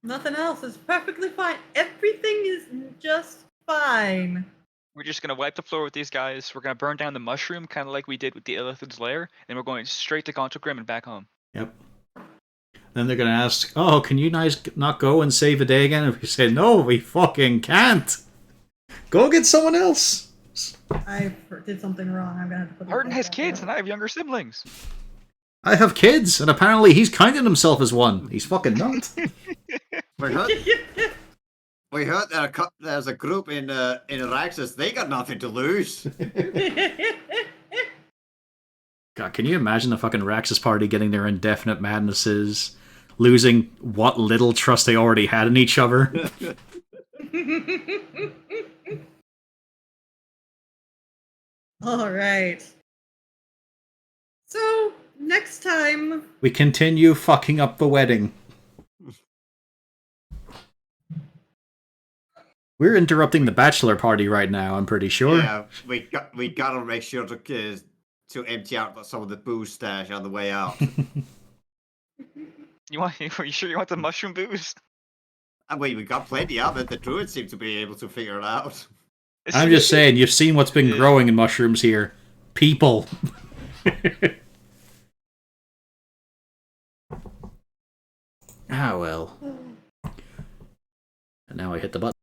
Nothing else is perfectly fine. Everything is just fine. We're just gonna wipe the floor with these guys. We're gonna burn down the mushroom, kind of like we did with the Illithid's lair, and we're going straight to Gonto Grim and back home. Yep. Then they're going to ask, oh, can you guys not go and save a day again? And we say, no, we fucking can't. Go get someone else. I did something wrong. I'm gonna have to put. Harden has kids, and I have younger siblings. I have kids, and apparently he's counting himself as one. He's fucking not. We heard there's a group in Araxis. They got nothing to lose. God, can you imagine the fucking Raxus party getting their indefinite madnesses, losing what little trust they already had in each other? All right. So next time, We continue fucking up the wedding. We're interrupting the bachelor party right now, I'm pretty sure. Yeah, we gotta make sure to empty out some of the booze stash on the way out. Are you sure you want the mushroom booze? And we got plenty of it. The druids seem to be able to figure it out. I'm just saying, you've seen what's been growing in mushrooms here. People. Ah, well. And now I hit the button.